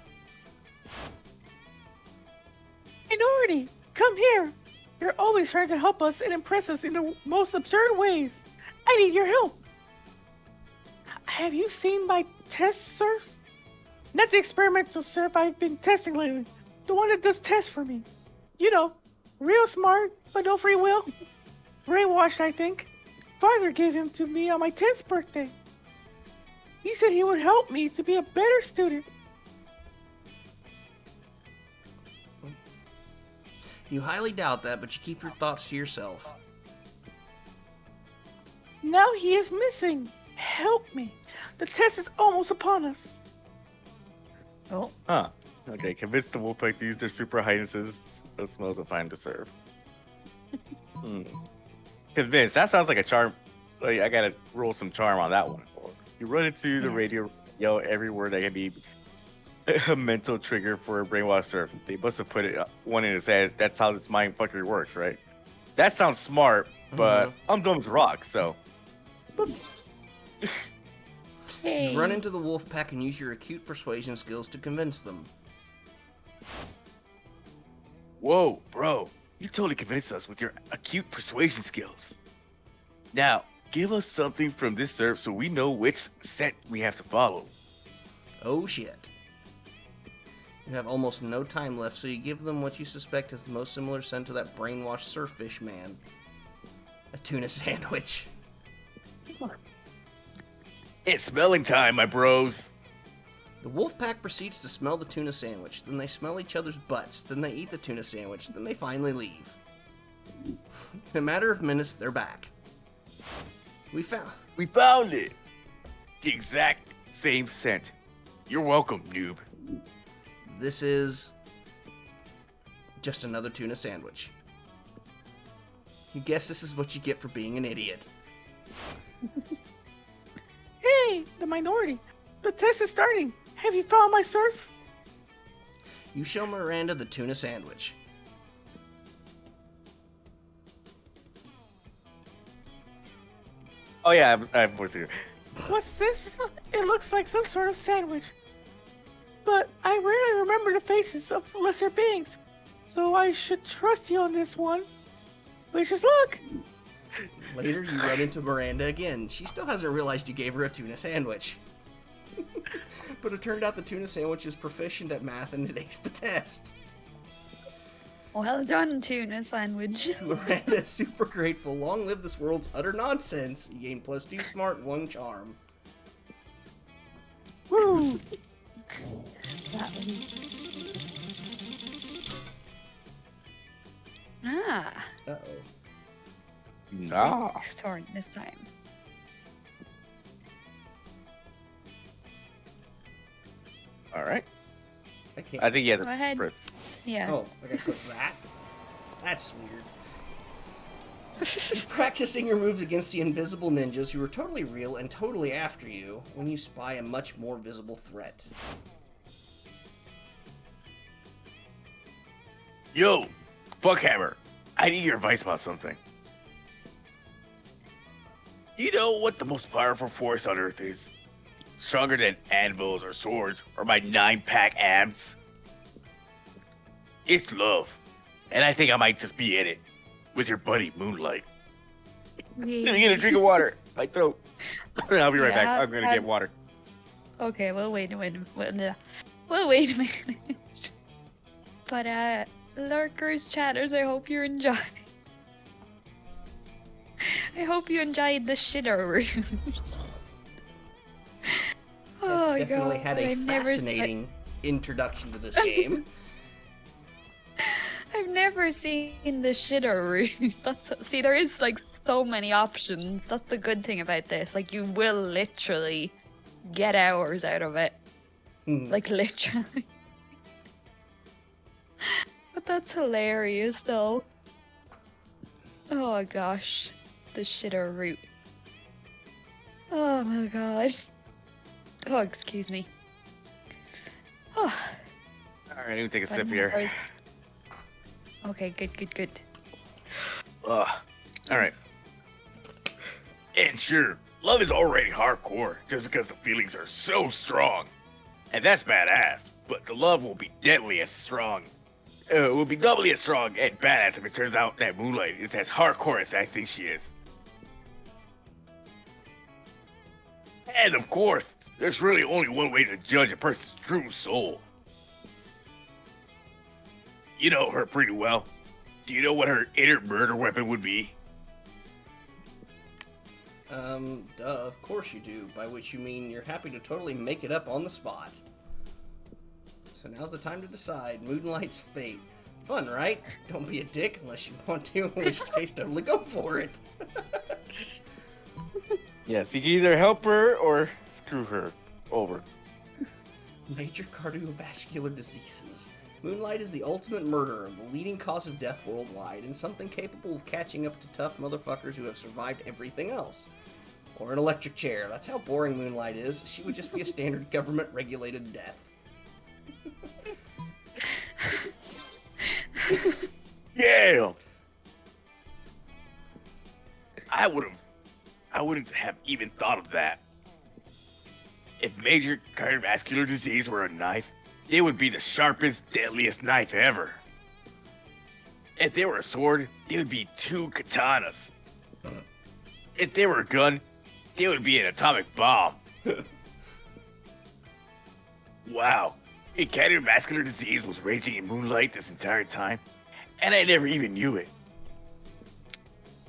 Minority, come here. You're always trying to help us and impress us in the most absurd ways. I need your help. Have you seen my test surf? Not the experimental surf I've been testing lately. The one that does tests for me. You know, real smart, but no free will. Brainwashed, I think. father gave him to me on my 10th birthday. He said he would help me to be a better student. You highly doubt that, but you keep your thoughts to yourself. Now he is missing. Help me. The test is almost upon us. Oh, Huh. Okay, convince the Wolfpack to use their super highnesses. Those smells are fine to serve. Convince. That sounds like a charm. Like, I gotta roll some charm on that one. You run into the Yeah. radio, yell every word that can be a mental trigger for a brainwash surf. They must have put one in his head. That's how this mind fuckery works, right? That sounds smart, but I'm dumb as rock, so. hey. You run into the wolf pack and use your acute persuasion skills to convince them. Whoa, bro. You totally convinced us with your acute persuasion skills. Now, give us something from this surf so we know which scent we have to follow. Oh shit. You have almost no time left, so you give them what you suspect is the most similar scent to that brainwashed surffish man. A tuna sandwich. It's smelling time, my bros. The wolf pack proceeds to smell the tuna sandwich, then they smell each other's butts, then they eat the tuna sandwich, then they finally leave. In a matter of minutes, they're back. We found it. The exact same scent. You're welcome, noob. This is just another tuna sandwich. You guess this is what you get for being an idiot. Hey, the minority. The test is starting. Have you found my surf? You show Miranda the tuna sandwich. Oh yeah, I'm with you. What's this? It looks like some sort of sandwich. But I rarely remember the faces of lesser beings, so I should trust you on this one. Wish us luck! Later, you run into Miranda again. She still hasn't realized you gave her a tuna sandwich. But it turned out the tuna sandwich is proficient at math and it aced the test. Well done, tuna sandwich. Miranda is super grateful. Long live this world's utter nonsense. You gain +2 smart, 1 charm. Woo! Ah, Uh-oh. Nah. Thorn this time. All right. I can't. I think you have Go to ahead. press. Yeah. Oh, I gotta click that? That's weird. You're practicing your moves against the invisible ninjas who are totally real and totally after you when you spy a much more visible threat. Yo, Fuckhammer, I need your advice about something. You know what the most powerful force on Earth is? Stronger than anvils or swords or my 9-pack abs? It's love. And I think I might just be in it. With your buddy, Moonlight. Let me get a drink of water. My throat. I'll be right back. I'm gonna get water. Okay, well, wait a minute. Well, wait a minute. But, lurkers, chatters, I hope you're enjoying. I hope you enjoyed the shitter route. Oh my Definitely god. had a I've never fascinating introduction to this game. I've never seen the shitter route. See, there is like so many options. That's the good thing about this. Like, you will literally get hours out of it. Like, literally. But that's hilarious, though. Oh gosh, the shitter route. Oh my god. Oh, excuse me. Oh. All right, let me take a But sip no here. worries. Okay, good. Ugh. All right. And sure, love is already hardcore just because the feelings are so strong. And that's badass, but the love will be deadly as strong. Will be doubly as strong and badass if it turns out that Moonlight is as hardcore as I think she is. And of course, there's really only one way to judge a person's true soul. You know her pretty well. Do you know what her inner murder weapon would be? Duh, of course you do, by which you mean you're happy to totally make it up on the spot. So now's the time to decide Moonlight's fate. Fun, right? Don't be a dick unless you want to, in which case totally go for it. Yes, you can either help her or screw her over. Major cardiovascular diseases. Moonlight is the ultimate murderer, the leading cause of death worldwide, and something capable of catching up to tough motherfuckers who have survived everything else. Or an electric chair. That's how boring Moonlight is. She would just be a standard government-regulated death. Yeah! I wouldn't have even thought of that. If major cardiovascular disease were a knife, it would be the sharpest, deadliest knife ever. If they were a sword, it would be 2 katanas. If they were a gun, it would be an atomic bomb. Wow, a cardiovascular disease was raging in Moonlight this entire time, and I never even knew it.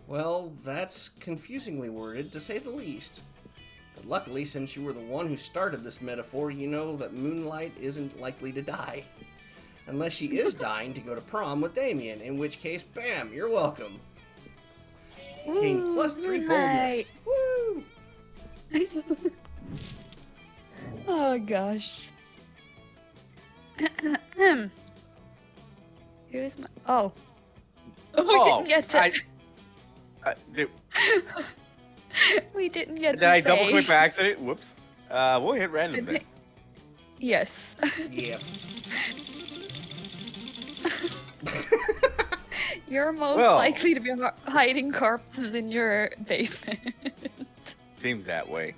Well, that's confusingly worded, to say the least. But luckily, since you were the one who started this metaphor, you know that Moonlight isn't likely to die. Unless she is dying to go to prom with Damien, in which case, bam, you're welcome. Gain +3 boldness. Woo! Oh gosh. Who's my... Oh. We didn't get to... We didn't get to Did I say... double click by accident? Whoops. We'll hit random then. Yes. Yep. You're most Well. likely to be hiding corpses in your basement. Seems that way.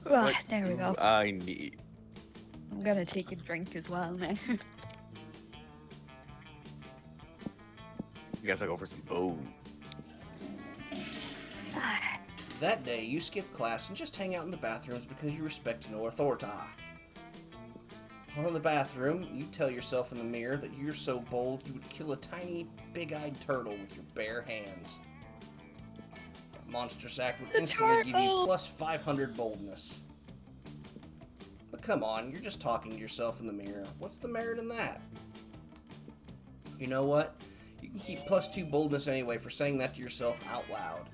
What There we go. do I need. I'm gonna take a drink as well now. I guess I'll go for some bone. That day, you skip class and just hang out in the bathrooms because you respect no authority. While in the bathroom, you tell yourself in the mirror that you're so bold you would kill a tiny, big-eyed turtle with your bare hands. That monstrous act would instantly give you +500 boldness. But come on, you're just talking to yourself in the mirror. What's the merit in that? You know what? You can keep +2 boldness anyway for saying that to yourself out loud.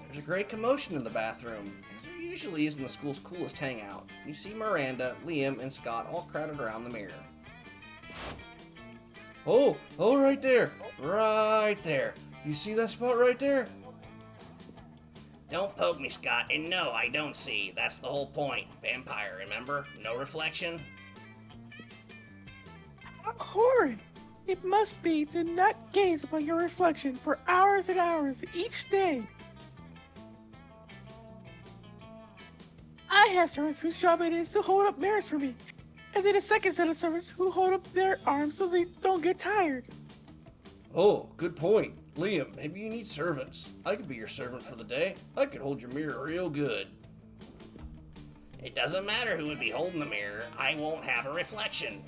There's a great commotion in the bathroom, as there usually is in the school's coolest hangout. You see Miranda, Liam, and Scott all crowded around the mirror. Oh, right there. Right there. You see that spot right there? Don't poke me, Scott, and no, I don't see. That's the whole point. Vampire, remember? No reflection? How horrid! It must be to not gaze upon your reflection for hours and hours each day. I have servants whose job it is to hold up mirrors for me, and then a second set of servants who hold up their arms so they don't get tired. Oh, good point. Liam, maybe you need servants. I could be your servant for the day. I could hold your mirror real good. It doesn't matter who would be holding the mirror. I won't have a reflection.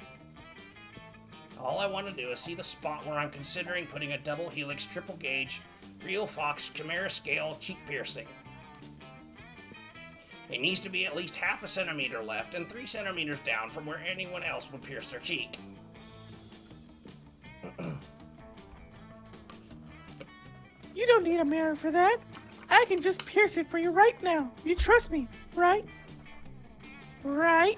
All I want to do is see the spot where I'm considering putting a double helix triple gauge real Fox Chimera scale cheek piercing. It needs to be at least ½ a centimeter left and 3 centimeters down from where anyone else would pierce their cheek. You don't need a mirror for that. I can just pierce it for you right now. You trust me, right? Right?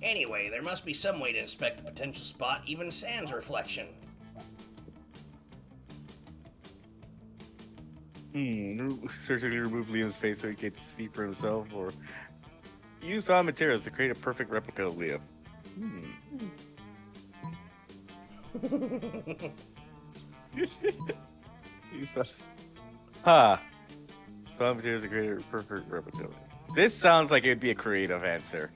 Anyway, there must be some way to inspect the potential spot, even sans reflection. Surgically remove Liam's face so he can see for himself, or use found materials to create a perfect replica of Liam. Found materials to create a perfect replica. This sounds like it'd be a creative answer.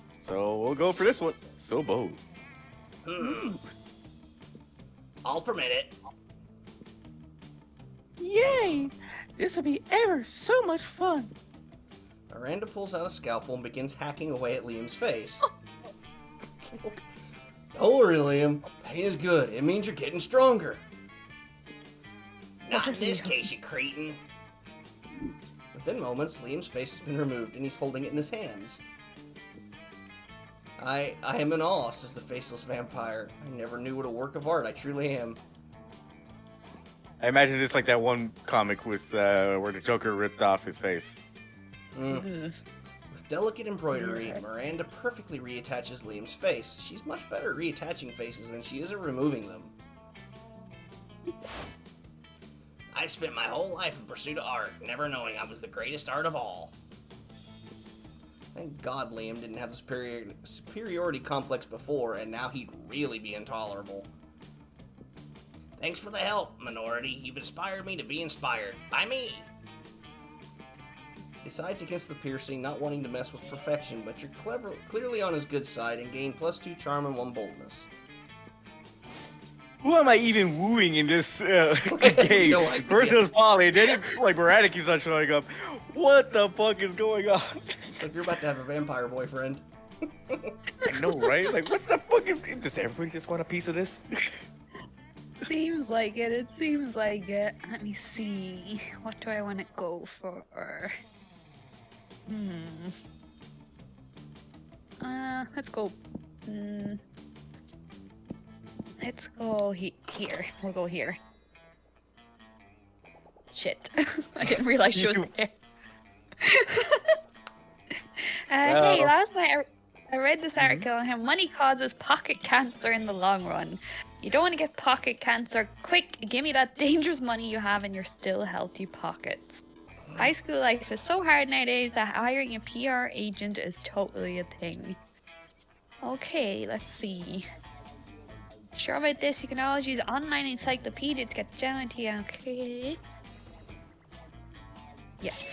So we'll go for this one. So bold. I'll permit it. Yay! This will be ever so much fun. Miranda pulls out a scalpel and begins hacking away at Liam's face. Don't worry, Liam. Pain is good. It means you're getting stronger. Not in this case, you cretin. Within moments, Liam's face has been removed and he's holding it in his hands. I am in awe, says the faceless vampire. I never knew what a work of art I truly am. I imagine it's like that one comic with where the Joker ripped off his face. With delicate embroidery, Miranda perfectly reattaches Liam's face. She's much better at reattaching faces than she is at removing them. I spent my whole life in pursuit of art, never knowing I was the greatest art of all. Thank God Liam didn't have the superiority complex before, and now he'd really be intolerable. Thanks for the help, Minority. You've inspired me to be inspired. By me! Decides against the piercing, not wanting to mess with perfection, but you're clearly on his good side and gain +2 charm and 1 boldness. Who am I even wooing in this game? No idea. First it was Polly, then it, like Miranda keeps on showing up. What the fuck is going on? Like you're about to have a vampire boyfriend. I know, right? Like, what the fuck is... Does everybody just want a piece of this? Seems like it. It seems like it. Let me see. What do I want to go for? Let's go. Let's go here. We'll go here. Shit. I didn't realize she was there. Hey, last night I read this article on how money causes pocket cancer in the long run. You don't want to get pocket cancer. Quick, give me that dangerous money you have in your still healthy pockets. High school life is so hard nowadays that hiring a PR agent is totally a thing. Okay, let's see. Sure about this, you can always use online encyclopedia to get down to you. Okay. Yes.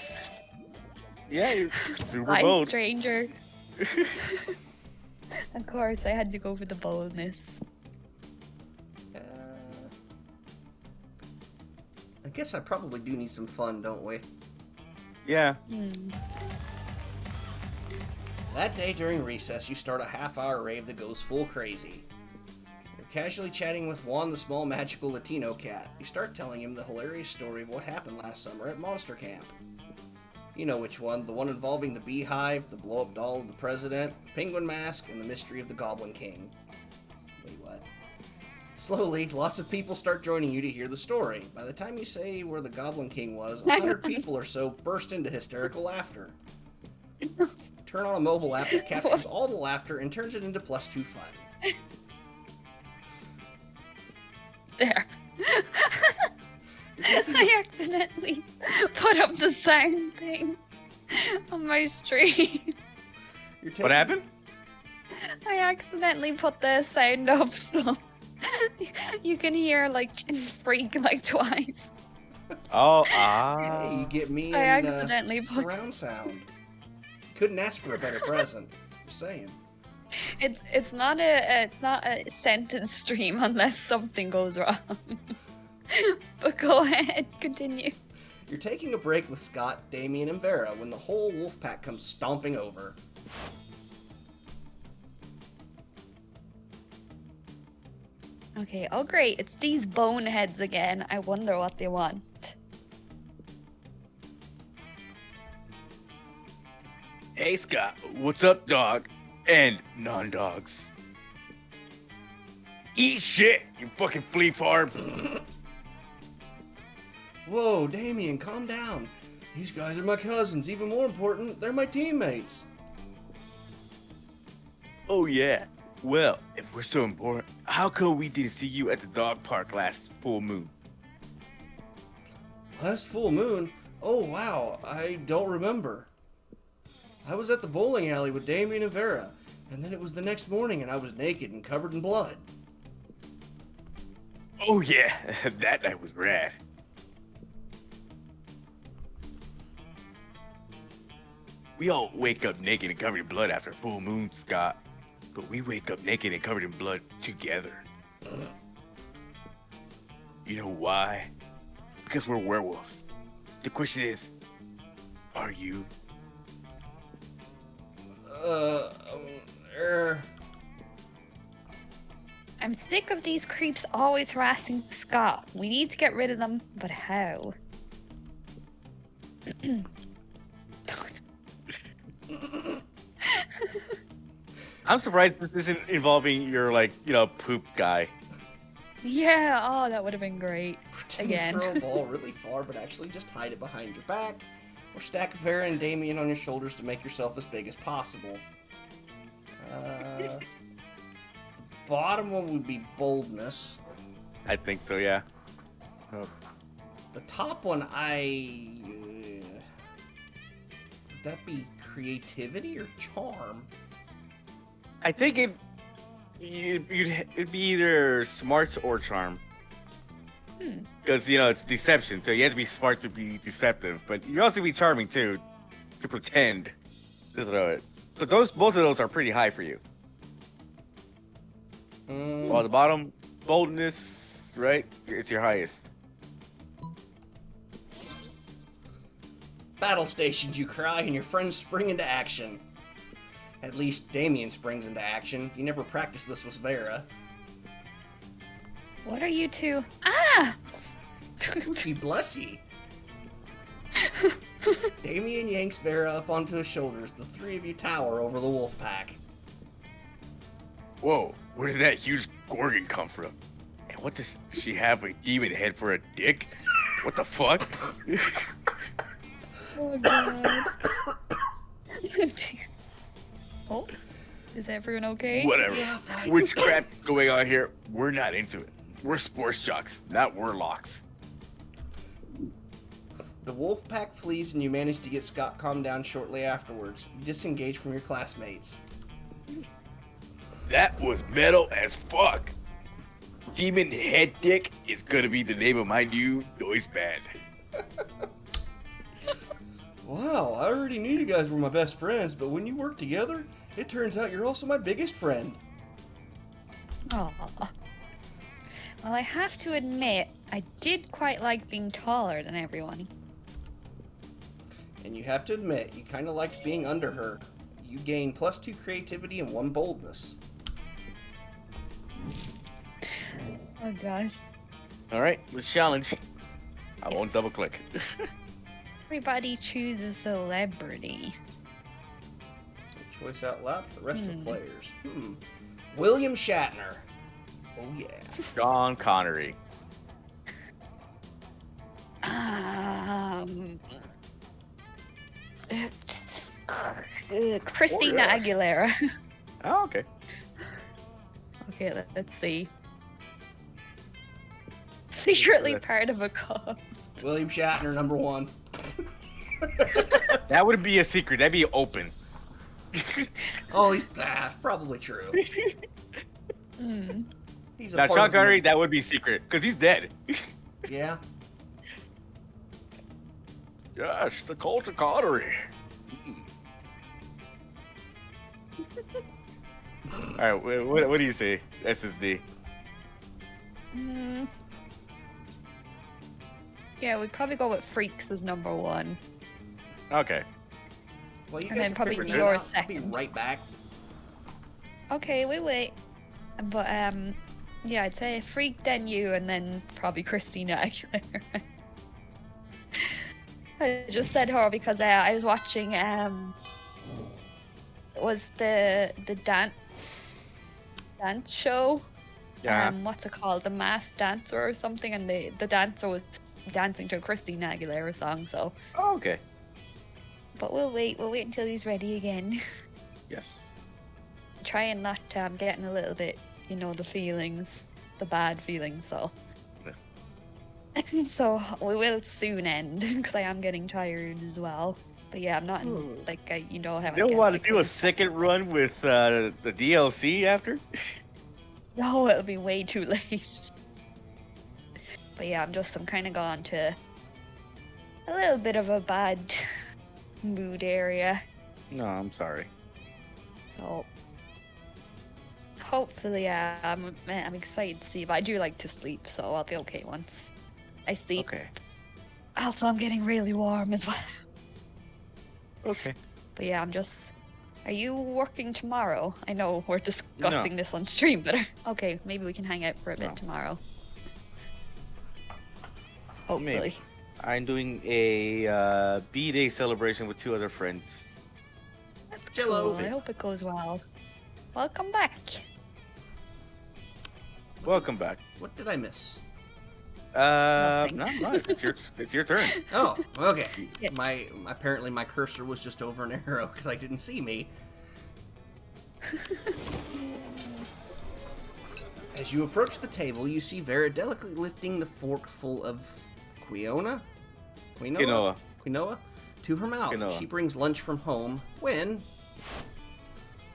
Yeah, you're super Hi, bold. stranger. Of course, I had to go for the boldness. I guess I probably do need some fun, don't we? Yeah. That day during recess, you start a half-hour rave that goes full crazy. You're casually chatting with Juan, the small magical Latino cat. You start telling him the hilarious story of what happened last summer at Monster Camp. You know which one, the one involving the beehive, the blow-up doll of the president, the penguin mask, and the mystery of the Goblin King. Wait, what? Slowly, lots of people start joining you to hear the story. By the time you say where the Goblin King was, 100 people or so burst into hysterical laughter. Turn on a mobile app that captures all the laughter and turns it into +2 fun. There. I accidentally put up the sound thing on my stream. What happened? I accidentally put the sound up so you can hear like Freak like twice. Oh, Hey, you get me I in accidentally put... surround sound. Couldn't ask for a better present. Just saying. It's not a sentence stream unless something goes wrong. But go ahead, continue. You're taking a break with Scott, Damien, and Vera when the whole wolf pack comes stomping over. Okay, oh great, it's these boneheads again. I wonder what they want. Hey, Scott. What's up, dog? And non-dogs. Eat shit, you fucking flea farm. Whoa, Damien, calm down. These guys are my cousins. Even more important, they're my teammates. Oh, yeah. Well, if we're so important, how come we didn't see you at the dog park last full moon? Last full moon? Oh, wow, I don't remember. I was at the bowling alley with Damien and Vera, and then it was the next morning and I was naked and covered in blood. Oh, yeah. That night was rad. We all wake up naked and covered in blood after full moon, Scott. But we wake up naked and covered in blood together. You know why? because we're werewolves. The question is, are you? I'm sick of these creeps always harassing Scott. We need to get rid of them, but how? I'm surprised this isn't involving your, like, poop guy. Yeah, oh, that would have been great. Pretend Again. to throw a ball really far, but actually just hide it behind your back. Or stack Vera and Damien on your shoulders to make yourself as big as possible. The bottom one would be boldness. I think so, yeah. Oh. The top one, would that be creativity or charm? I think it'd be either smarts or charm. Because, it's deception, so you have to be smart to be deceptive. But you also be charming, too, to pretend. But both of those are pretty high for you. While the bottom, boldness, right? It's your highest. Battle stations, you cry, and your friends spring into action. At least Damien springs into action. You never practiced this with Vera. What are you two? Ah! Be blushy. Damien yanks Vera up onto his shoulders. The three of you tower over the wolf pack. Whoa, where did that huge Gorgon come from? And what does she have a demon head for a dick? What the fuck? Oh god. Oh, is everyone okay? Whatever. Witchcraft going on here, we're not into it. We're sports jocks, not warlocks. The wolf pack flees and you manage to get Scott calmed down shortly afterwards. You disengage from your classmates. That was metal as fuck. Demon head dick is gonna be the name of my new noise band. Wow, I already knew you guys were my best friends, but when you work together, it turns out you're also my biggest friend. Aw. Well, I have to admit, I did quite like being taller than everyone. And you have to admit, you kind of liked being under her. You gain +2 creativity and 1 boldness. Oh gosh. Alright, let's challenge. I won't double click. Everybody chooses celebrity. Choice out loud for the rest of the players. William Shatner. Oh yeah. Sean Connery. Christina yeah. Aguilera. Oh, okay. Okay, let's see. Secretly part of a cult. William Shatner, number 1. That would be a secret. That'd be open. Oh, he's probably true. He's a Now, part Sean of Connery, me. that would be secret, because he's dead. Yeah. Yes, the cult of Connery. Alright, what do you say, SSD? Yeah, we'd probably go with Freaks as number 1. Okay. Well, you And guys then probably figure it yours out. I'll be second. right back. Okay, wait. But, yeah, I'd say Freak, then you, and then probably Christina Aguilera. I just said her because I was watching, it was the dance show. Yeah. What's it called? The Masked Dancer or something, and the dancer was dancing to a Christina Aguilera song, so. Oh, okay. But we'll wait until he's ready again. Yes. Try and not getting a little bit, the feelings, the bad feelings, so. Yes. So we will soon end, because I am getting tired as well. But yeah, I'm not in, like, haven't You don't want to do a second run with the DLC after? No, it'll be way too late. But yeah, I'm kind of gone to a little bit of a bad mood area. No, I'm sorry. So hopefully, I'm excited to see. But I do like to sleep, so I'll be okay once I sleep. Okay. Also, I'm getting really warm as well. Okay. But yeah, I'm just. Are you working tomorrow? I know we're discussing No. this on stream, but okay, maybe we can hang out for a bit No. tomorrow. Hopefully. Maybe. I'm doing a B-Day celebration with 2 other friends. That's Jello. cool. I hope it goes well. Welcome back. Welcome back. What did I miss? Nothing. Not much. It's your turn. Oh, okay. Yeah. Apparently my cursor was just over an arrow because I didn't see me. As you approach the table, you see Vera delicately lifting the fork full of quinoa to her mouth. Quinoa. She brings lunch from home when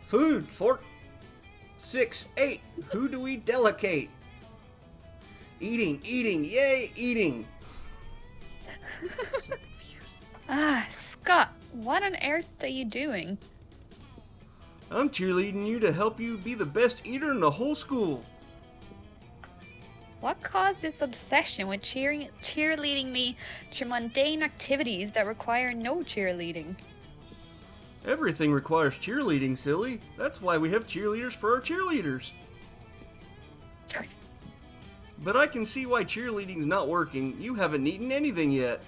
food fork 6, 8. Who do we delegate? Eating, yay, eating. So confused. Ah, Scott, what on earth are you doing? I'm cheerleading you to help you be the best eater in the whole school. What caused this obsession with cheerleading me to mundane activities that require no cheerleading? Everything requires cheerleading, silly. That's why we have cheerleaders for our cheerleaders. But I can see why cheerleading's not working. You haven't eaten anything yet.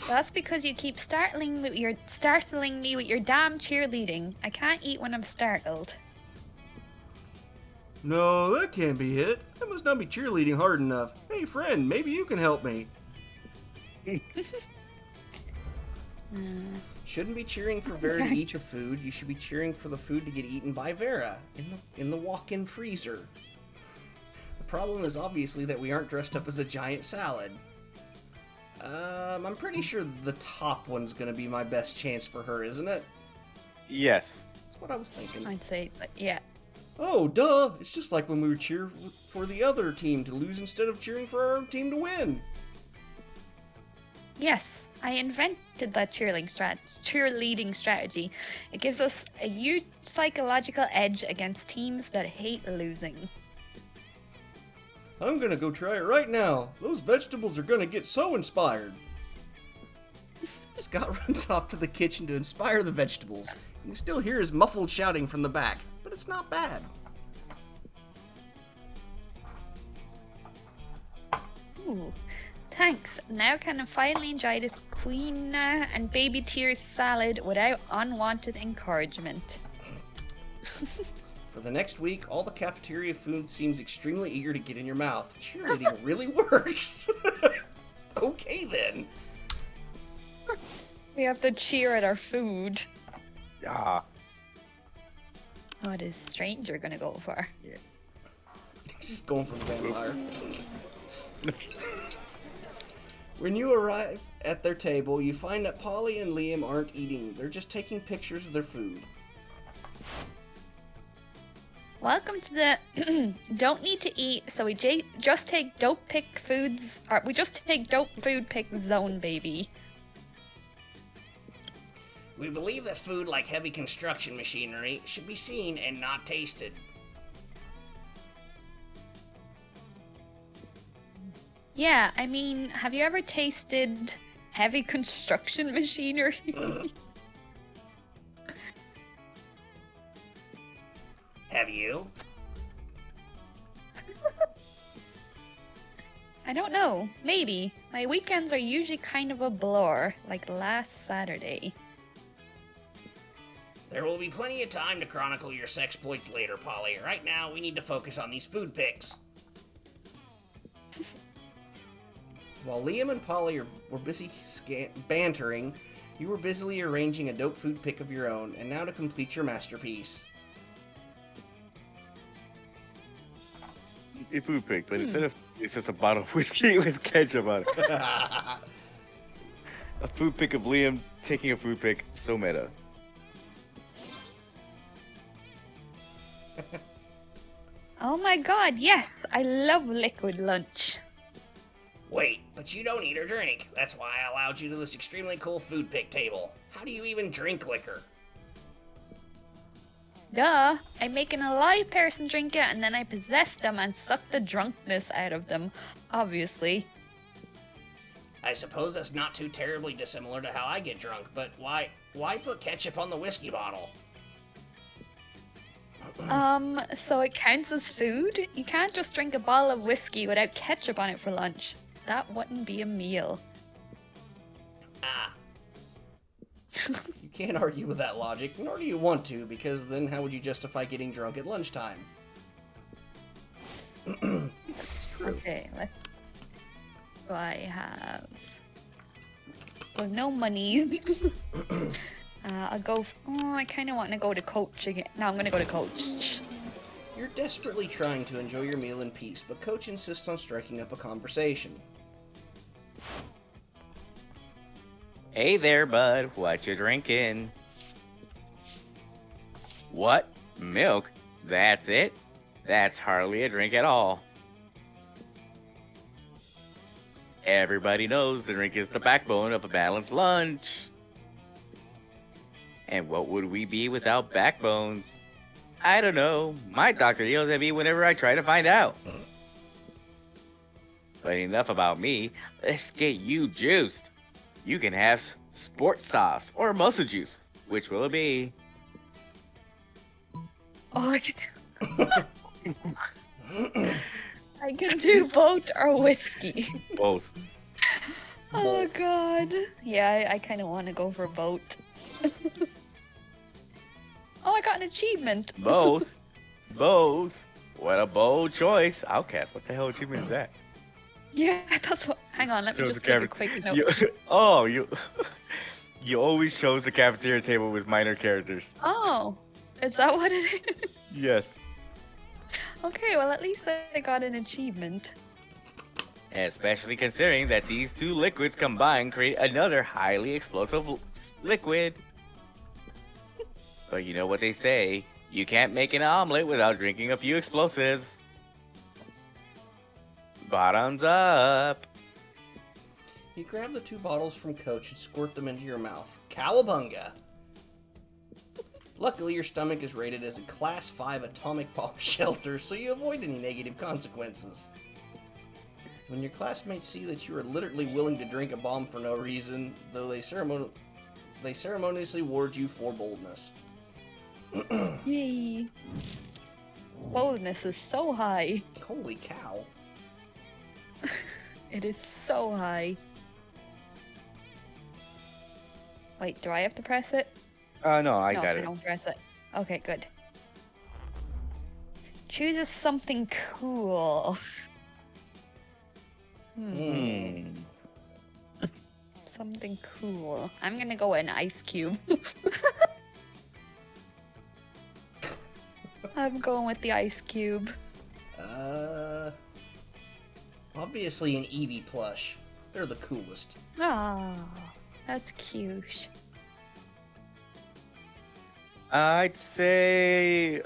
That's because you keep startling me with your damn cheerleading. I can't eat when I'm startled. No, that can't be it. I must not be cheerleading hard enough. Hey, friend, maybe you can help me. Shouldn't be cheering for Vera to eat the food. You should be cheering for the food to get eaten by Vera in the walk-in freezer. The problem is obviously that we aren't dressed up as a giant salad. I'm pretty sure the top one's gonna be my best chance for her, isn't it? Yes. That's what I was thinking. I'd say, yeah. Oh, duh! It's just like when we would cheer for the other team to lose instead of cheering for our team to win. Yes, I invented that cheerleading strategy. It gives us a huge psychological edge against teams that hate losing. I'm gonna go try it right now. Those vegetables are gonna get so inspired. Scott runs off to the kitchen to inspire the vegetables. You can still hear his muffled shouting from the back, but it's not bad. Ooh, thanks. Now can I finally enjoy this quinoa and baby tears salad without unwanted encouragement. For the next week, all the cafeteria food seems extremely eager to get in your mouth. Cheerleading really works. Okay then. We have to cheer at our food. Ah. What is Stranger gonna go for? He's just going for the vampire. When you arrive at their table, you find that Polly and Liam aren't eating. They're just taking pictures of their food. Welcome to the don't need to eat, so we just take dope pick foods, or we just take dope food pick zone, baby. We believe that food like heavy construction machinery should be seen and not tasted. Yeah, I mean, have you ever tasted heavy construction machinery? Have you? I don't know. Maybe. My weekends are usually kind of a blur, like last Saturday. There will be plenty of time to chronicle your sexploits later, Polly. Right now, we need to focus on these food pics. While Liam and Polly were busy bantering, you were busily arranging a dope food pic of your own, and now to complete your masterpiece. A food pic, but instead of it's just a bottle of whiskey with ketchup on it. A food pic of Liam taking a food pic, so meta. Oh my god, yes! I love liquid lunch. Wait, but you don't eat or drink. That's why I allowed you to this extremely cool food pic table. How do you even drink liquor? Duh. I make an alive person drink it, and then I possess them and suck the drunkenness out of them. Obviously. I suppose that's not too terribly dissimilar to how I get drunk, but why put ketchup on the whiskey bottle? So it counts as food? You can't just drink a bottle of whiskey without ketchup on it for lunch. That wouldn't be a meal. Ah. You can't argue with that logic, nor do you want to, because then how would you justify getting drunk at lunchtime? It's true. Okay, let's... Do I have... Well, no money. I'll go... Oh, I kind of want to go to Coach again. No, I'm going to go to Coach. You're desperately trying to enjoy your meal in peace, but Coach insists on striking up a conversation. Hey there, bud. What you drinking? What? Milk? That's it? That's hardly a drink at all. Everybody knows the drink is the backbone of a balanced lunch. And what would we be without backbones? I don't know. My doctor yells at me whenever I try to find out. But enough about me. Let's get you juiced. You can have sports sauce or muscle juice. Which will it be? Oh, I can do both or whiskey. Both. Oh, Both. God. Yeah, I kind of want to go for both. Oh, I got an achievement. Both. Both. What a bold choice. Outcast, what the hell achievement is that? Yeah, that's what... Hang on, let me Shows just the take a cafet- quick note. You always chose the cafeteria table with minor characters. Oh, is that what it is? Yes. Okay, well, at least I got an achievement. Especially considering that these two liquids combined create another highly explosive liquid. But you know what they say, you can't make an omelet without drinking a few explosives. Bottoms up. You grab the 2 bottles from Coach and squirt them into your mouth. Cowabunga! Luckily, your stomach is rated as a Class 5 atomic bomb shelter, so you avoid any negative consequences. When your classmates see that you are literally willing to drink a bomb for no reason, though they ceremoniously award you for boldness. Yay. Boldness is so high. Holy cow. It is so high. Wait, do I have to press it? No, I no, got I it. don't press it. Okay, good. Chooses something cool. Something cool. I'm gonna go an ice cube. I'm going with the ice cube. Obviously an Eevee plush. They're the coolest. Ah, that's cute. I'd say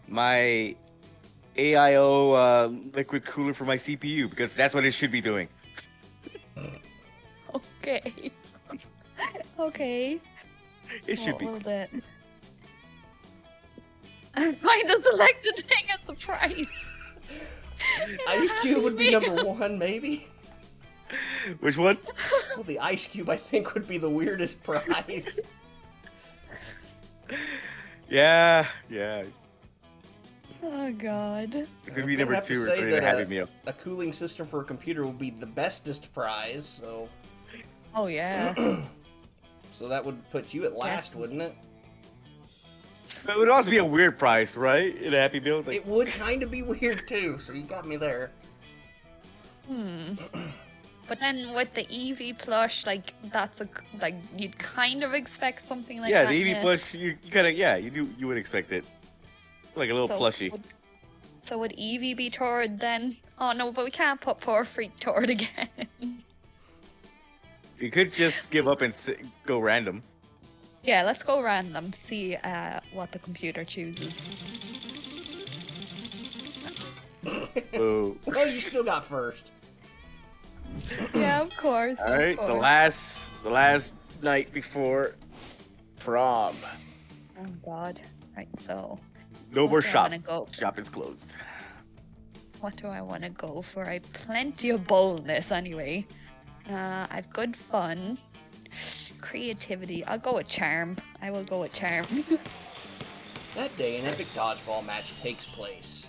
my AIO liquid cooler for my CPU because that's what it should be doing. Okay. Okay. It should What be. will that? I'm trying to select a thing as the price. Ice Cube would be number 1, maybe? Which one? Well, the Ice Cube, I think, would be the weirdest prize. Yeah. Oh God. It could be I'm gonna number have to 2 or say 3 in that, a Happy Meal. A cooling system for a computer would be the bestest prize, so... Oh yeah. So that would put you at last, wouldn't it? It would also be a weird price, right? In a Happy Meal. It's like, It would kind of be weird, too, so you got me there. But then with the Eevee plush, like that's like you'd kind of expect something like yeah, that. the Eevee plush, you kind of, you would expect it. Like a little plushie. So would Eevee be Tord then? Oh no, but we can't put poor freak Tord again. You could just give up and go random. Yeah, let's go random. See what the computer chooses. Boo. Well, you still got first. Yeah, of course. All right, the last night before prom. Oh God. Right. So No what more do I shop. wanna go? Shop is closed. What do I want to go for? I plenty of boldness anyway. I've good fun, creativity. I'll go with charm. I will go with charm. That day, an epic dodgeball match takes place.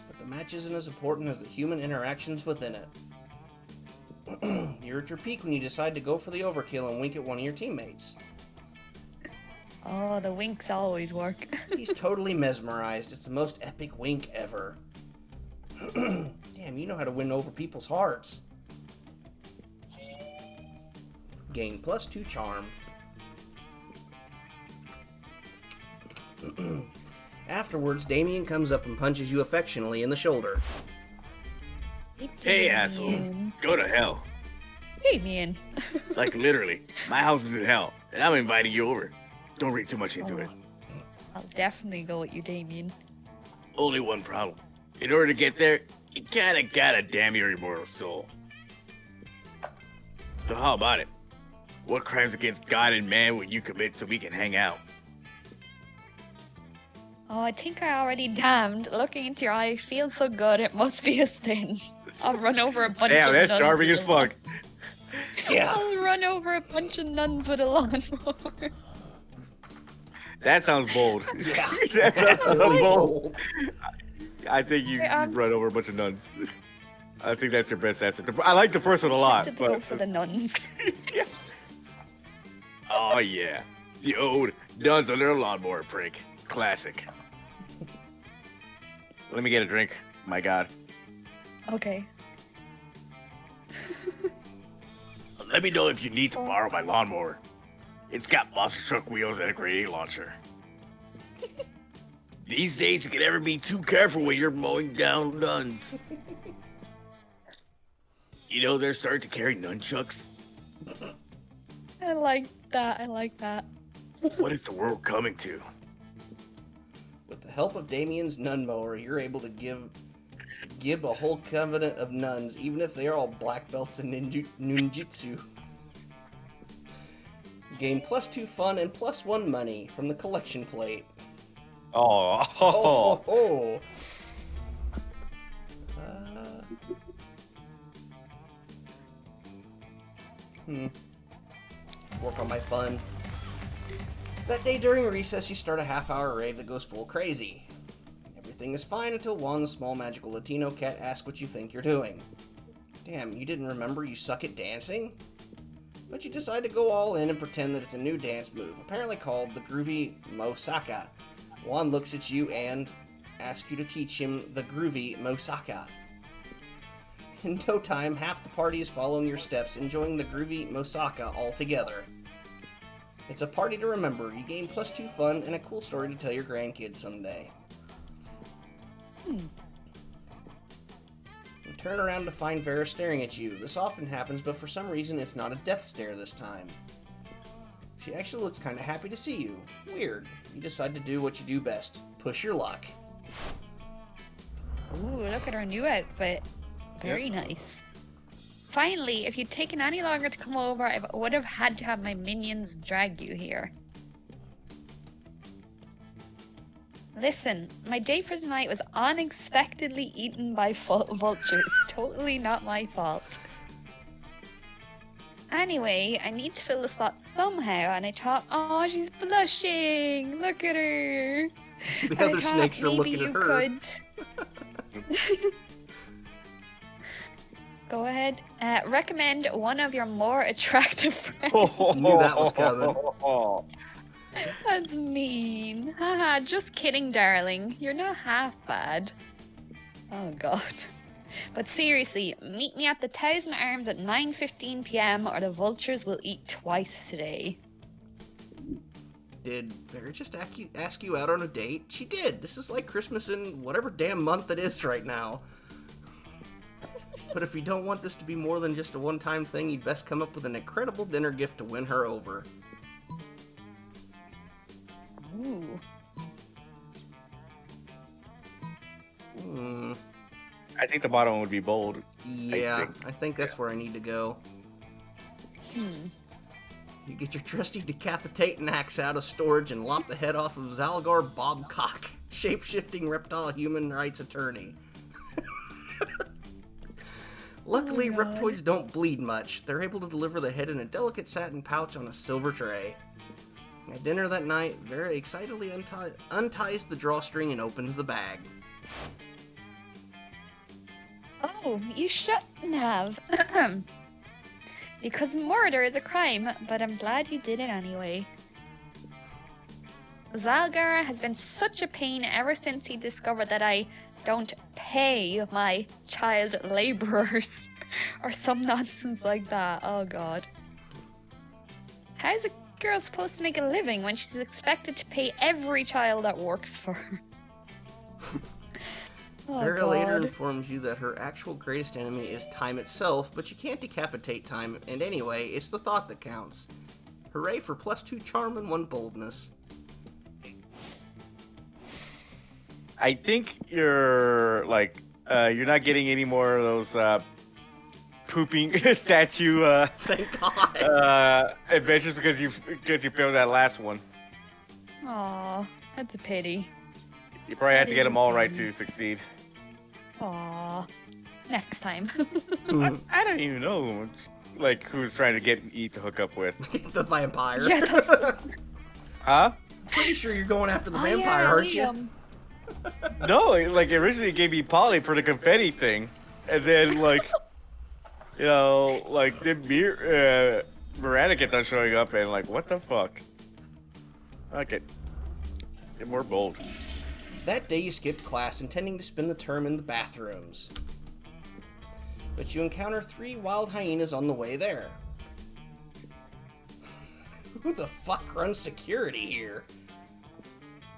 But the match isn't as important as the human interactions within it. You're at your peak when you decide to go for the overkill and wink at one of your teammates. Oh, the winks always work. He's totally mesmerized. It's the most epic wink ever. Damn, you know how to win over people's hearts. Gain +2 charm. Afterwards, Damien comes up and punches you affectionately in the shoulder. Hey, asshole. Damien. Go to hell. Damien. Like, literally. My house is in hell, and I'm inviting you over. Don't read too much into it. I'll definitely go with you, Damien. Only one problem. In order to get there, you kinda gotta damn your immortal soul. So how about it? What crimes against God and man would you commit so we can hang out? Oh, I think I already damned. Looking into your eye feels so good. It must be a sin. I'll run over a bunch Damn, of that's nuns charming with as a lawn- fuck. Yeah. I'll run over a bunch of nuns with a lawnmower. That sounds bold. Yeah, that that's sounds really bold. bold. I think you Hey, run over a bunch of nuns. I think that's your best answer. I like the first one a lot, Tempted to but go for the nuns. oh yeah, the old nuns under a lawnmower prank, classic. Let me get a drink. My God. Okay. Let me know if you need to borrow my lawnmower. It's got monster truck wheels and a grenade launcher. These days, you can never be too careful when you're mowing down nuns. You know they're starting to carry nunchucks. I like that. I like that. What is the world coming to? With the help of Damien's nun mower, you're able to give a whole covenant of nuns, even if they are all black belts in ninjutsu. Gain +2 fun and +1 money from the collection plate. Oh, Oh. Work on my fun. That day during recess, you start a half-hour rave that goes full crazy. Everything is fine until one small magical Latino cat asks what you think you're doing. Damn, you didn't remember you suck at dancing? But you decide to go all in and pretend that it's a new dance move, apparently called the groovy Mosaka. Juan looks at you and asks you to teach him the groovy Mosaka. In no time, half the party is following your steps, enjoying the groovy Mosaka all together. It's a party to remember. You gain +2 fun and a cool story to tell your grandkids someday. You turn around to find Vera staring at you. This often happens, but for some reason it's not a death stare this time. She actually looks kind of happy to see you. Weird. You decide to do what you do best. Push your luck. Ooh, look at her new outfit. Very nice. Finally, if you'd taken any longer to come over, I would have had to have my minions drag you here. Listen, my date for tonight was unexpectedly eaten by vultures. Totally not my fault. Anyway, I need to fill the slot somehow, and I thought, oh, she's blushing. Look at her. The I other thought snakes are maybe looking you at her. Could... Go ahead. Recommend one of your more attractive friends. Knew that was coming. That's mean. Haha, just kidding, darling. You're not half bad. Oh god. But seriously, meet me at the Thousand Arms at 9:15 p.m. or the vultures will eat twice today. Did Vera just ask you out on a date? She did. This is like Christmas in whatever damn month it is right now. But if you don't want this to be more than just a one-time thing, you'd best come up with an incredible dinner gift to win her over. Ooh. I think the bottom one would be bold. Yeah, I think that's where I need to go. You get your trusty decapitating axe out of storage and lop the head off of Zalgar Bobcock, shape-shifting reptile human rights attorney. Luckily, Oh, God. reptoids don't bleed much. They're able to deliver the head in a delicate satin pouch on a silver tray. At dinner that night, Vera excitedly unties the drawstring and opens the bag. Oh, you shouldn't have. Because murder is a crime, but I'm glad you did it anyway. Zalgar has been such a pain ever since he discovered that I don't pay my child laborers. Or some nonsense like that. Oh, God. How's a girl supposed to make a living when she's expected to pay every child that works for her? Oh, Vera later God. informs you that her actual greatest enemy is time itself, but you can't decapitate time, and anyway, it's the thought that counts. Hooray for +2 charm and 1 boldness. I think you're like you're not getting any more of those pooping statue Thank God. adventures because you failed that last one. Aw, that's a pity. You probably had to get them all right to succeed. Aw. Next time. I don't even know like who's trying to get E to hook up with. The vampire. Yeah, that's... Huh? Pretty sure you're going after the Oh, vampire, yeah, aren't you? Liam. No, like originally it gave me Polly for the confetti thing, and then like, you know, like then Miranda kept on showing up, and like, what the fuck? Okay, get more bold. That day you skipped class intending to spend the term in the bathrooms. But you encounter 3 wild hyenas on the way there. Who the fuck runs security here?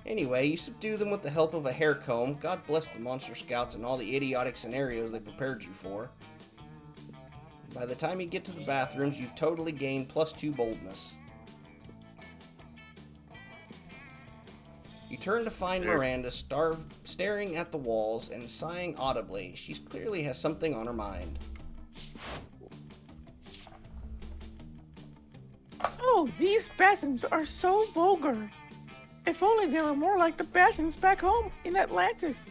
Anyway, you subdue them with the help of a hair comb. God bless the Monster Scouts and all the idiotic scenarios they prepared you for. By the time you get to the bathrooms, you've totally gained +2 boldness. You turn to find Miranda staring at the walls and sighing audibly. She clearly has something on her mind. Oh, these bathrooms are so vulgar. If only they were more like the bathrooms back home in Atlantis.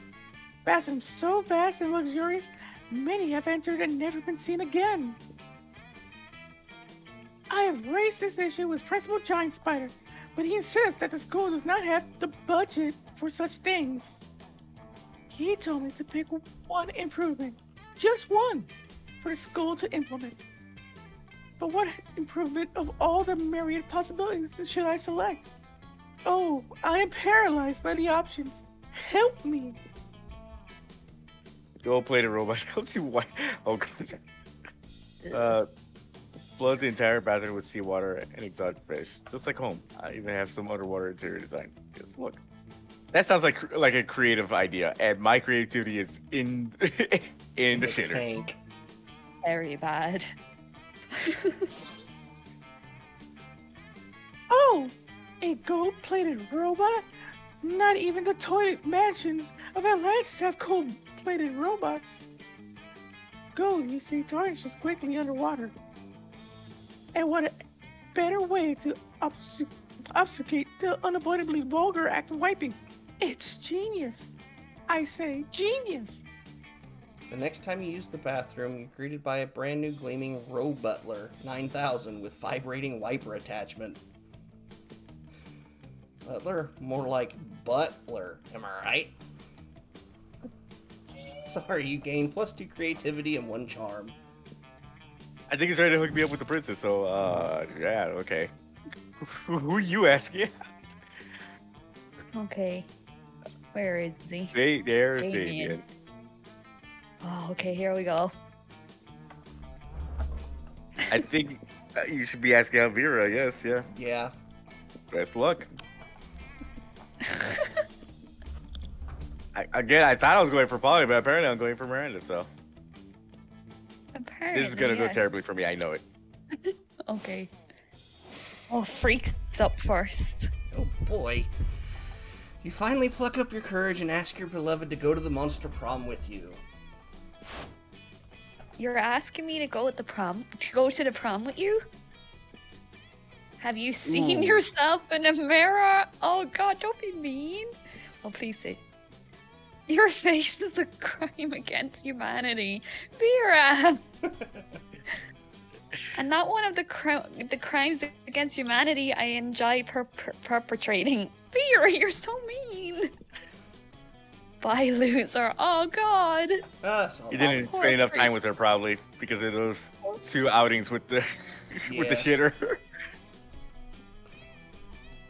Bathrooms so vast and luxurious, many have entered and never been seen again. I have raised this issue with Principal Giant Spider, but he insists that the school does not have the budget for such things. He told me to pick one improvement, just one, for the school to implement. But what improvement of all the myriad possibilities should I select? Oh, I am paralyzed by the options. Help me. Gold-plated robot. I don't see why. Oh god. Flood the entire bathroom with seawater and exotic fish, just like home. I even have some underwater interior design. Just look. That sounds like a creative idea, and my creativity is in in the shitter. Tank. Very bad. Oh, a gold-plated robot? Not even the toilet mansions of Atlantis have gold-plated robots. Gold, you see, tarnishes quickly underwater. And what a better way to obfuscate the unavoidably vulgar act of wiping. It's genius. I say genius. The next time you use the bathroom, you're greeted by a brand new gleaming Row Butler 9000 with vibrating wiper attachment. Butler? More like Butler, am I right? Sorry, you gain +2 creativity and 1 charm. I think he's ready to hook me up with the princess. So, yeah, okay. Who you asking? Okay. Where is he? There's Damien. Damien. Oh, okay, here we go. I think you should be asking Elvira. Yes, yeah. Yeah. Best luck. I thought I was going for Polly, but apparently I'm going for Miranda. So Apparently, this is gonna go yeah. terribly for me. I know it. Okay. Oh, Freak's up first. Oh boy. You finally pluck up your courage and ask your beloved to go to the monster prom with you. You're asking me to go to the prom with you? Have you seen Ooh. yourself in a mirror? Oh God, don't be mean. Oh, please say. Your face is a crime against humanity, Vera. And not one of the crimes against humanity I enjoy perpetrating. Vera, you're so mean. Bye, loser. Oh God. You didn't poor spend enough freak. time with her probably because of those 2 outings with the with the Yeah. shitter.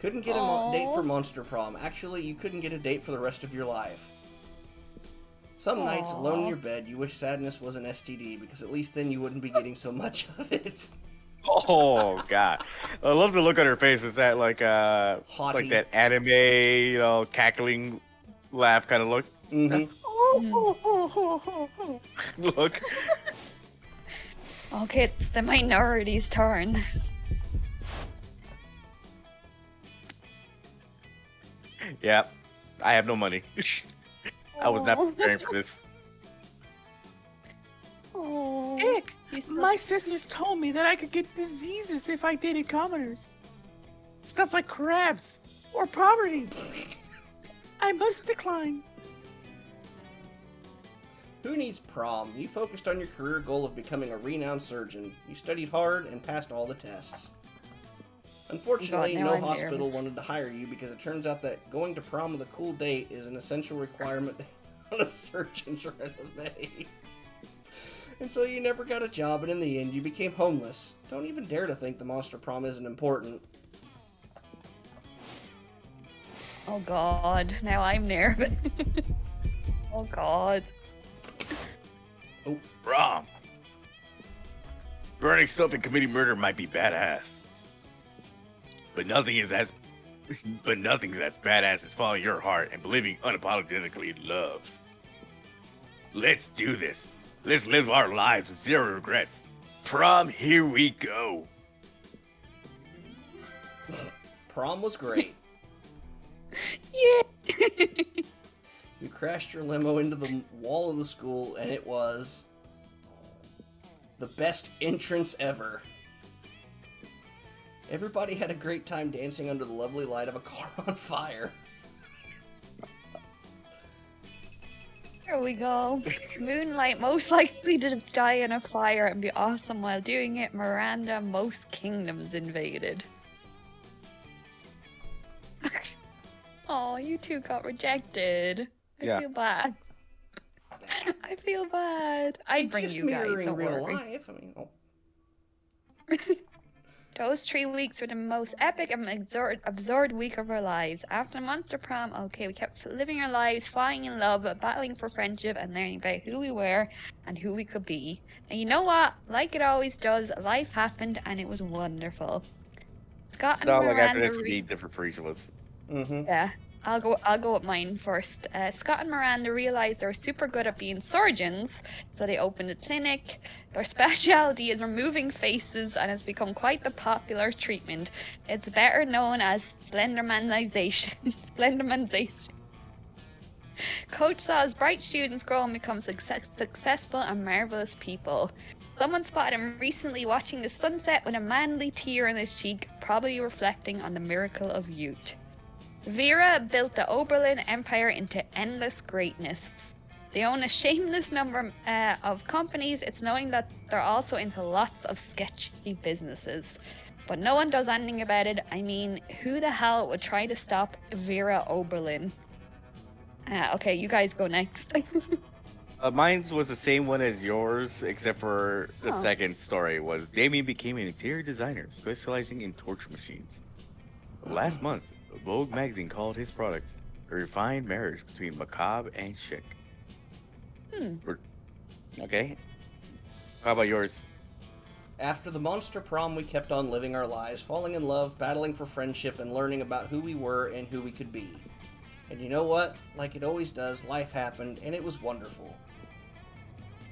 Couldn't get a date for Monster Prom. Actually, you couldn't get a date for the rest of your life. Some nights, alone in Aw. your bed, you wish sadness was an STD, because at least then you wouldn't be getting so much of it. Oh God, I love the look on her face. Is that like Haughty. that anime, cackling laugh kind of look? Mm-hmm. Look. Okay, it's the minority's turn. Yeah, I have no money. I was not preparing for this. Oh, Ick! you still- My sisters told me that I could get diseases if I dated commoners. Stuff like crabs or poverty. I must decline. Who needs prom? You focused on your career goal of becoming a renowned surgeon. You studied hard and passed all the tests. Unfortunately, now no I'm hospital nervous. wanted to hire you because it turns out that going to prom with a cool date is an essential requirement on a surgeon's resume. And so you never got a job, and in the end, you became homeless. Don't even dare to think the monster prom isn't important. Oh God, now I'm nervous. Oh God. Prom. Burning stuff and committing murder might be badass, but nothing's as badass as following your heart and believing unapologetically in love. Let's do this. Let's live our lives with zero regrets. Prom, here we go. Prom was great. Yeah. You crashed your limo into the wall of the school, and it was the best entrance ever. Everybody had a great time dancing under the lovely light of a car on fire. Here we go. Moonlight, most likely to die in a fire and be awesome while doing it. Miranda, most kingdoms invaded. Oh, you two got rejected. I Yeah. feel bad. I feel bad. I'd It's bring just you guys, mirroring don't real worry. life. I mean, Those 3 weeks were the most epic and absurd week of our lives. After the Monster Prom, okay, we kept living our lives, falling in love, battling for friendship, and learning about who we were and who we could be. And you know what? Like it always does, life happened and it was wonderful. Scott and No, like after Miranda this would be different for each of us. mm-hmm. Yeah, I'll go with mine first. Scott and Miranda realized they were super good at being surgeons, so they opened a clinic. Their specialty is removing faces and has become quite the popular treatment. It's better known as Slendermanization. Slendermanization. Coach saw his bright students grow and become successful and marvelous people. Someone spotted him recently watching the sunset with a manly tear in his cheek, probably reflecting on the miracle of youth. Vera built the Oberlin Empire into endless greatness. They own a shameless number of companies. It's knowing that they're also into lots of sketchy businesses. But no one does anything about it. I mean, who the hell would try to stop Vera Oberlin? Okay, you guys go next. Mine was the same one as yours, except for the Oh. second story was Damien became an interior designer specializing in torture machines. Last month, Vogue magazine called his products a refined marriage between macabre and chic. Okay. How about yours? After the monster prom, we kept on living our lives, falling in love, battling for friendship, and learning about who we were and who we could be. And you know what? Like it always does, life happened, and it was wonderful.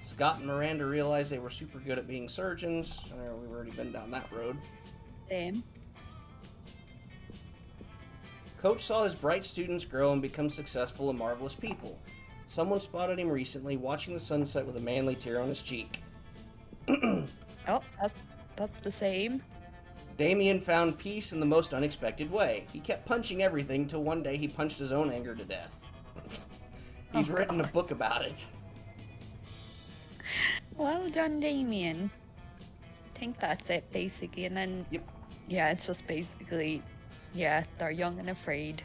Scott and Miranda realized they were super good at being surgeons. We've already been down that road. Same. Coach saw his bright students grow and become successful and marvelous people. Someone spotted him recently watching the sunset with a manly tear on his cheek. Oh, that's the same. Damien found peace in the most unexpected way. He kept punching everything till one day he punched his own anger to death. He's written a book about it. Well done, Damien. I think that's it, basically. And then, Yep. yeah, it's just basically, yeah, they're young and afraid.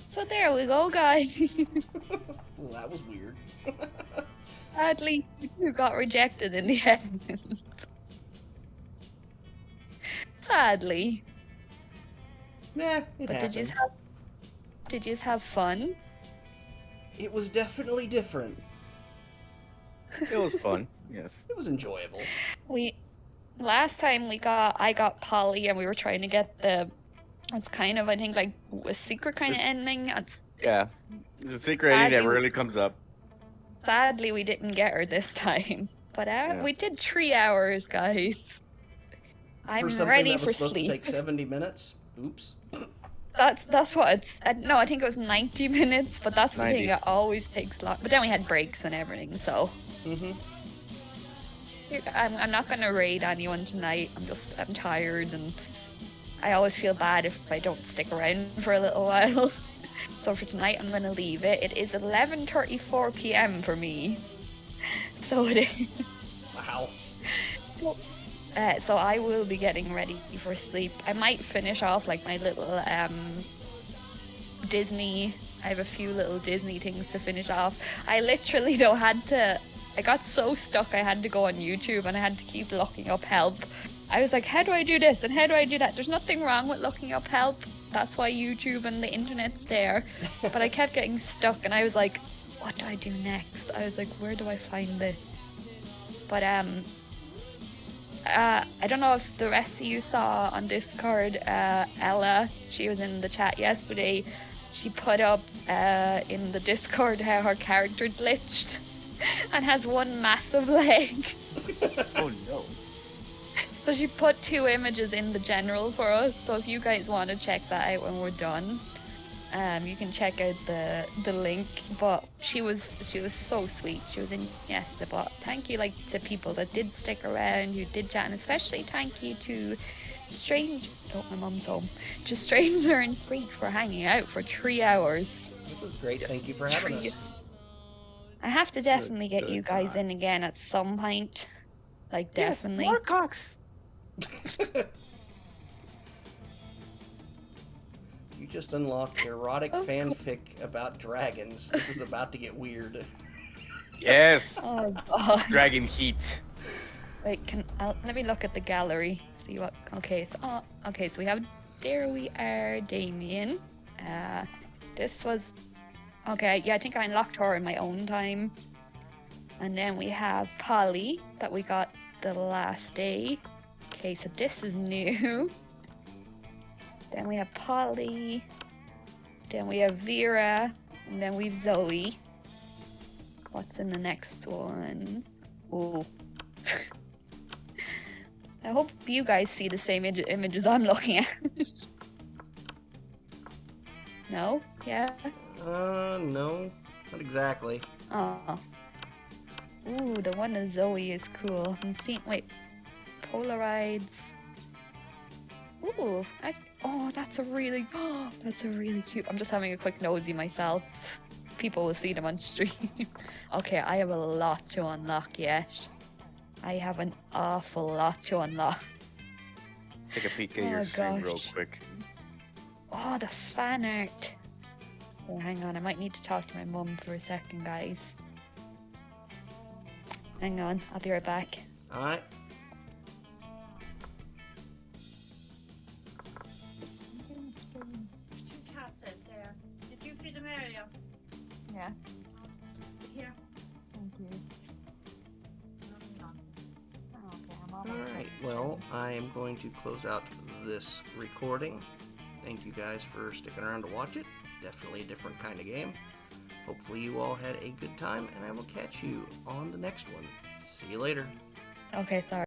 So there we go, guys. Well, that was weird. Sadly, you got rejected in the end. Sadly. Nah, it But happens. did you have fun? It was definitely different. It was fun. Yes. It was enjoyable. Last time I got Polly and we were trying to get it's kind of, I think, like a secret kind of ending. Yeah. It's a secret ending that rarely comes up. Sadly, we didn't get her this time. But Yeah. we did 3 hours, guys. I'm For something ready that for was supposed sleep. to take 70 minutes? Oops. That's what it's. No, I think it was 90 minutes, but that's the 90. thing. It always takes long. But then we had breaks and everything, so. Mm-hmm. I'm not gonna raid anyone tonight. I'm tired, and I always feel bad if I don't stick around for a little while. So for tonight, I'm gonna leave it. It is 11:34 p.m. for me. So it is. Wow. So I will be getting ready for sleep. I might finish off like my little Disney. I have a few little Disney things to finish off. I literally I got so stuck I had to go on YouTube and I had to keep looking up help. I was like, how do I do this and how do I do that? There's nothing wrong with looking up help. That's why YouTube and the internet's there. But I kept getting stuck and I was like, what do I do next? I was like, where do I find this? But I don't know if the rest of you saw on Discord, Ella, she was in the chat yesterday. She put up in the Discord how her character glitched and has one massive leg. Oh no. So she put 2 images in the general for us. So if you guys want to check that out when we're done, you can check out the link. But she was so sweet. She was in yesterday. But thank you to people that did stick around, who did chat, and especially thank you to my mum's home. To Stranger and Freak for hanging out for 3 hours. It was great. Thank you for having us. I have to definitely get Good you guys time. in again at some point. Definitely. Yes, more cocks. You just unlocked erotic Oh, cool. fanfic about dragons. This is about to get weird. Yes. Oh god. Dragon Heat. Wait, let me look at the gallery. See what? Okay, so we have. There we are, Damien. This was. Okay, yeah, I think I unlocked her in my own time. And then we have Polly that we got the last day. Okay, so this is new. Then we have Polly. Then we have Vera. And then we've Zoe. What's in the next one? Oh. I hope you guys see the same images I'm looking at. No? Yeah? No, not exactly. Oh. Ooh, the one of Zoe is cool. I'm seeing. Wait. Polaroids. Ooh. That's a really cute. I'm just having a quick nosy myself. People will see them on stream. Okay, I have a lot to unlock yet. I have an awful lot to unlock. Take a peek at Oh, your stream real gosh. quick. Oh, the fan art. Oh, hang on. I might need to talk to my mum for a second, guys. Hang on. I'll be right back. Alright. Two cats out there. Did you feed them earlier? Yeah. Here. Thank you. Alright, well, I am going to close out this recording. Thank you guys for sticking around to watch it. Definitely a different kind of game. Hopefully you all had a good time, and I will catch you on the next one. See you later. Okay, sorry.